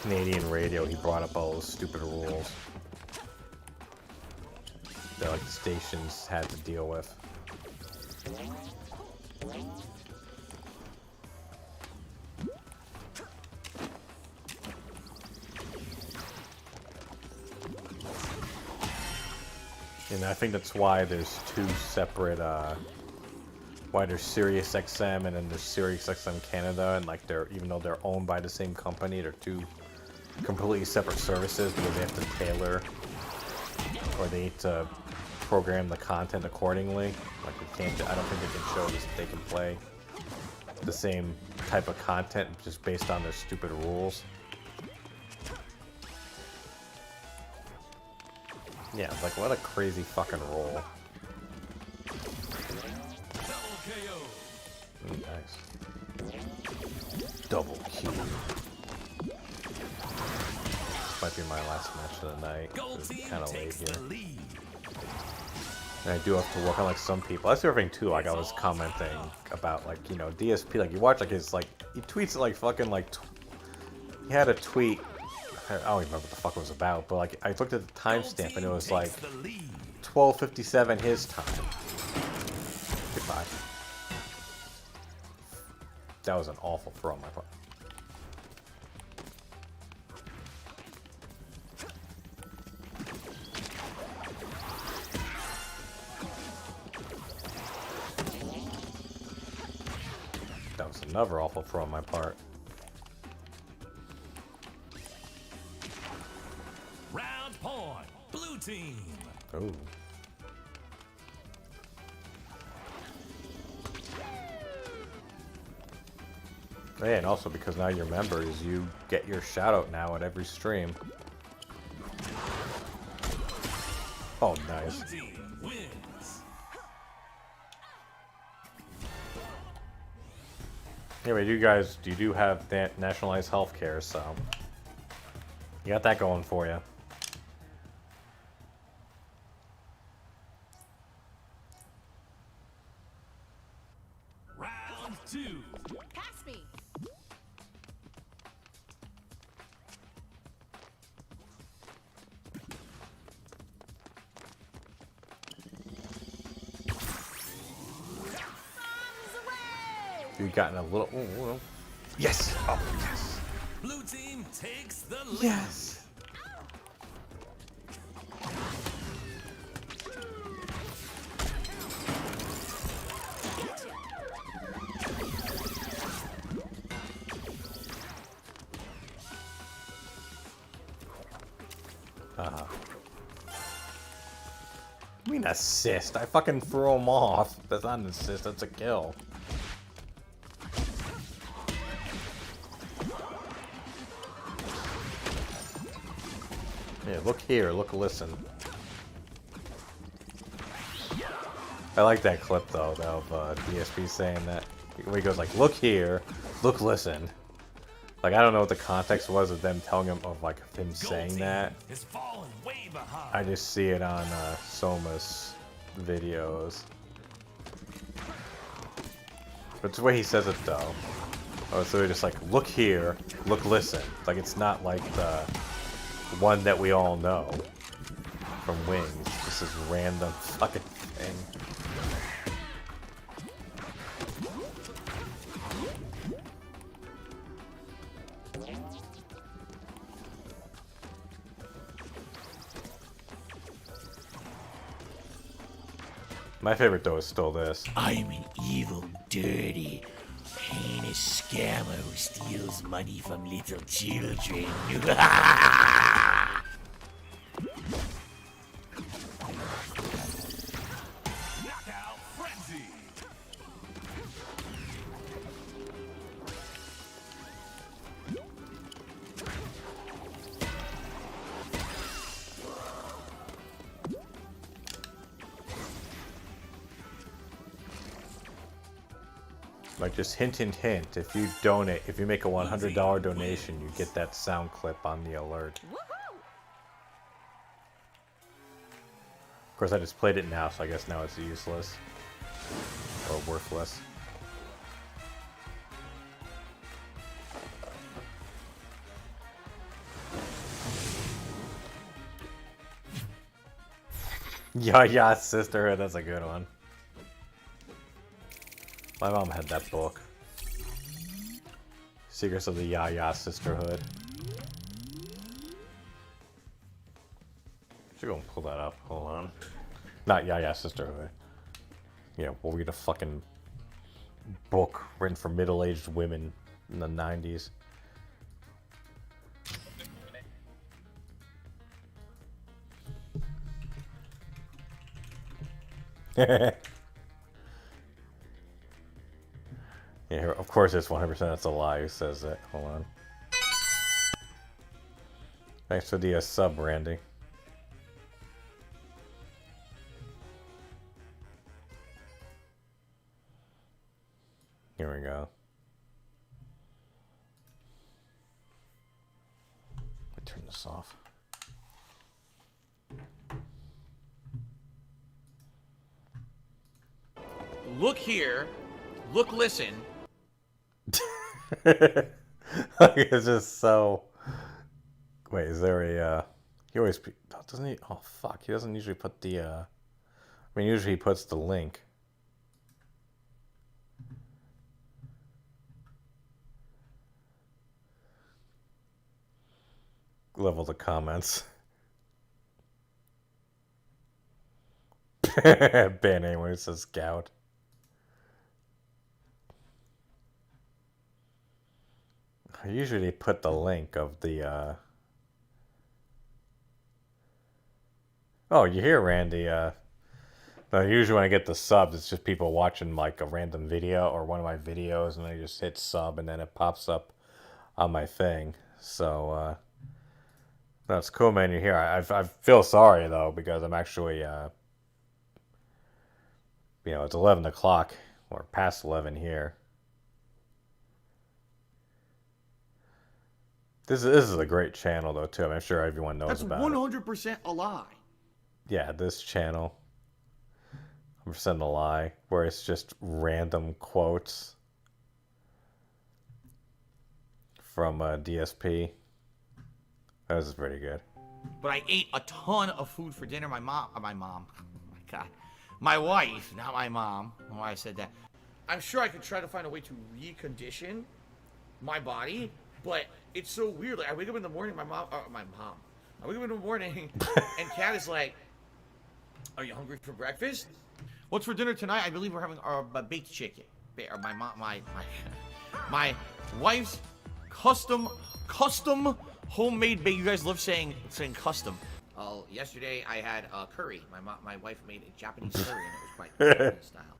Canadian radio, he brought up all those stupid rules that like the stations had to deal with. And I think that's why there's two separate, why there's Sirius XM and then there's Sirius XM Canada, and like even though they're owned by the same company, they're two completely separate services because they have to tailor, or they need to program the content accordingly. Like I don't think they can show this, they can play the same type of content just based on their stupid rules. Yeah, like what a crazy fucking roll. Double KO. Nice. Double kill. Might be my last match of the night. Gold It's team kind of late takes here. the lead. And I do have to work on like some people. That's the other thing too. Like I was commenting about like, you know, DSP. Like you watch like his like he tweets like fucking like he had a tweet. I don't even remember what the fuck it was about. But like I looked at the timestamp and it was like 12:57 his time. Goodbye. That was an awful throw on my part. That was another awful throw on my part. Round point. Blue team. Ooh. Yeah, and also because now you're members, you get your shout out now at every stream. Oh, nice. Blue team wins. Anyway, you do have that nationalized health care, so you got that going for you. Round two. Pass me. You've gotten a little. Ooh. Yes! Oh, yes! Blue team takes the lead. Yes! I mean assist. I fucking threw him off. That's not an assist, that's a kill. Yeah, look here, look, listen. I like that clip though, of DSP saying that. Where he goes like, look here, look, listen. Like, I don't know what the context was of them telling him, of like him Gold saying team that. is falling way behind. I just see it on Soma's videos. But it's the way he says it though. Oh, so they're just like, look here, look, listen. Like, it's not like the one that we all know from Wings. Just this random fucking thing. My favorite though is still this. I'm an evil, dirty, heinous scammer who steals money from little children. Knockout frenzy. Like, just hint, hint, hint. If you donate, if you make a $100 donation, you get that sound clip on the alert. Of course, I just played it now, so I guess now it's useless. Or worthless. Yeah, Sisterhood, that's a good one. My mom had that book. Secrets of the Ya Sisterhood. Should go and pull that up. Hold on. Not Ya Sisterhood. Yeah, we'll read a fucking book written for middle-aged women in the 90s. Yeah, of course it's 100% that's a lie who says it. Hold on. Thanks for the sub, Randy. Here we go. Let me turn this off. Look here. Look, listen. It's just so. Wait, is there a? He always doesn't he? Oh fuck! He doesn't usually put the. I mean, usually he puts the link. Level the comments. Ban anyone who says Scout. I usually put the link of the. Oh, you hear Randy? No, usually when I get the subs, it's just people watching like a random video or one of my videos, and I just hit sub, and then it pops up on my thing. So that's cool, man. You're here. I feel sorry though because I'm actually, you know, it's 11 o'clock or past 11 here. This is a great channel though too. I'm sure everyone knows about it. That's 100% a lie. Yeah, this channel. 100% a lie, where it's just random quotes from DSP. That was pretty good. But I ate a ton of food for dinner. My mom, oh my God, my wife, not my mom. I don't know why I said that. I'm sure I could try to find a way to recondition my body, but it's so weird. Like I wake up in the morning, my mom. I wake up in the morning, and Kat is like, "Are you hungry for breakfast? What's for dinner tonight? I believe we're having a baked chicken." My mom, my wife's custom homemade bake. You guys love saying custom. Oh, yesterday I had curry. My wife made a Japanese curry, and it was quite Japanese style.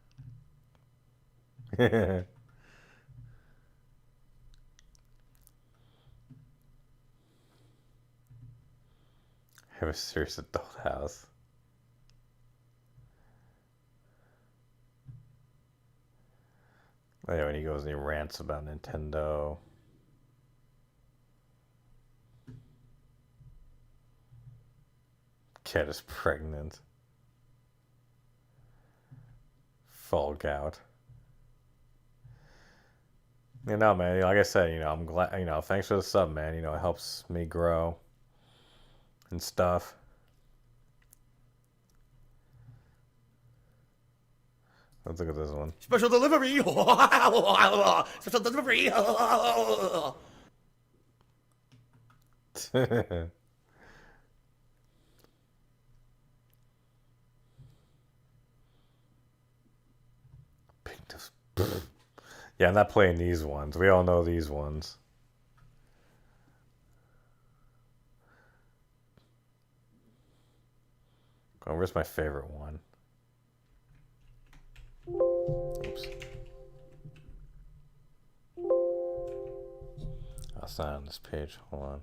Have a serious adult house. Oh, yeah, when he goes and he rants about Nintendo. Cat is pregnant. Fall gout. You know, man, like I said, you know, I'm glad, you know, thanks for the sub, man. You know, it helps me grow and stuff. Let's look at this one. Special delivery. Special delivery. Yeah, I'm not playing these ones. We all know these ones. Oh, where's my favorite one? Oops. Oh, it's not on this page. Hold on.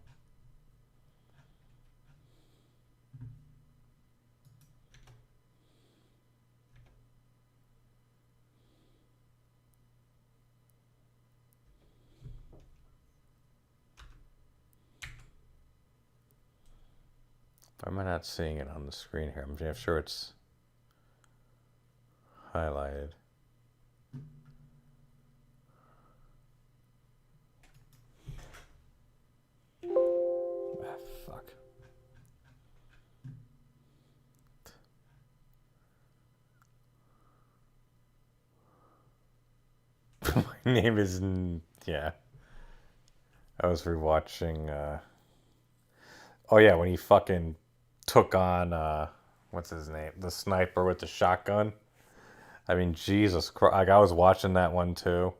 Why am I not seeing it on the screen here? I'm sure it's highlighted. Ah, fuck. My name is... Yeah. I was rewatching... Oh yeah, when he fucking took on... what's his name? The sniper with the shotgun. I mean, Jesus Christ. Like, I was watching that one too.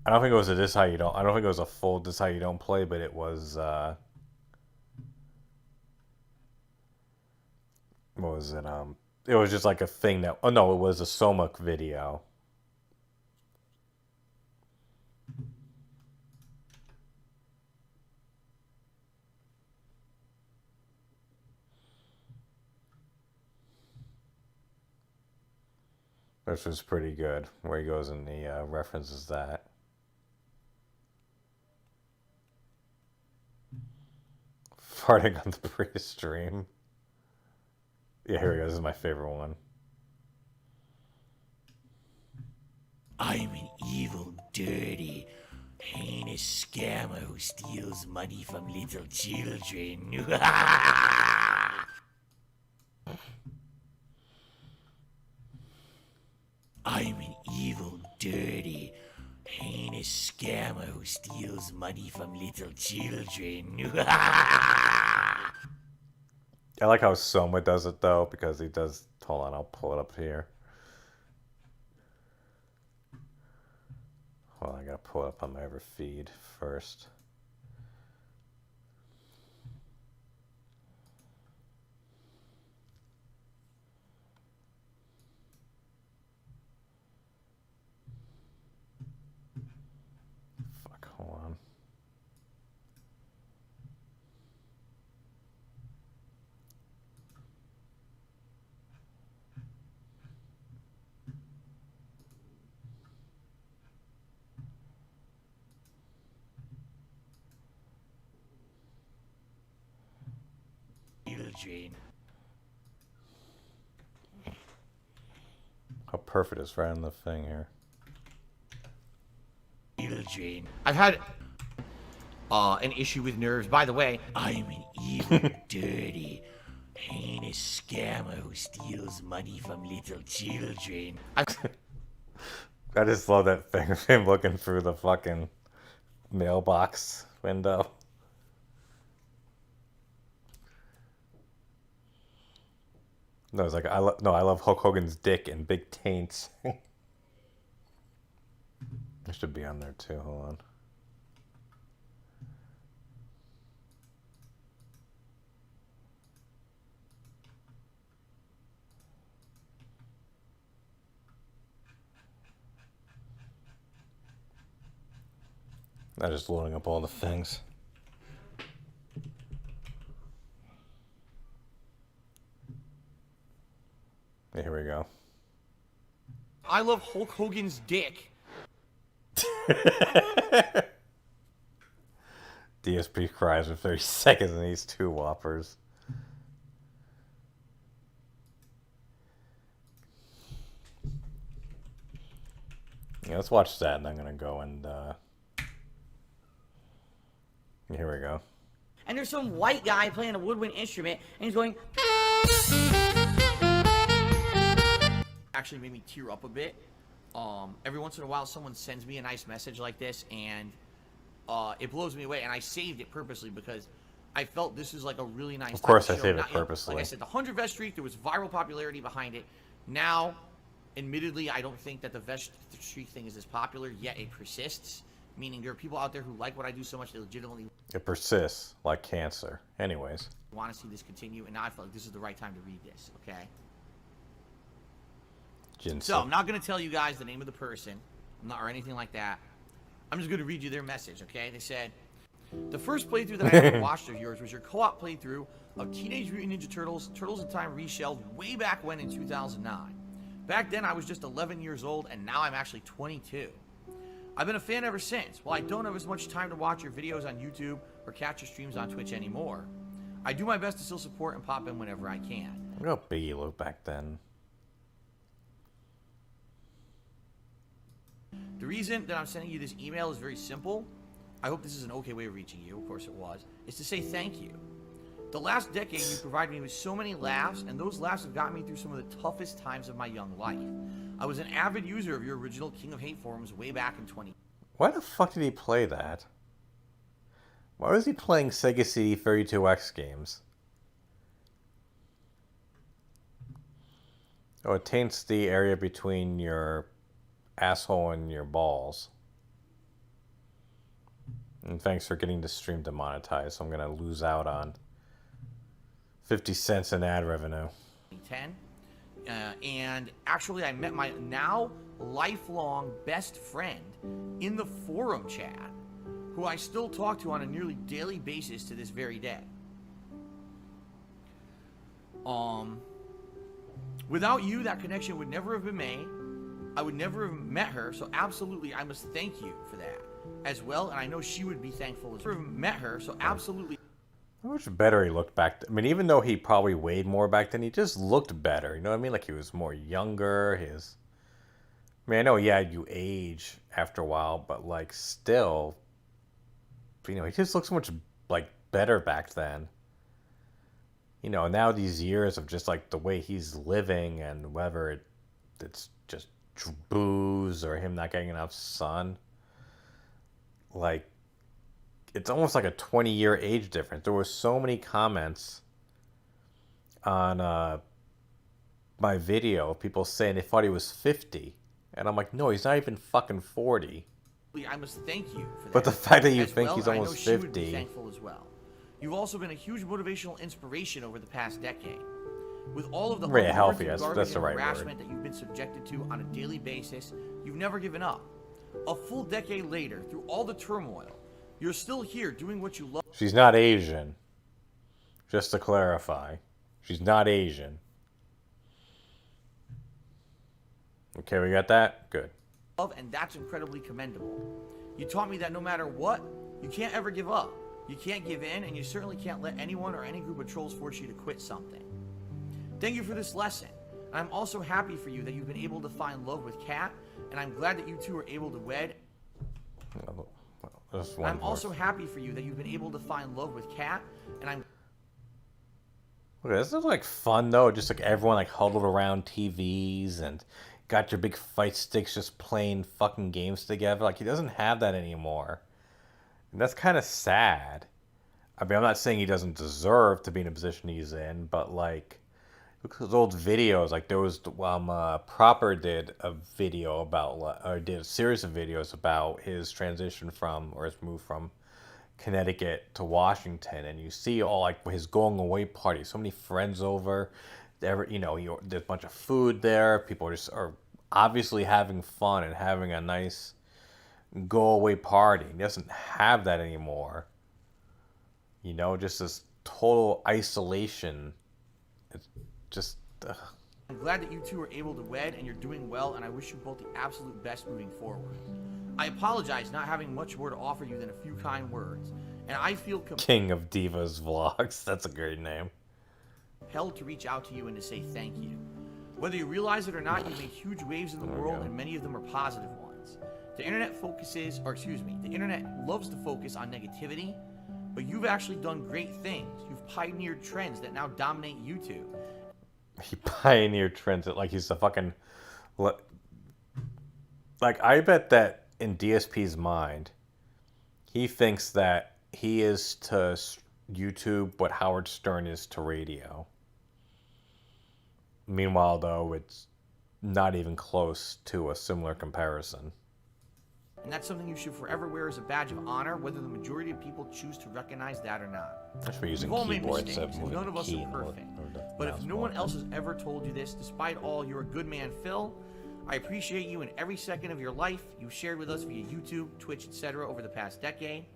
I don't think it was a This How You Don't... I don't think it was a full This How You Don't Play, but it was... what was it? It was just like a thing that... Oh no, it was a Somuk video. Which was pretty good, where he goes and he references that. Farting on the pre-stream. Yeah, here we go. This is my favorite one. I'm an evil, dirty, heinous scammer who steals money from little children. I'm an evil, dirty, heinous scammer who steals money from little children. I like how Soma does it, though, because he does... Hold on, I'll pull it up here. Well, I gotta pull it up on my other feed first. Fuck, hold on. Children. How perfect is right on the thing here. Children. I've had an issue with nerves. By the way, I'm an evil, dirty, heinous scammer who steals money from little children. I just love that thing of him looking through the fucking mailbox window. No, it's like I love Hulk Hogan's dick and big taints. It should be on there too. Hold on. I'm just loading up all the things. Yeah, here we go. I love Hulk Hogan's dick. DSP cries for 30 seconds and these two whoppers. Yeah, let's watch that and I'm gonna go and here we go. And there's some white guy playing a woodwind instrument and he's going Actually made me tear up a bit. Every once in a while someone sends me a nice message like this and it blows me away, and I saved it purposely because I felt this is like a really nice. Of course, I show. saved it purposely. Like I said, the 100 vest streak, there was viral popularity behind it. Now, admittedly, I don't think that the vest streak thing is as popular, yet it persists. Meaning there are people out there who like what I do so much they legitimately It persists like cancer. Anyways. want to see this continue, and now I feel like this is the right time to read this, okay? Ginseng. So, I'm not going to tell you guys the name of the person, or anything like that. I'm just going to read you their message, okay? They said, the first playthrough that I ever watched of yours was your co-op playthrough of Teenage Mutant Ninja Turtles, Turtles in Time Reshelled way back when in 2009. Back then, I was just 11 years old, and now I'm actually 22. I've been a fan ever since. While I don't have as much time to watch your videos on YouTube or catch your streams on Twitch anymore, I do my best to still support and pop in whenever I can. Look how big he looked back then. The reason that I'm sending you this email is very simple. I hope this is an okay way of reaching you. Of course it was. Is to say thank you. The last decade, you provided me with so many laughs, and those laughs have gotten me through some of the toughest times of my young life. I was an avid user of your original King of Hate forums way back in 20. Why the fuck did he play that? Why was he playing Sega CD 32X games? Oh, it taints the area between your asshole and your balls. And thanks for getting the stream demonetized, so I'm gonna lose out on 50 cents in ad revenue. 10. And actually, I met my now lifelong best friend in the forum chat, who I still talk to on a nearly daily basis to this very day. Without you, that connection would never have been made, I would never have met her, so absolutely I must thank you for that as well, and I know she would be thankful as well. Met her, so absolutely. How much better he looked back I mean, even though he probably weighed more back then, he just looked better. You know what I mean? Like he was more younger. I mean, I know, yeah, you age after a while, but like still, you know, he just looks so much like better back then. You know, now these years of just like the way he's living and whether it's just booze or him not getting enough sun, like it's almost like a 20-year age difference. There were so many comments on my video of people saying they thought he was 50. And I'm like, no, he's not even fucking 40. I must thank you for that. But the fact that you as think well, he's and I almost know she would 50. be thankful as well. You've also been a huge motivational inspiration over the past decade. With all of the Very unwarranted healthy, that's garbage the and right word. harassment that you've been subjected to on a daily basis, you've never given up. A full decade later, through all the turmoil, you're still here doing what you love. She's not Asian. Just to clarify. She's not Asian. Okay, we got that? Good. And that's incredibly commendable. You taught me that no matter what, you can't ever give up. You can't give in, and you certainly can't let anyone or any group of trolls force you to quit something. Thank you for this lesson. And I'm also happy for you that you've been able to find love with Kat, and I'm glad that you two are able to wed. I'm also happy for you that you've been able to find love with Kat, and I'm... Okay, this is like fun though, just like everyone like huddled around TVs and got your big fight sticks just playing fucking games together. Like he doesn't have that anymore. And that's kind of sad. I mean, I'm not saying he doesn't deserve to be in a position he's in, but like, look at those old videos. Like there was, Proper did a video about, or did a series of videos about his transition from, or his move from Connecticut to Washington, and you see all like his going away party. So many friends over. There's a bunch of food there. People are obviously having fun and having a nice go away party. He doesn't have that anymore. You know, just this total isolation. It's just. I'm glad that you two are able to wed and you're doing well, and I wish you both the absolute best moving forward. I apologize not having much more to offer you than a few kind words, and I feel King of Divas Vlogs. That's a great name. compelled to reach out to you and to say thank you. Whether you realize it or not, you've made huge waves in the world, and many of them are positive ones. The internet the internet loves to focus on negativity, but you've actually done great things. You've pioneered trends that now dominate YouTube. He pioneered trends like he's the fucking. Like, I bet that in DSP's mind, he thinks that he is to YouTube what Howard Stern is to radio. Meanwhile, though, it's not even close to a similar comparison. And that's something you should forever wear as a badge of honor, whether the majority of people choose to recognize that or not. I should be using We've all made keyboards. mistakes, and none of us are perfect. But if no one else has ever told you this, despite all, you're a good man, Phil. I appreciate you in every second of your life you've shared with us via YouTube, Twitch, etc. over the past decade.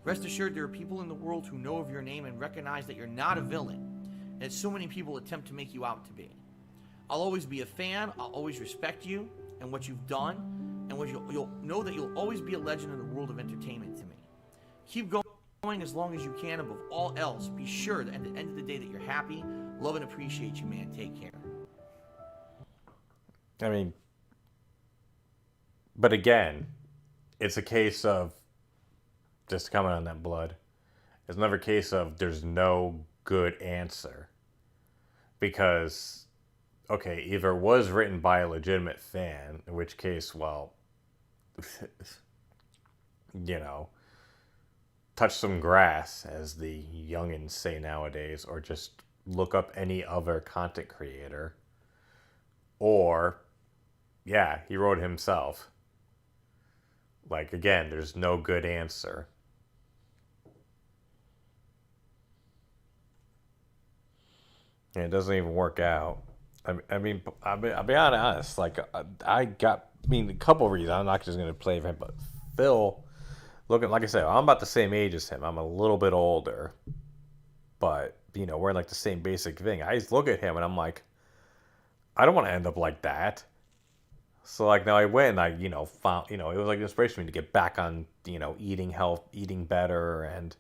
Rest assured there are people in the world who know of your name and recognize that you're not a villain, and that so many people attempt to make you out to be. I'll always be a fan, I'll always respect you and what you've done, and you'll know that you'll always be a legend in the world of entertainment to me. Keep going as long as you can. Above all else, be sure that at the end of the day that you're happy, love and appreciate you, man. Take care. I mean, but again, it's a case of, just to comment on that, Blood, it's another case of there's no good answer. Because, okay, either it was written by a legitimate fan, in which case, well, you know, touch some grass, as the youngins say nowadays, or just look up any other content creator. Or, yeah, he wrote it himself. Like, again, there's no good answer. And it doesn't even work out. I'll be honest. Like, a couple of reasons. I'm not just going to play for him, but Phil, like I said, I'm about the same age as him. I'm a little bit older. But, you know, we're in like the same basic thing. I just look at him and I'm like, I don't want to end up like that. So like now I went and I, you know, found, you know, it was like inspiration for me to get back on, you know, eating better and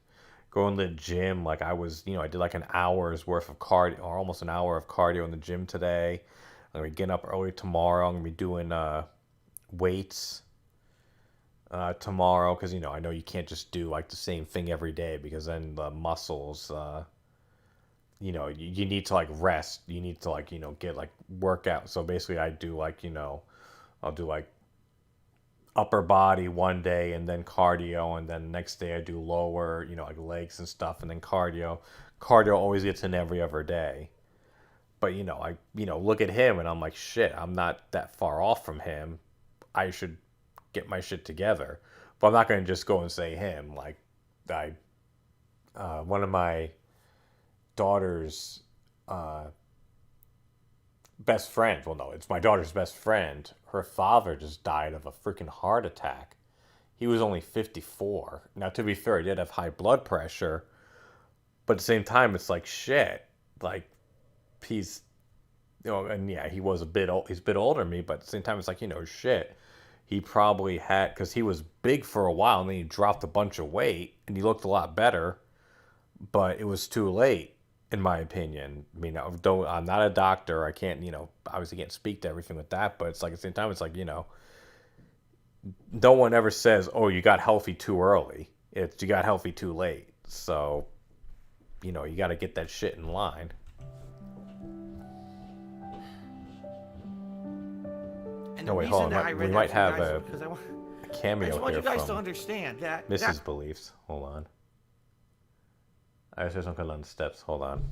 going to the gym. Like I was, you know, I did like an hour's worth of cardio or almost an hour of cardio in the gym today. I'm gonna be getting up early tomorrow. I'm gonna be doing weights tomorrow because, you know, I know you can't just do like the same thing every day because then the muscles, you know, you need to like rest. You need to like, you know, get like workout. So basically I do like, you know, I'll do like upper body one day and then cardio, and then the next day I do lower, you know, like legs and stuff, and then cardio. Cardio always gets in every other day. But, you know, I, you know, look at him and I'm like, shit, I'm not that far off from him. I should get my shit together. But I'm not going to just go and say him. Like, one of my daughter's best friend, well, no, it's my daughter's best friend. Her father just died of a freaking heart attack. He was only 54. Now, to be fair, he did have high blood pressure, but at the same time, it's like shit. Like, he's, you know, and yeah, he was a bit old. He's a bit older than me, but at the same time, it's like, you know, shit. He probably had, because he was big for a while, and then he dropped a bunch of weight, and he looked a lot better, but it was too late. In my opinion, I mean, I'm not a doctor. I can't, you know, obviously can't speak to everything with that. But it's like at the same time, it's like, you know, no one ever says, "Oh, you got healthy too early." It's you got healthy too late. So, you know, you got to get that shit in line. And No, wait, hold on. We might have a cameo I just want here you guys to from understand that Mrs. Beliefs. Hold on. I just heard something on the steps. Hold on.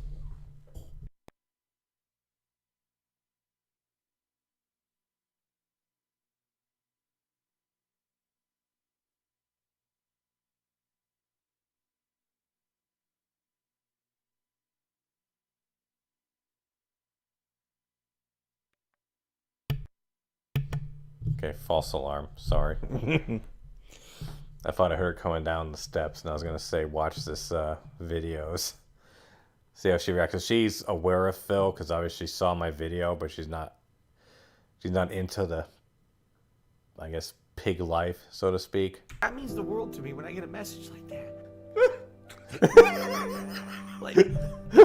Okay, false alarm. Sorry. I thought I heard her coming down the steps, and I was gonna say, watch this videos. See how she reacts. 'Cause she's aware of Phil, because obviously she saw my video, but she's not into the, I guess, pig life, so to speak. That means the world to me when I get a message like that. Like,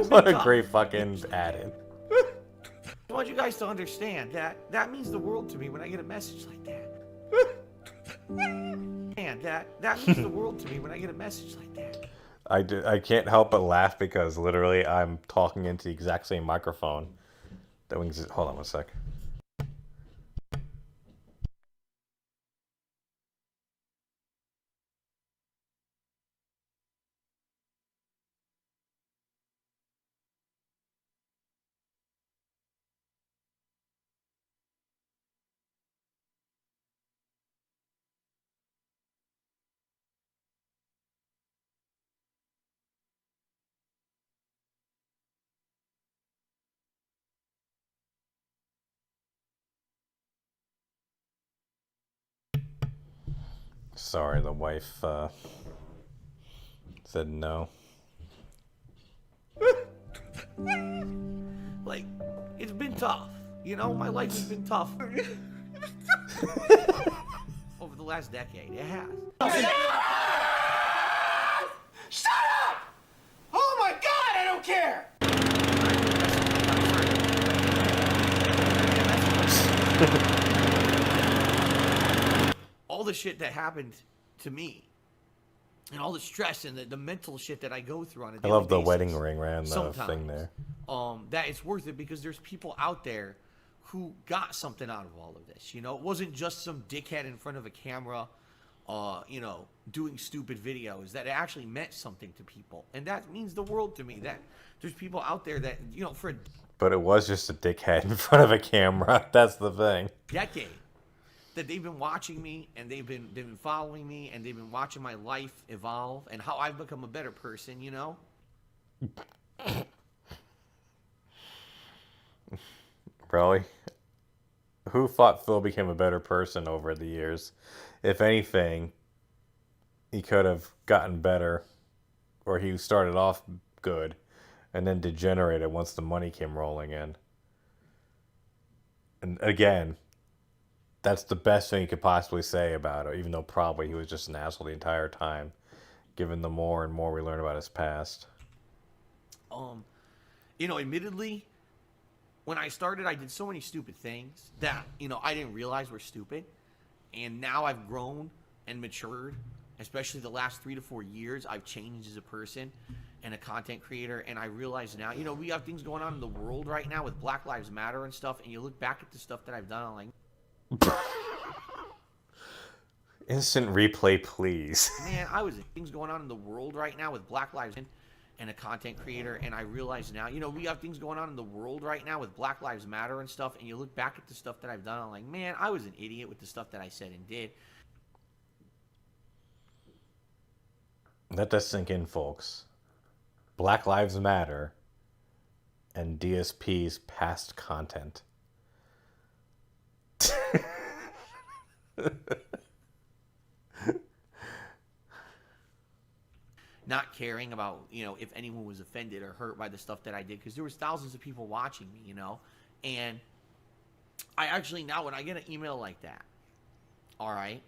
What a great fucking add-in. I want you guys to understand that means the world to me when I get a message like that. And that means the world to me when I get a message like that. I can't help but laugh because literally I'm talking into the exact same microphone that we can just, hold on one sec. Sorry, the wife said no. Like, it's been tough. You know, my life has been tough. Over the last decade, it has. Shut up! Oh my god, I don't care! All the shit that happened to me, and all the stress and the mental shit that I go through on a daily I love the basis, wedding ring right on the sometimes, thing there. That it's worth it because there's people out there who got something out of all of this. You know, it wasn't just some dickhead in front of a camera, you know, doing stupid videos. That it actually meant something to people, and that means the world to me. That there's people out there that, you know, for a But it was just a dickhead in front of a camera. That's the thing. decade, that they've been watching me and they've been following me and they've been watching my life evolve and how I've become a better person, you know? Really? Who thought Phil became a better person over the years? If anything, he could have gotten better, or he started off good and then degenerated once the money came rolling in. And again, that's the best thing you could possibly say about it, even though probably he was just an asshole the entire time, given the more and more we learn about his past. You know, admittedly, when I started, I did so many stupid things that, you know, I didn't realize were stupid. And now I've grown and matured, especially the last 3 to 4 years. I've changed as a person and a content creator. And I realize now, you know, we have things going on in the world right now with Black Lives Matter and stuff. And you look back at the stuff that I've done, I'm like, Instant replay, please. man, I was things going on in the world right now with Black Lives and a content creator, and I realize now, you know, we have things going on in the world right now with Black Lives Matter and stuff, and you look back at the stuff that I've done, I'm like, man, I was an idiot with the stuff that I said and did. Let that sink in, folks. Black Lives Matter and DSP's past content. Not caring about, you know, if anyone was offended or hurt by the stuff that I did, because there was thousands of people watching me, you know, and I actually, now when I get an email like that, all right,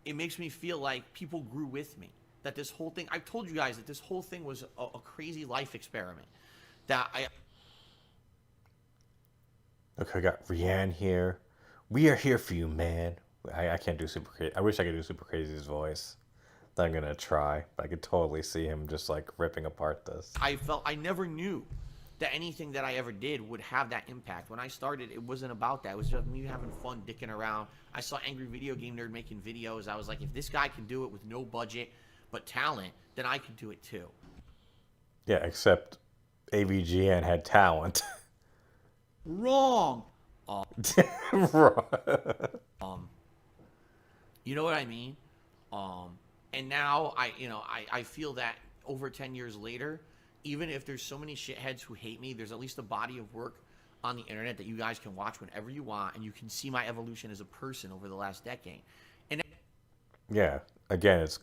it makes me feel like people grew with me, that this whole thing, I've told you guys that this whole thing was a crazy life experiment, that Okay, I got Rianne here. We are here for you, man. I can't do Super Crazy. I wish I could do Super Crazy's voice. I'm gonna try, but I could totally see him just like ripping apart this. I felt I never knew that anything that I ever did would have that impact. When I started, it wasn't about that. It was just me having fun, dicking around. I saw Angry Video Game Nerd making videos. I was like, if this guy can do it with no budget but talent, then I can do it too. Yeah, except AVGN had talent. Wrong. Wrong. You know what I mean? And now I feel that over 10 years later, even if there's so many shitheads who hate me, there's at least a body of work on the internet that you guys can watch whenever you want, and you can see my evolution as a person over the last decade. And Yeah, again, it's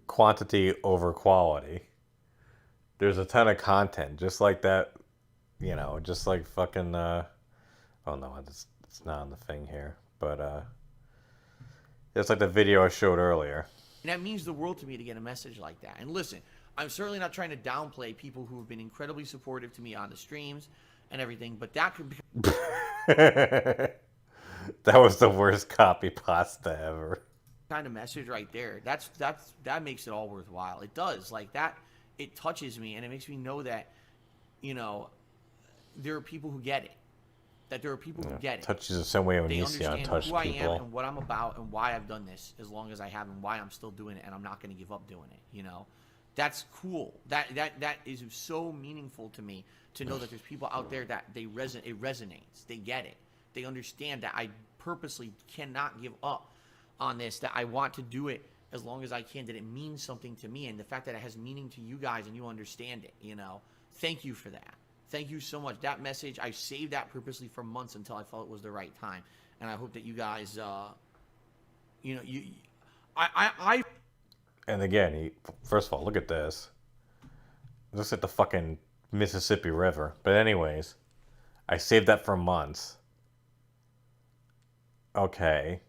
quantity over quality. There's a ton of content, just like that, you know, just like fucking, oh no, it's not on the thing here, but, it's like the video I showed earlier. And that means the world to me to get a message like that. And listen, I'm certainly not trying to downplay people who have been incredibly supportive to me on the streams and everything, but that could be... That was the worst copy pasta ever. Kind of message right there. That makes it all worthwhile. It does. Like that, it touches me, and it makes me know that, you know, there are people who get it. That there are people who get it. Touches the same way They Onision understand touched who I people. am and what I'm about and why I've done this as long as I have and why I'm still doing it, and I'm not going to give up doing it. You know, that's cool. That is so meaningful to me to know that there's people out there that it resonates. They get it. They understand that I purposely cannot give up on this. That I want to do it as long as I can. That it means something to me, and the fact that it has meaning to you guys and you understand it. You know, thank you for that. Thank you so much. That message, I saved that purposely for months until I felt it was the right time. And I hope that you guys, you know, I. And again, first of all, look at this. It looks like the fucking Mississippi River. But anyways, I saved that for months. Okay.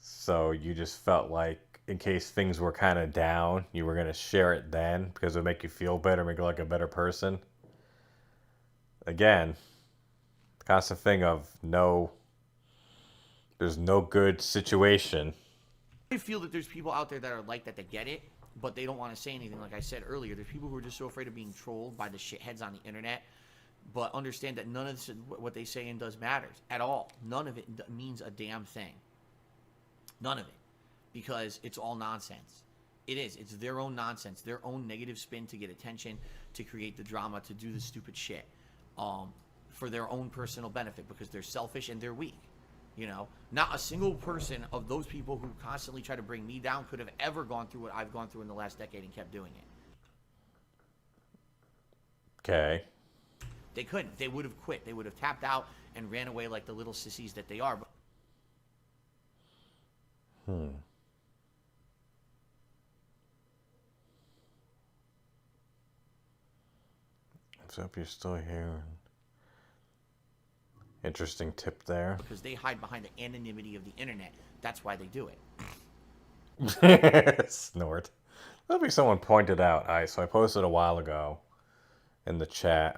So you just felt like, in case things were kind of down, you were going to share it then because it would make you feel better, make you like a better person. Again, the constant thing of there's no good situation. I feel that there's people out there that are like that get it, but they don't want to say anything. Like I said earlier, there's people who are just so afraid of being trolled by the shitheads on the internet, but understand that none of this, what they say and does matters at all. None of it means a damn thing. None of it. Because it's all nonsense. It is. It's their own nonsense, their own negative spin to get attention, to create the drama, to do the stupid shit. For their own personal benefit, because they're selfish and they're weak. You know, not a single person of those people who constantly try to bring me down could have ever gone through what I've gone through in the last decade and kept doing it. Okay. They couldn't. They would have quit. They would have tapped out and ran away like the little sissies that they are. I hope you're still here. Interesting tip there. Because they hide behind the anonymity of the internet. That's why they do it. Snort. I think someone pointed out. So I posted a while ago in the chat.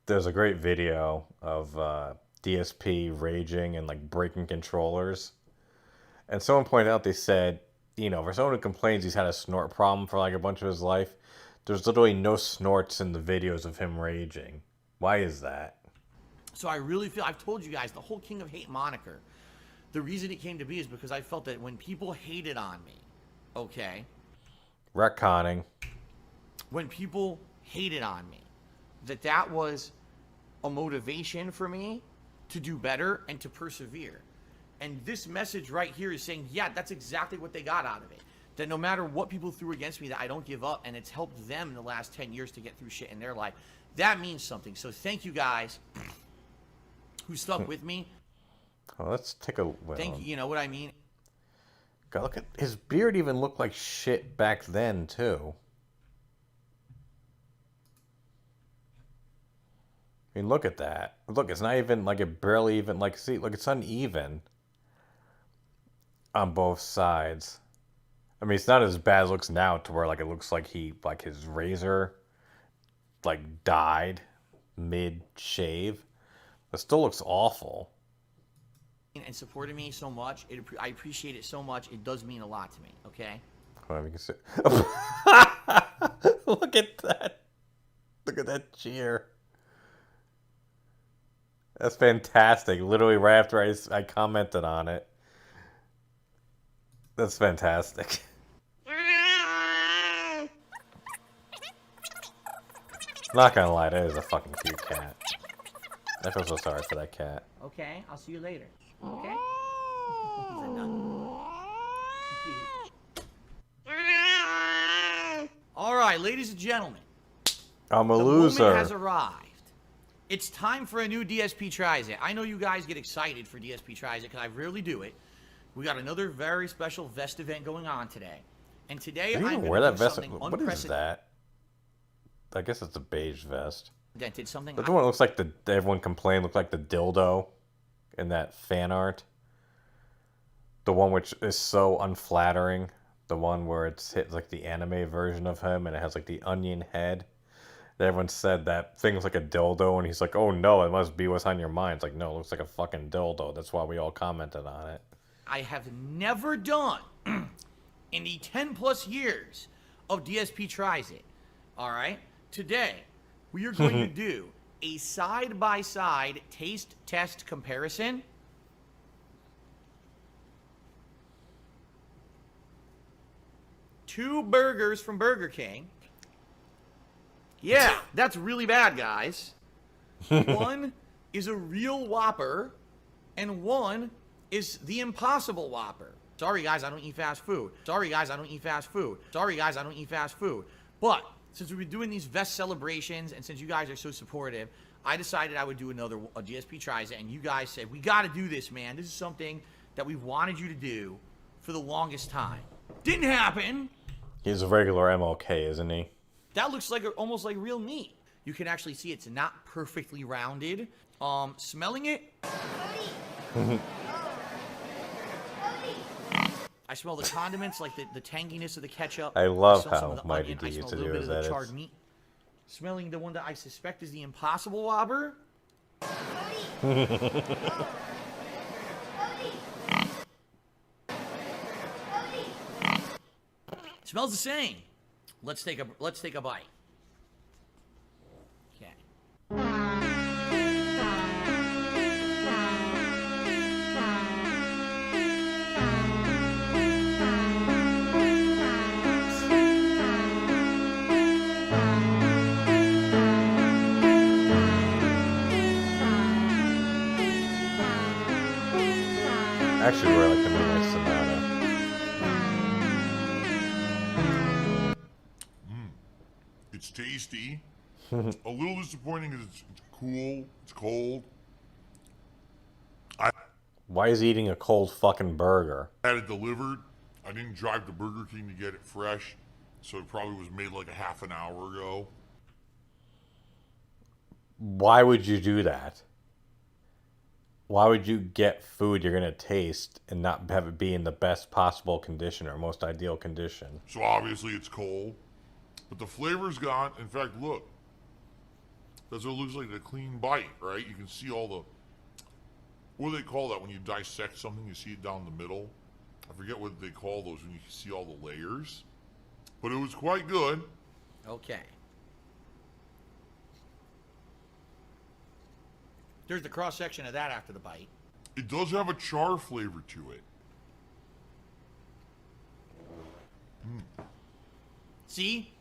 There's a great video of DSP raging and like breaking controllers. And someone pointed out, they said, you know, for someone who complains he's had a snort problem for like a bunch of his life, there's literally no snorts in the videos of him raging. Why is that? So I really feel, I've told you guys, the whole King of Hate moniker, the reason it came to be is because I felt that when people hated on me, okay? Retconning. When people hated on me, that was a motivation for me to do better and to persevere. And this message right here is saying, yeah, that's exactly what they got out of it. That no matter what people threw against me, that I don't give up, and it's helped them in the last 10 years to get through shit in their life. That means something. So thank you guys who stuck with me. Oh, let's take a... Well, thank you, you know what I mean? God, look at... His beard even looked like shit back then, too. I mean, look at that. Look, it's not even, like, it barely even, like, see, look, it's uneven on both sides. I mean, it's not as bad as it looks now, to where, like, it looks like he, like, his razor, like, died mid-shave. It still looks awful. And supported me so much. I appreciate it so much. It does mean a lot to me, okay? Hold on, we can see. Look at that. Look at that cheer. That's fantastic. Literally right after I commented on it. That's fantastic. Not gonna lie, that is a fucking cute cat. I feel so sorry for that cat. Okay, I'll see you later. Okay? All right, ladies and gentlemen. I'm a the loser. The moment has arrived. It's time for a new DSP Tries It. I know you guys get excited for DSP Tries It because I rarely do it. We got another very special vest event going on today. And today I'm going to do something unprecedented. What is that? I guess it's a beige vest. Something. That's the one that looks like everyone complained looked like the dildo in that fan art. The one which is so unflattering. The one where it's like the anime version of him and it has like the onion head. And everyone said that thing's like a dildo and he's like, oh no, it must be what's on your mind. It's like, no, it looks like a fucking dildo. That's why we all commented on it. I have never done in the 10 plus years of DSP Tries It. All right? Today, we are going to do a side-by-side taste test comparison. Two burgers from Burger King. Yeah, that's really bad, guys. One is a real Whopper, and one is the Impossible Whopper. Sorry, guys, I don't eat fast food. Sorry, guys, I don't eat fast food. Sorry, guys, I don't eat fast food. But since we've been doing these vest celebrations, and since you guys are so supportive, I decided I would do a DSP Tries It, and you guys said, we got to do this, man. This is something that we've wanted you to do for the longest time. Didn't happen. He's a regular MLK, isn't he? That looks like almost like real meat. You can actually see it's not perfectly rounded. Smelling it. I smell the condiments, like the tanginess of the ketchup. I love how Mighty D used to do his edits. Charred meat. Smelling the one that I suspect is the Impossible Whopper. Smells the same. Let's take a bite. Okay. Actually, really like the movie Sonata. It's tasty. A little disappointing because it's cool. It's cold. Why is he eating a cold fucking burger? I had it delivered. I didn't drive to Burger King to get it fresh, so it probably was made like a half an hour ago. Why would you do that? why would you get food you're gonna taste and not have it be in the best possible condition or most ideal condition? So obviously it's cold, but the flavor's gone. In fact, look. That's what it looks like, a clean bite, right? You can see all the... What do they call that when you dissect something? You see it down the middle? I forget what they call those when you see all the layers. But it was quite good. Okay. There's the cross section of that after the bite. It does have a char flavor to it. See?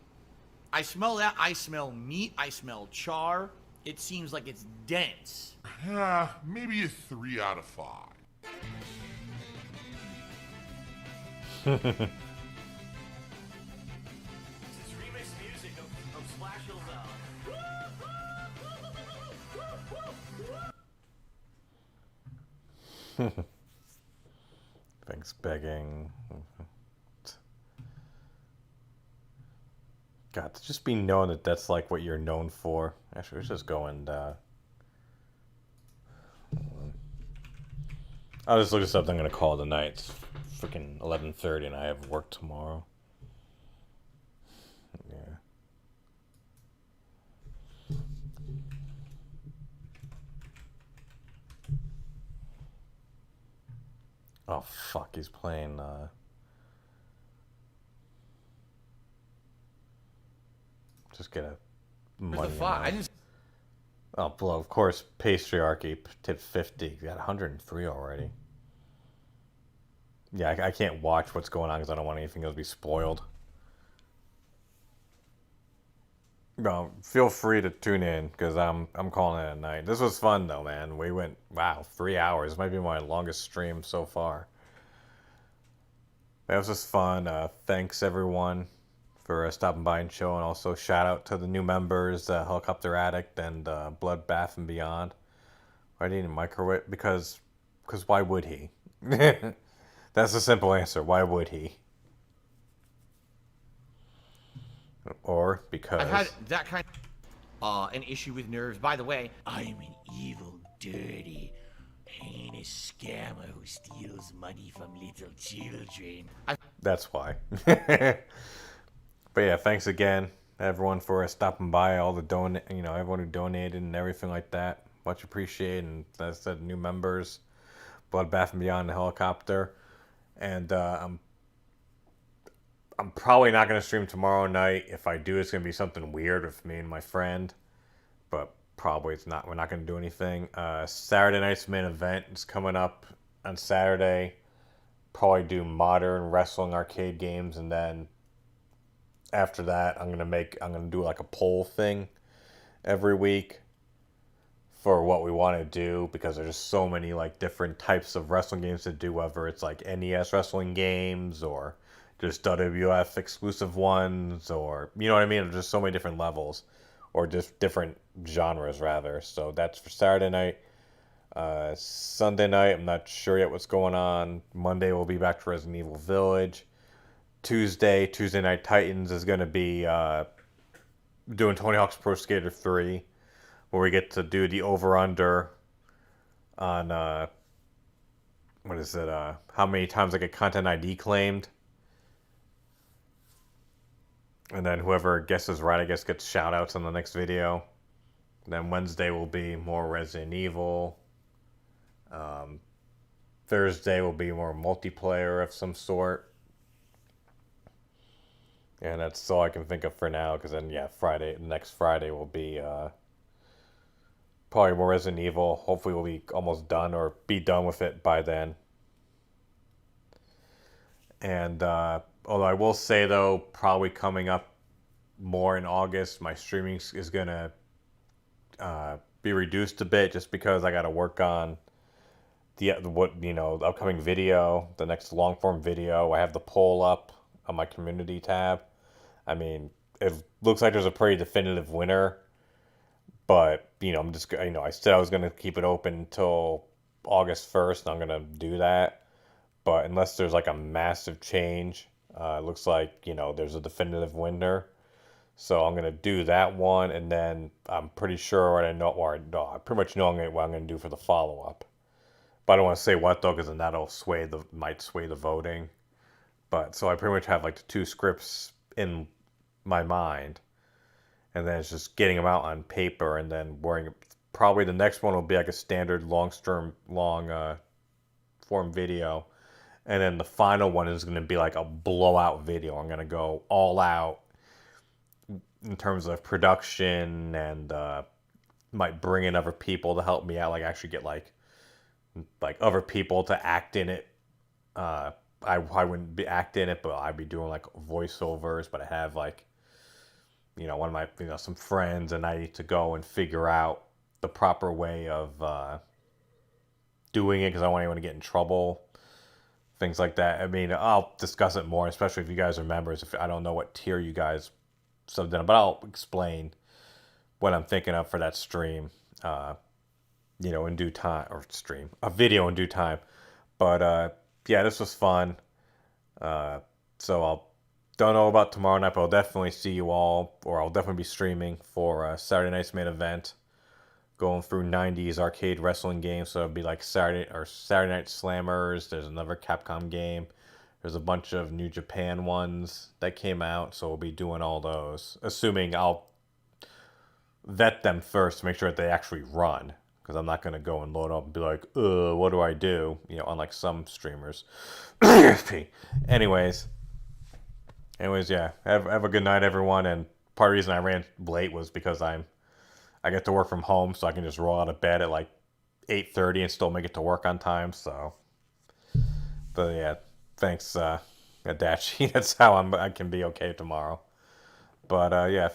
I smell that. I smell meat. I smell char. It seems like it's dense. Maybe a 3 out of 5. This is remix music of Splash Hill Zone. Thanks, begging. God, to just be known that that's like what you're known for. Actually, let's just go and I'll just look this up. I'm gonna call it a night. It's freaking 11:30, and I have work tomorrow. Yeah. Oh fuck, he's playing. Just get a money. Oh, well, of course, Patriarchy tipped 50. You got 103 already. Yeah, I can't watch what's going on because I don't want anything else to be spoiled. No, feel free to tune in because I'm calling it a night. This was fun though, man. We went 3 hours. This might be my longest stream so far. That was just fun. Thanks everyone for stopping by and showing. Also, shout out to the new members, Helicopter Addict and Bloodbath and Beyond. Why didn't he microwave? Because why would he? That's the simple answer. Why would he? Or because I've had that kind of an issue with nerves. By the way, I'm an evil, dirty, heinous scammer who steals money from little children. That's why. But yeah, thanks again, everyone, for stopping by. All the everyone who donated and everything like that. Much appreciated. And as I said, new members, Bloodbath and Beyond, the Helicopter, and I'm probably not going to stream tomorrow night. If I do, it's going to be something weird with me and my friend. But probably it's not. We're not going to do anything. Saturday night's main event is coming up on Saturday. Probably do modern wrestling arcade games, and then after that, I'm gonna do like a poll thing every week for what we want to do, because there's just so many like different types of wrestling games to do, whether it's like NES wrestling games or just WWF exclusive ones, or you know what I mean? There's just so many different levels, or just different genres rather. So that's for Saturday night. Sunday night, I'm not sure yet what's going on. Monday we'll be back to Resident Evil Village. Tuesday Night Titans is going to be doing Tony Hawk's Pro Skater 3, where we get to do the over-under on, how many times I get Content ID claimed. And then whoever guesses right, I guess, gets shout-outs on the next video. And then Wednesday will be more Resident Evil. Thursday will be more multiplayer of some sort. And that's all I can think of for now, because then, next Friday will be probably more Resident Evil. Hopefully we'll be almost done or be done with it by then. And although I will say, though, probably coming up more in August, my streaming is going to be reduced a bit just because I got to work on the upcoming video, the next long-form video. I have the poll up on my community tab. I mean, it looks like there's a pretty definitive winner, but, I'm just, I said I was going to keep it open until August 1st, and I'm going to do that. But unless there's like a massive change, it looks like, there's a definitive winner. So I'm going to do that one, and then I'm pretty sure I pretty much know what I'm going to do for the follow-up. But I don't want to say what though, because then that'll might sway the voting. But so I pretty much have like the 2 scripts in my mind, and then it's just getting them out on paper, and then probably the next one will be like a standard long form video, and then the final one is going to be like a blowout video. I'm going to go all out in terms of production, and might bring in other people to help me out, like actually get like other people to act in it. I wouldn't be acting in it, but I'd be doing like voiceovers. But I have like, one of my, some friends, and I need to go and figure out the proper way of doing it, because I don't want anyone to get in trouble, things like that. I mean, I'll discuss it more, especially if you guys are members. If I don't know what tier you guys subbed in, but I'll explain what I'm thinking of for that stream, in due time, or stream a video in due time. But yeah, this was fun. So don't know about tomorrow night, but I'll definitely see you all, or I'll definitely be streaming for Saturday night's main event, going through 90s arcade wrestling games. So it'll be like Saturday Night Slammers. There's another Capcom game. There's a bunch of New Japan ones that came out, so we'll be doing all those. Assuming I'll vet them first to make sure that they actually run, because I'm not going to go and load up and be like, what do I do? Unlike some streamers. Anyways, yeah. Have a good night, everyone. And part of the reason I ran late was because I get to work from home, so I can just roll out of bed at like 8:30 and still make it to work on time. So, but yeah, thanks, Adachi. That's how I can be okay tomorrow. But yeah, thanks.